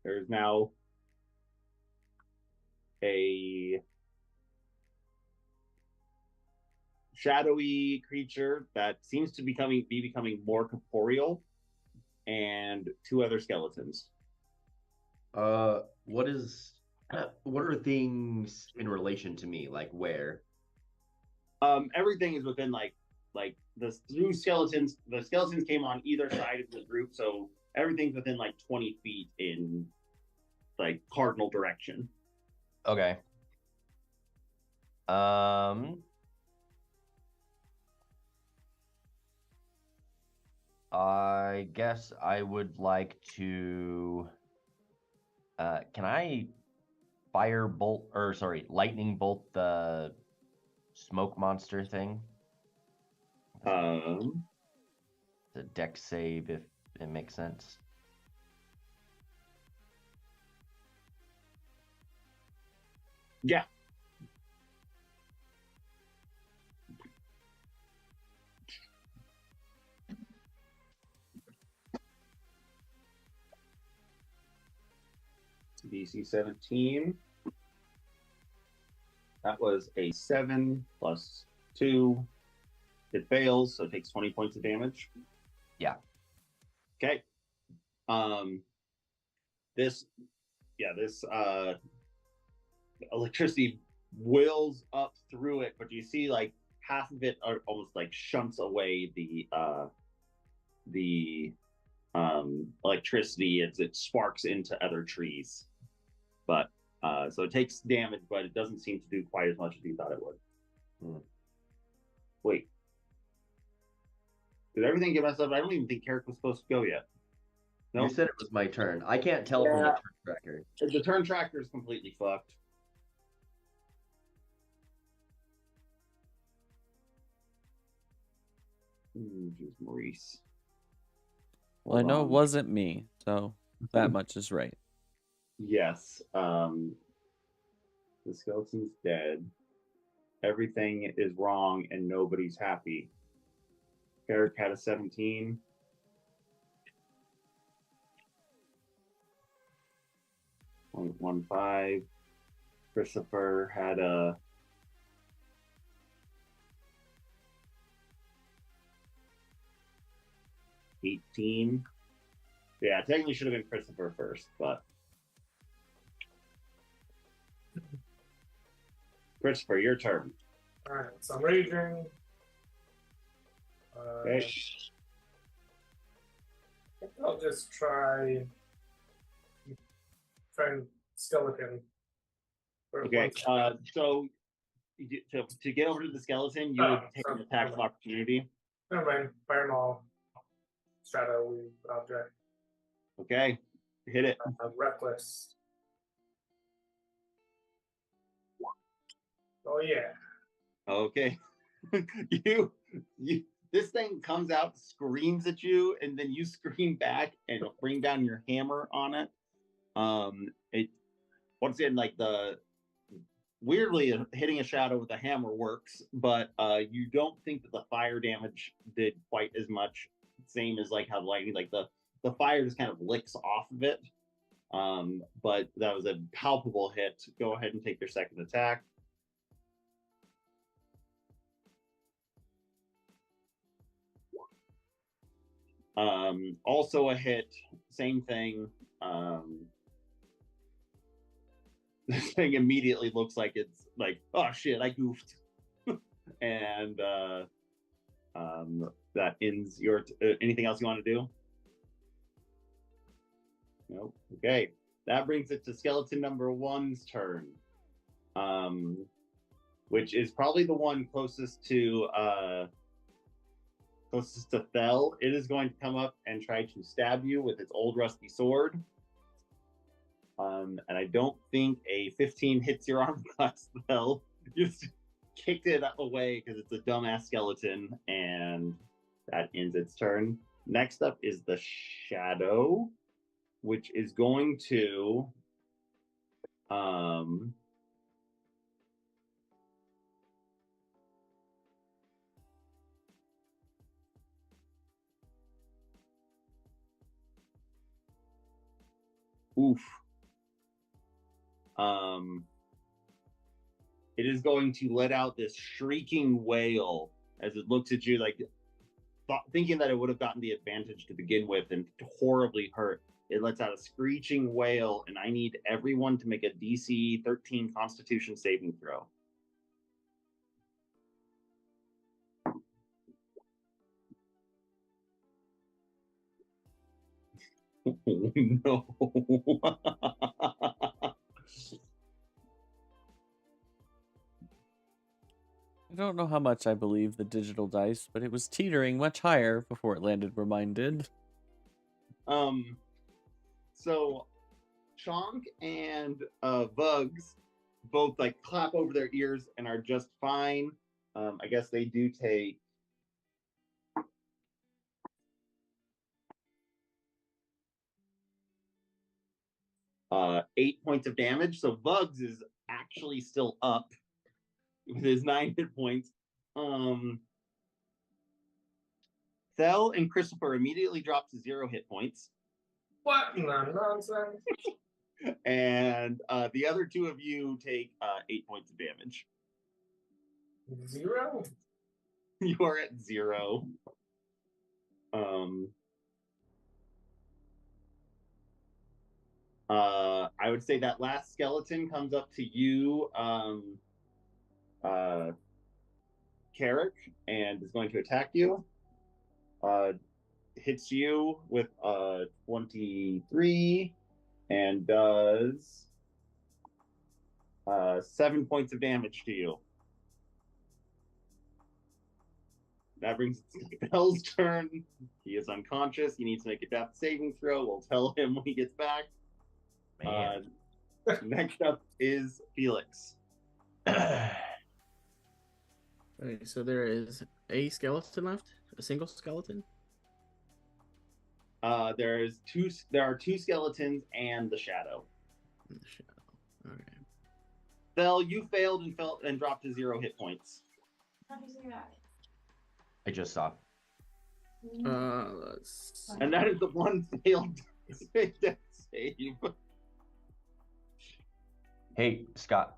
There's now a shadowy creature that seems to be becoming more corporeal, and 2 other skeletons. What are things in relation to me? Like where? Everything is within like like the skeletons came on either side of the group, so everything's within like 20 feet in like cardinal direction. Okay. I guess I would like to. Can I lightning bolt the smoke monster thing? The dex save, if it makes sense. Yeah. DC 17. That was a 7 plus 2. It fails, so it takes 20 points of damage. Yeah. Okay. This electricity wills up through it, but you see like half of it almost like shunts away the electricity as it sparks into other trees. But so it takes damage, but it doesn't seem to do quite as much as you thought it would. Wait. Did everything get messed up? I don't even think Carrick was supposed to go yet. No, nope. You said it was my turn. I can't tell from the turn tracker. The turn tracker is completely fucked. Just Maurice. Well, I know it wasn't me, so that much is right. Yes. The skeleton's dead. Everything is wrong and nobody's happy. Carrick had a 17. .15. Christopher had a 18. Yeah, technically should have been Christopher first, but Christopher, your turn. All right, so I'm raging. Okay. I think I'll just try and skeleton. Okay, so to get over to the skeleton, you would take an attack of opportunity. Never mind. Fireball. Shadow object. Okay, hit it. Reckless. Oh yeah. Okay. you this thing comes out, screams at you, and then you scream back and bring down your hammer on it. It once again, like weirdly hitting a shadow with a hammer works, but you don't think that the fire damage did quite as much. Same as like how lightning, like the fire just kind of licks off of it. But that was a palpable hit. Go ahead and take your second attack. Also a hit, same thing. This thing immediately looks like it's like, oh shit, I goofed. And that ends your anything else you want to do? Nope. Okay, that brings it to skeleton number 1's turn, which is probably the one closest to Thel. It is going to come up and try to stab you with its old rusty sword. And I don't think a 15 hits your armor class, Thel. You just kicked it away because it's a dumbass skeleton, and that ends its turn. Next up is the shadow, which is going to it is going to let out this shrieking wail as it looks at you, like thinking that it would have gotten the advantage to begin with and horribly hurt. It lets out a screeching wail, and I need everyone to make a DC 13 Constitution saving throw. No. I don't know how much I believe the digital dice, but it was teetering much higher before it landed where mine did. So Chonk and Bugs both like clap over their ears and are just fine. I guess they do take 8 points of damage. So Bugs is actually still up with his 9 hit points. Thel and Christopher immediately drop to 0 hit points. What nonsense? And the other two of you take 8 points of damage. 0? You are at 0. I would say that last skeleton comes up to you, Carrick, and is going to attack you. Hits you with 23 and does 7 points of damage to you. That brings it to Bell's turn. He is unconscious. He needs to make a death saving throw. We'll tell him when he gets back. Next up is Felix. Okay, so there is a skeleton left? A single skeleton? There are 2 skeletons and the shadow. The shadow. Okay. Bell, you failed and dropped to 0 hit points. How do you say that? I just saw. And that is the one failed death save. Hey, Scott.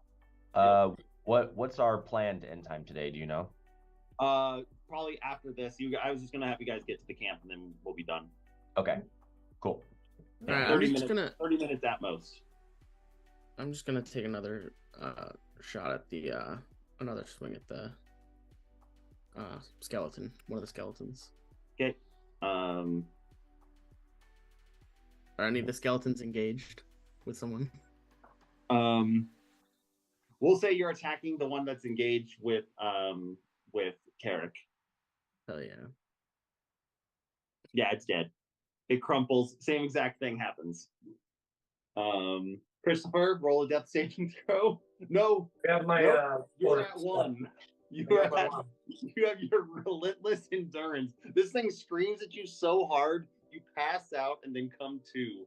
What's our planned end time today? Do you know? Probably after this. I was just gonna have you guys get to the camp and then we'll be done. Okay, cool. All right, 30 minutes at most. I'm just gonna take another shot at the another swing at the skeleton, one of the skeletons. Okay. I need the skeletons engaged with someone. We'll say you're attacking the one that's engaged with Carrick. Hell yeah. Yeah, it's dead. It crumples. Same exact thing happens. Christopher, roll a death saving throw. No. I have my you're at 1. You have your relentless endurance. This thing screams at you so hard, you pass out and then come to.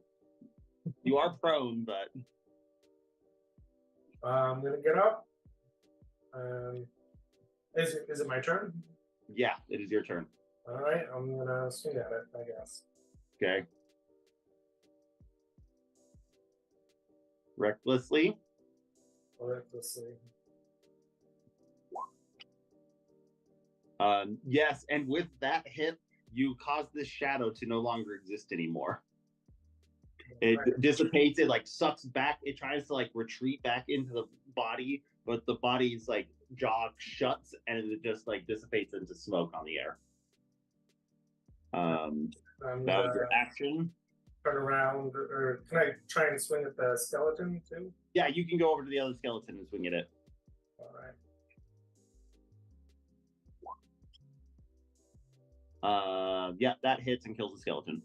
You are prone, but I'm gonna get up. Is it my turn? Yeah, it is your turn. All right, I'm gonna swing at it, I guess. Okay. Recklessly. Recklessly. Yes, and with that hit, you cause this shadow to no longer exist anymore. It dissipates, it like sucks back, it tries to like retreat back into the body, but the body's like jaw shuts and it just like dissipates into smoke on the air. That was your action. Turn around, or can I try and swing at the skeleton too? Yeah, you can go over to the other skeleton and swing at it. All right. Yeah, that hits and kills the skeleton.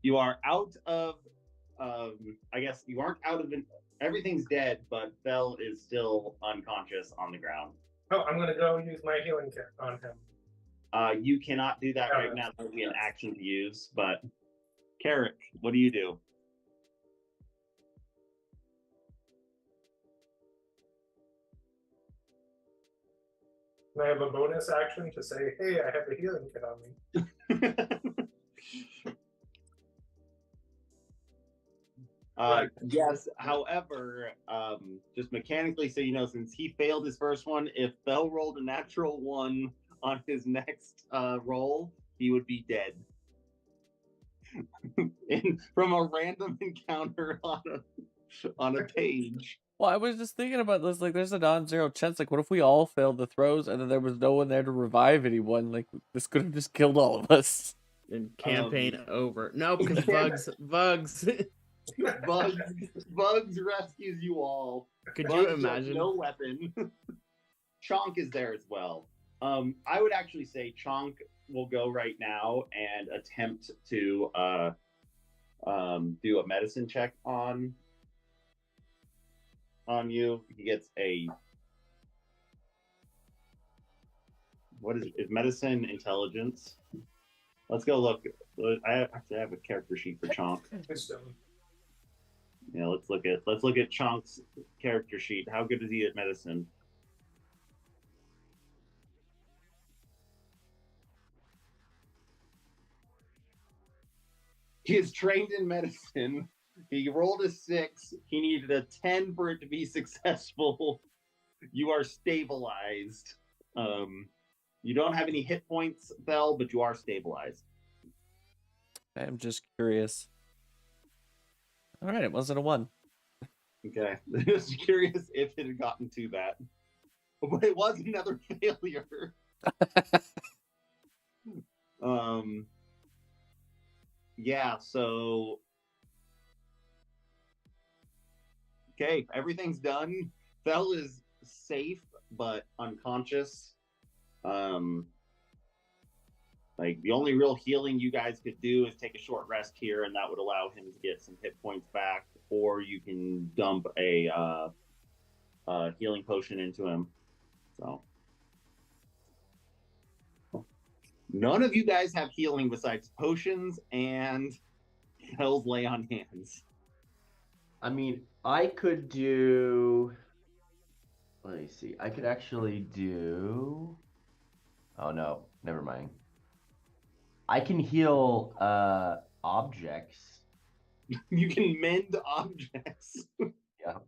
You are out of. I guess you aren't out of. Everything's dead, but Fell is still unconscious on the ground. Oh, I'm gonna go use my healing kit on him. You cannot do that right now. That would be an action to use. But Carrick, what do you do? Can I have a bonus action to say, "Hey, I have the healing kit on me"? Yes, however, just mechanically, so you know, since he failed his first one, if Bell rolled a natural 1 on his next roll, he would be dead. From a random encounter on a page. Well, I was just thinking about this. Like, there's a non-zero chance. Like, what if we all failed the throws and then there was no one there to revive anyone? Like, this could have just killed all of us. And campaign over. No, because bugs. Bugs rescues you all. Could Bugs you imagine? No weapon. Chonk is there as well. I would actually say Chonk will go right now and attempt to do a medicine check on you. He gets a is medicine intelligence? Let's go look. I actually have a character sheet for Chonk. Yeah, let's look at Chonk's character sheet. How good is he at medicine? He is trained in medicine. He rolled a 6. He needed a 10 for it to be successful. You are stabilized. You don't have any hit points, Bell, but you are stabilized. I'm just curious. All right, it wasn't a 1. Okay. Just curious if it had gotten to that. But it was another failure. Yeah, so okay, everything's done. Fell is safe but unconscious. Like the only real healing you guys could do is take a short rest here, and that would allow him to get some hit points back, or you can dump a healing potion into him. So none of you guys have healing besides potions and Hell's Lay on Hands. I mean, I could do. Let me see. I could actually do. Oh no, never mind. I can heal objects. You can mend objects. Yeah.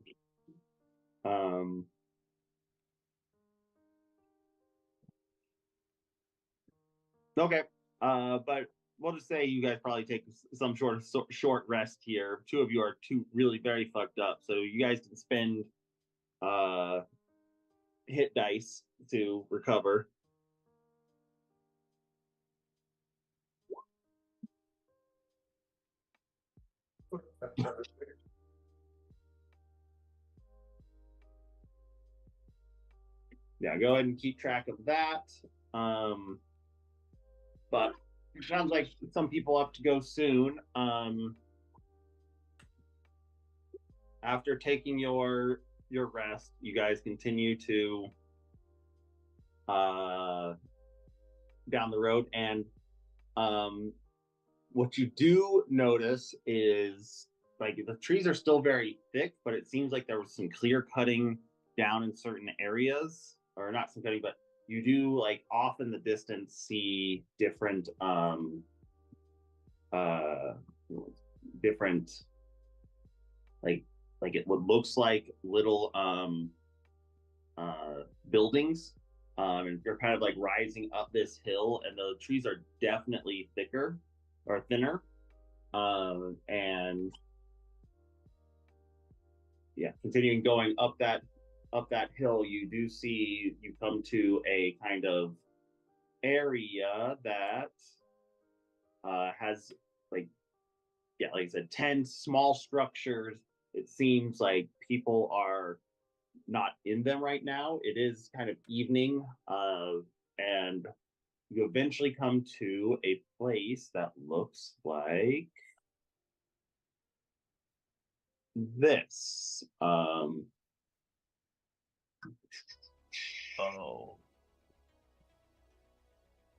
Okay. But we'll just say you guys probably take some short rest here. 2 of you are really very fucked up, so you guys can spend hit dice to recover. Yeah, go ahead and keep track of that. But it sounds like some people have to go soon. After taking your rest, you guys continue to down the road, and what you do notice is like the trees are still very thick, but it seems like there was some clear cutting down in certain areas, or not some cutting, but you do like off in the distance see different different like it what looks like little buildings, and you're kind of like rising up this hill, and the trees are definitely thicker or thinner, and yeah, continuing going up that hill, you do see you come to a kind of area that has like I said, 10 small structures. It seems like people are not in them right now. It is kind of evening, and you eventually come to a place that looks like this. Oh.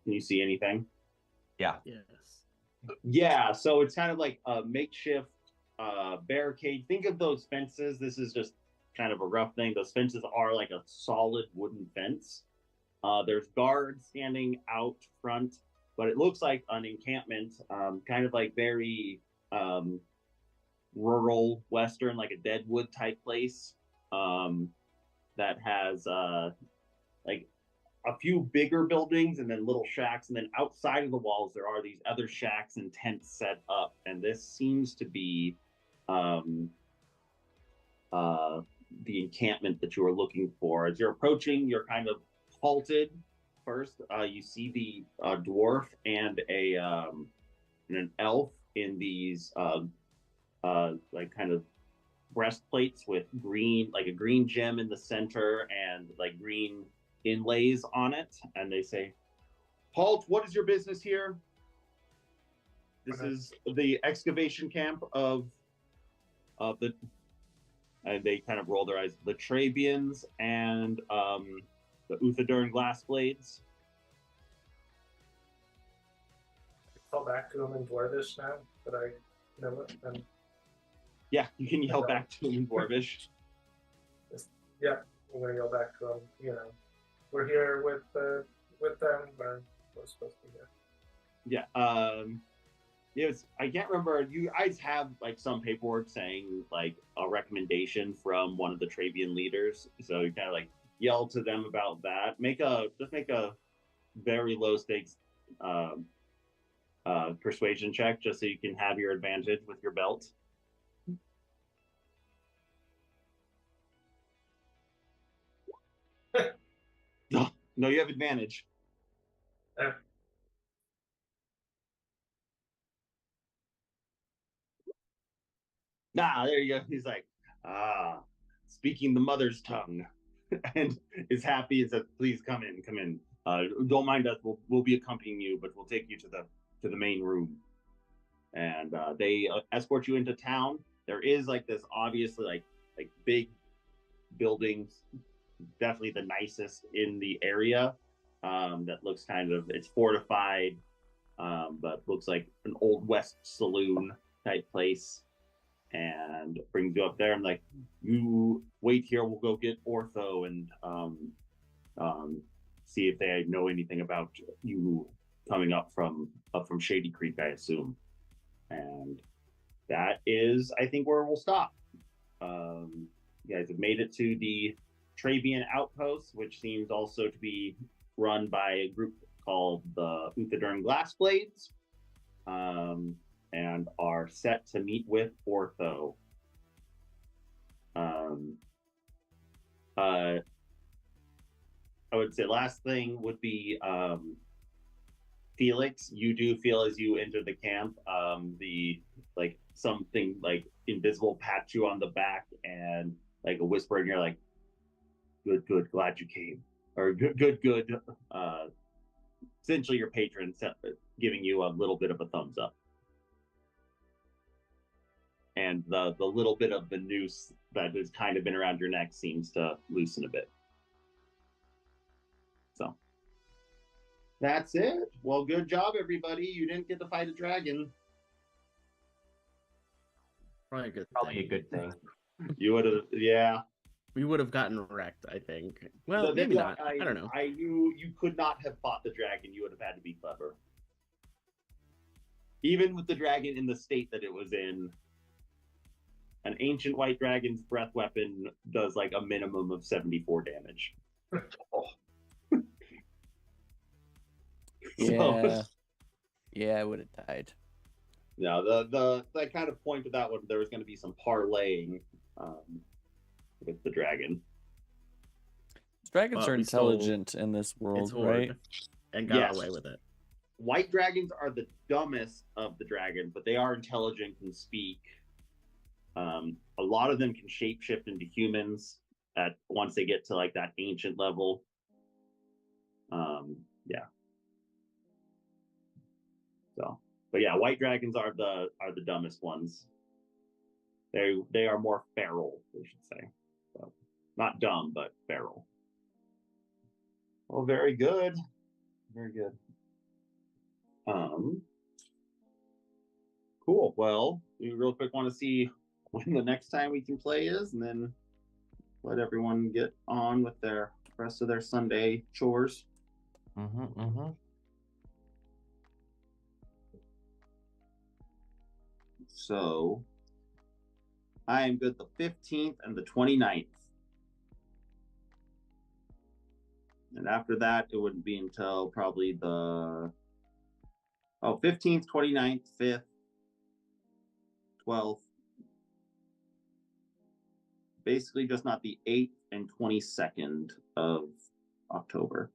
Can you see anything? Yeah. Yes. Yeah, so it's kind of like a makeshift barricade. Think of those fences. This is just kind of a rough thing. Those fences are like a solid wooden fence. There's guards standing out front, but it looks like an encampment, kind of like very rural western, like a Deadwood type place, that has like a few bigger buildings and then little shacks, and then outside of the walls there are these other shacks and tents set up, and this seems to be the encampment that you are looking for. As you're approaching, you're kind of halted first. You see the dwarf and an elf in these like kind of breastplates with green, like a green gem in the center and like green inlays on it, and they say, "Halt! What is your business here? This is the excavation camp of the." And they kind of roll their eyes. The Trabians and the Uthadurn Glassblades. Call back to them in Dwarvish now that I know it. And yeah, you can yell back to them in Dwarvish. Yeah, I'm gonna yell back to them. You know, we're here with them. Or we're supposed to be here. Yeah. It was, I can't remember. You guys have like some paperwork saying like a recommendation from one of the Trabian leaders. So you kind of like yell to them about that. Just make a very low stakes persuasion check just so you can have your advantage with your belt. No, you have advantage. Nah, there you go. He's like, speaking the mother's tongue, and is happy and says, "Please come in, come in. Don't mind us. We'll be accompanying you, but we'll take you to the main room." And they escort you into town. There is like this obviously like big buildings, definitely the nicest in the area. That looks kind of, it's fortified, but looks like an old west saloon type place. And brings you up there and like, you wait here, we'll go get Ortho and see if they know anything about you coming up from Shady Creek, I assume. And that is, I think, where we'll stop. You guys have made it to the Trabian Outpost, which seems also to be run by a group called the Uthadurn Glassblades. And are set to meet with Ortho. I would say last thing would be Felix. You do feel as you enter the camp, the like something like invisible pat you on the back and like a whisper in your like, good, glad you came, or good. Essentially, your patron giving you a little bit of a thumbs up. And the little bit of the noose that has kind of been around your neck seems to loosen a bit. So that's it. Well, good job, everybody. You didn't get to fight a dragon. Probably a good thing. You would have, yeah. We would have gotten wrecked, I think. Well, maybe not. I don't know. You could not have fought the dragon. You would have had to be clever. Even with the dragon in the state that it was in, an ancient white dragon's breath weapon does like a minimum of 74 damage. Yeah. Yeah, I would have died. Yeah, the kind of point of that one, there was going to be some parlaying with the dragon. Dragons are intelligent in this world, right? And got away with it. White dragons are the dumbest of the dragons, but they are intelligent and speak. A lot of them can shapeshift into humans once they get to like that ancient level. Yeah. So, but yeah, white dragons are the dumbest ones. They are more feral, we should say. So, not dumb, but feral. Well, very good. Very good. Cool. Well, we real quick want to see when the next time we can play is, and then let everyone get on with their rest of their Sunday chores. So I am good the 15th and the 29th. And after that, it wouldn't be until probably the 15th, 29th, 5th, 12th. Basically just not the 8th and 22nd of October.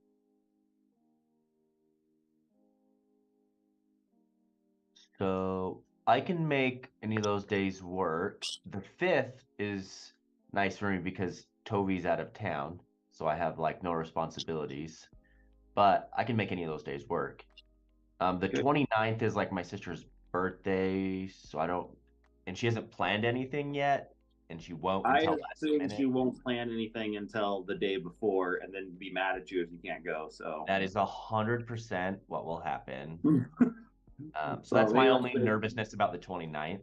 So I can make any of those days work. The 5th is nice for me because Toby's out of town, so I have like no responsibilities. But I can make any of those days work. The Good. 29th is like my sister's birthday, so I don't, and she hasn't planned anything yet, and she won't I until last assume minute. she won't plan anything until the day before, and then be mad at you if you can't go. So That is 100% what will happen. So So that's my maybe only let's say- nervousness about the 29th.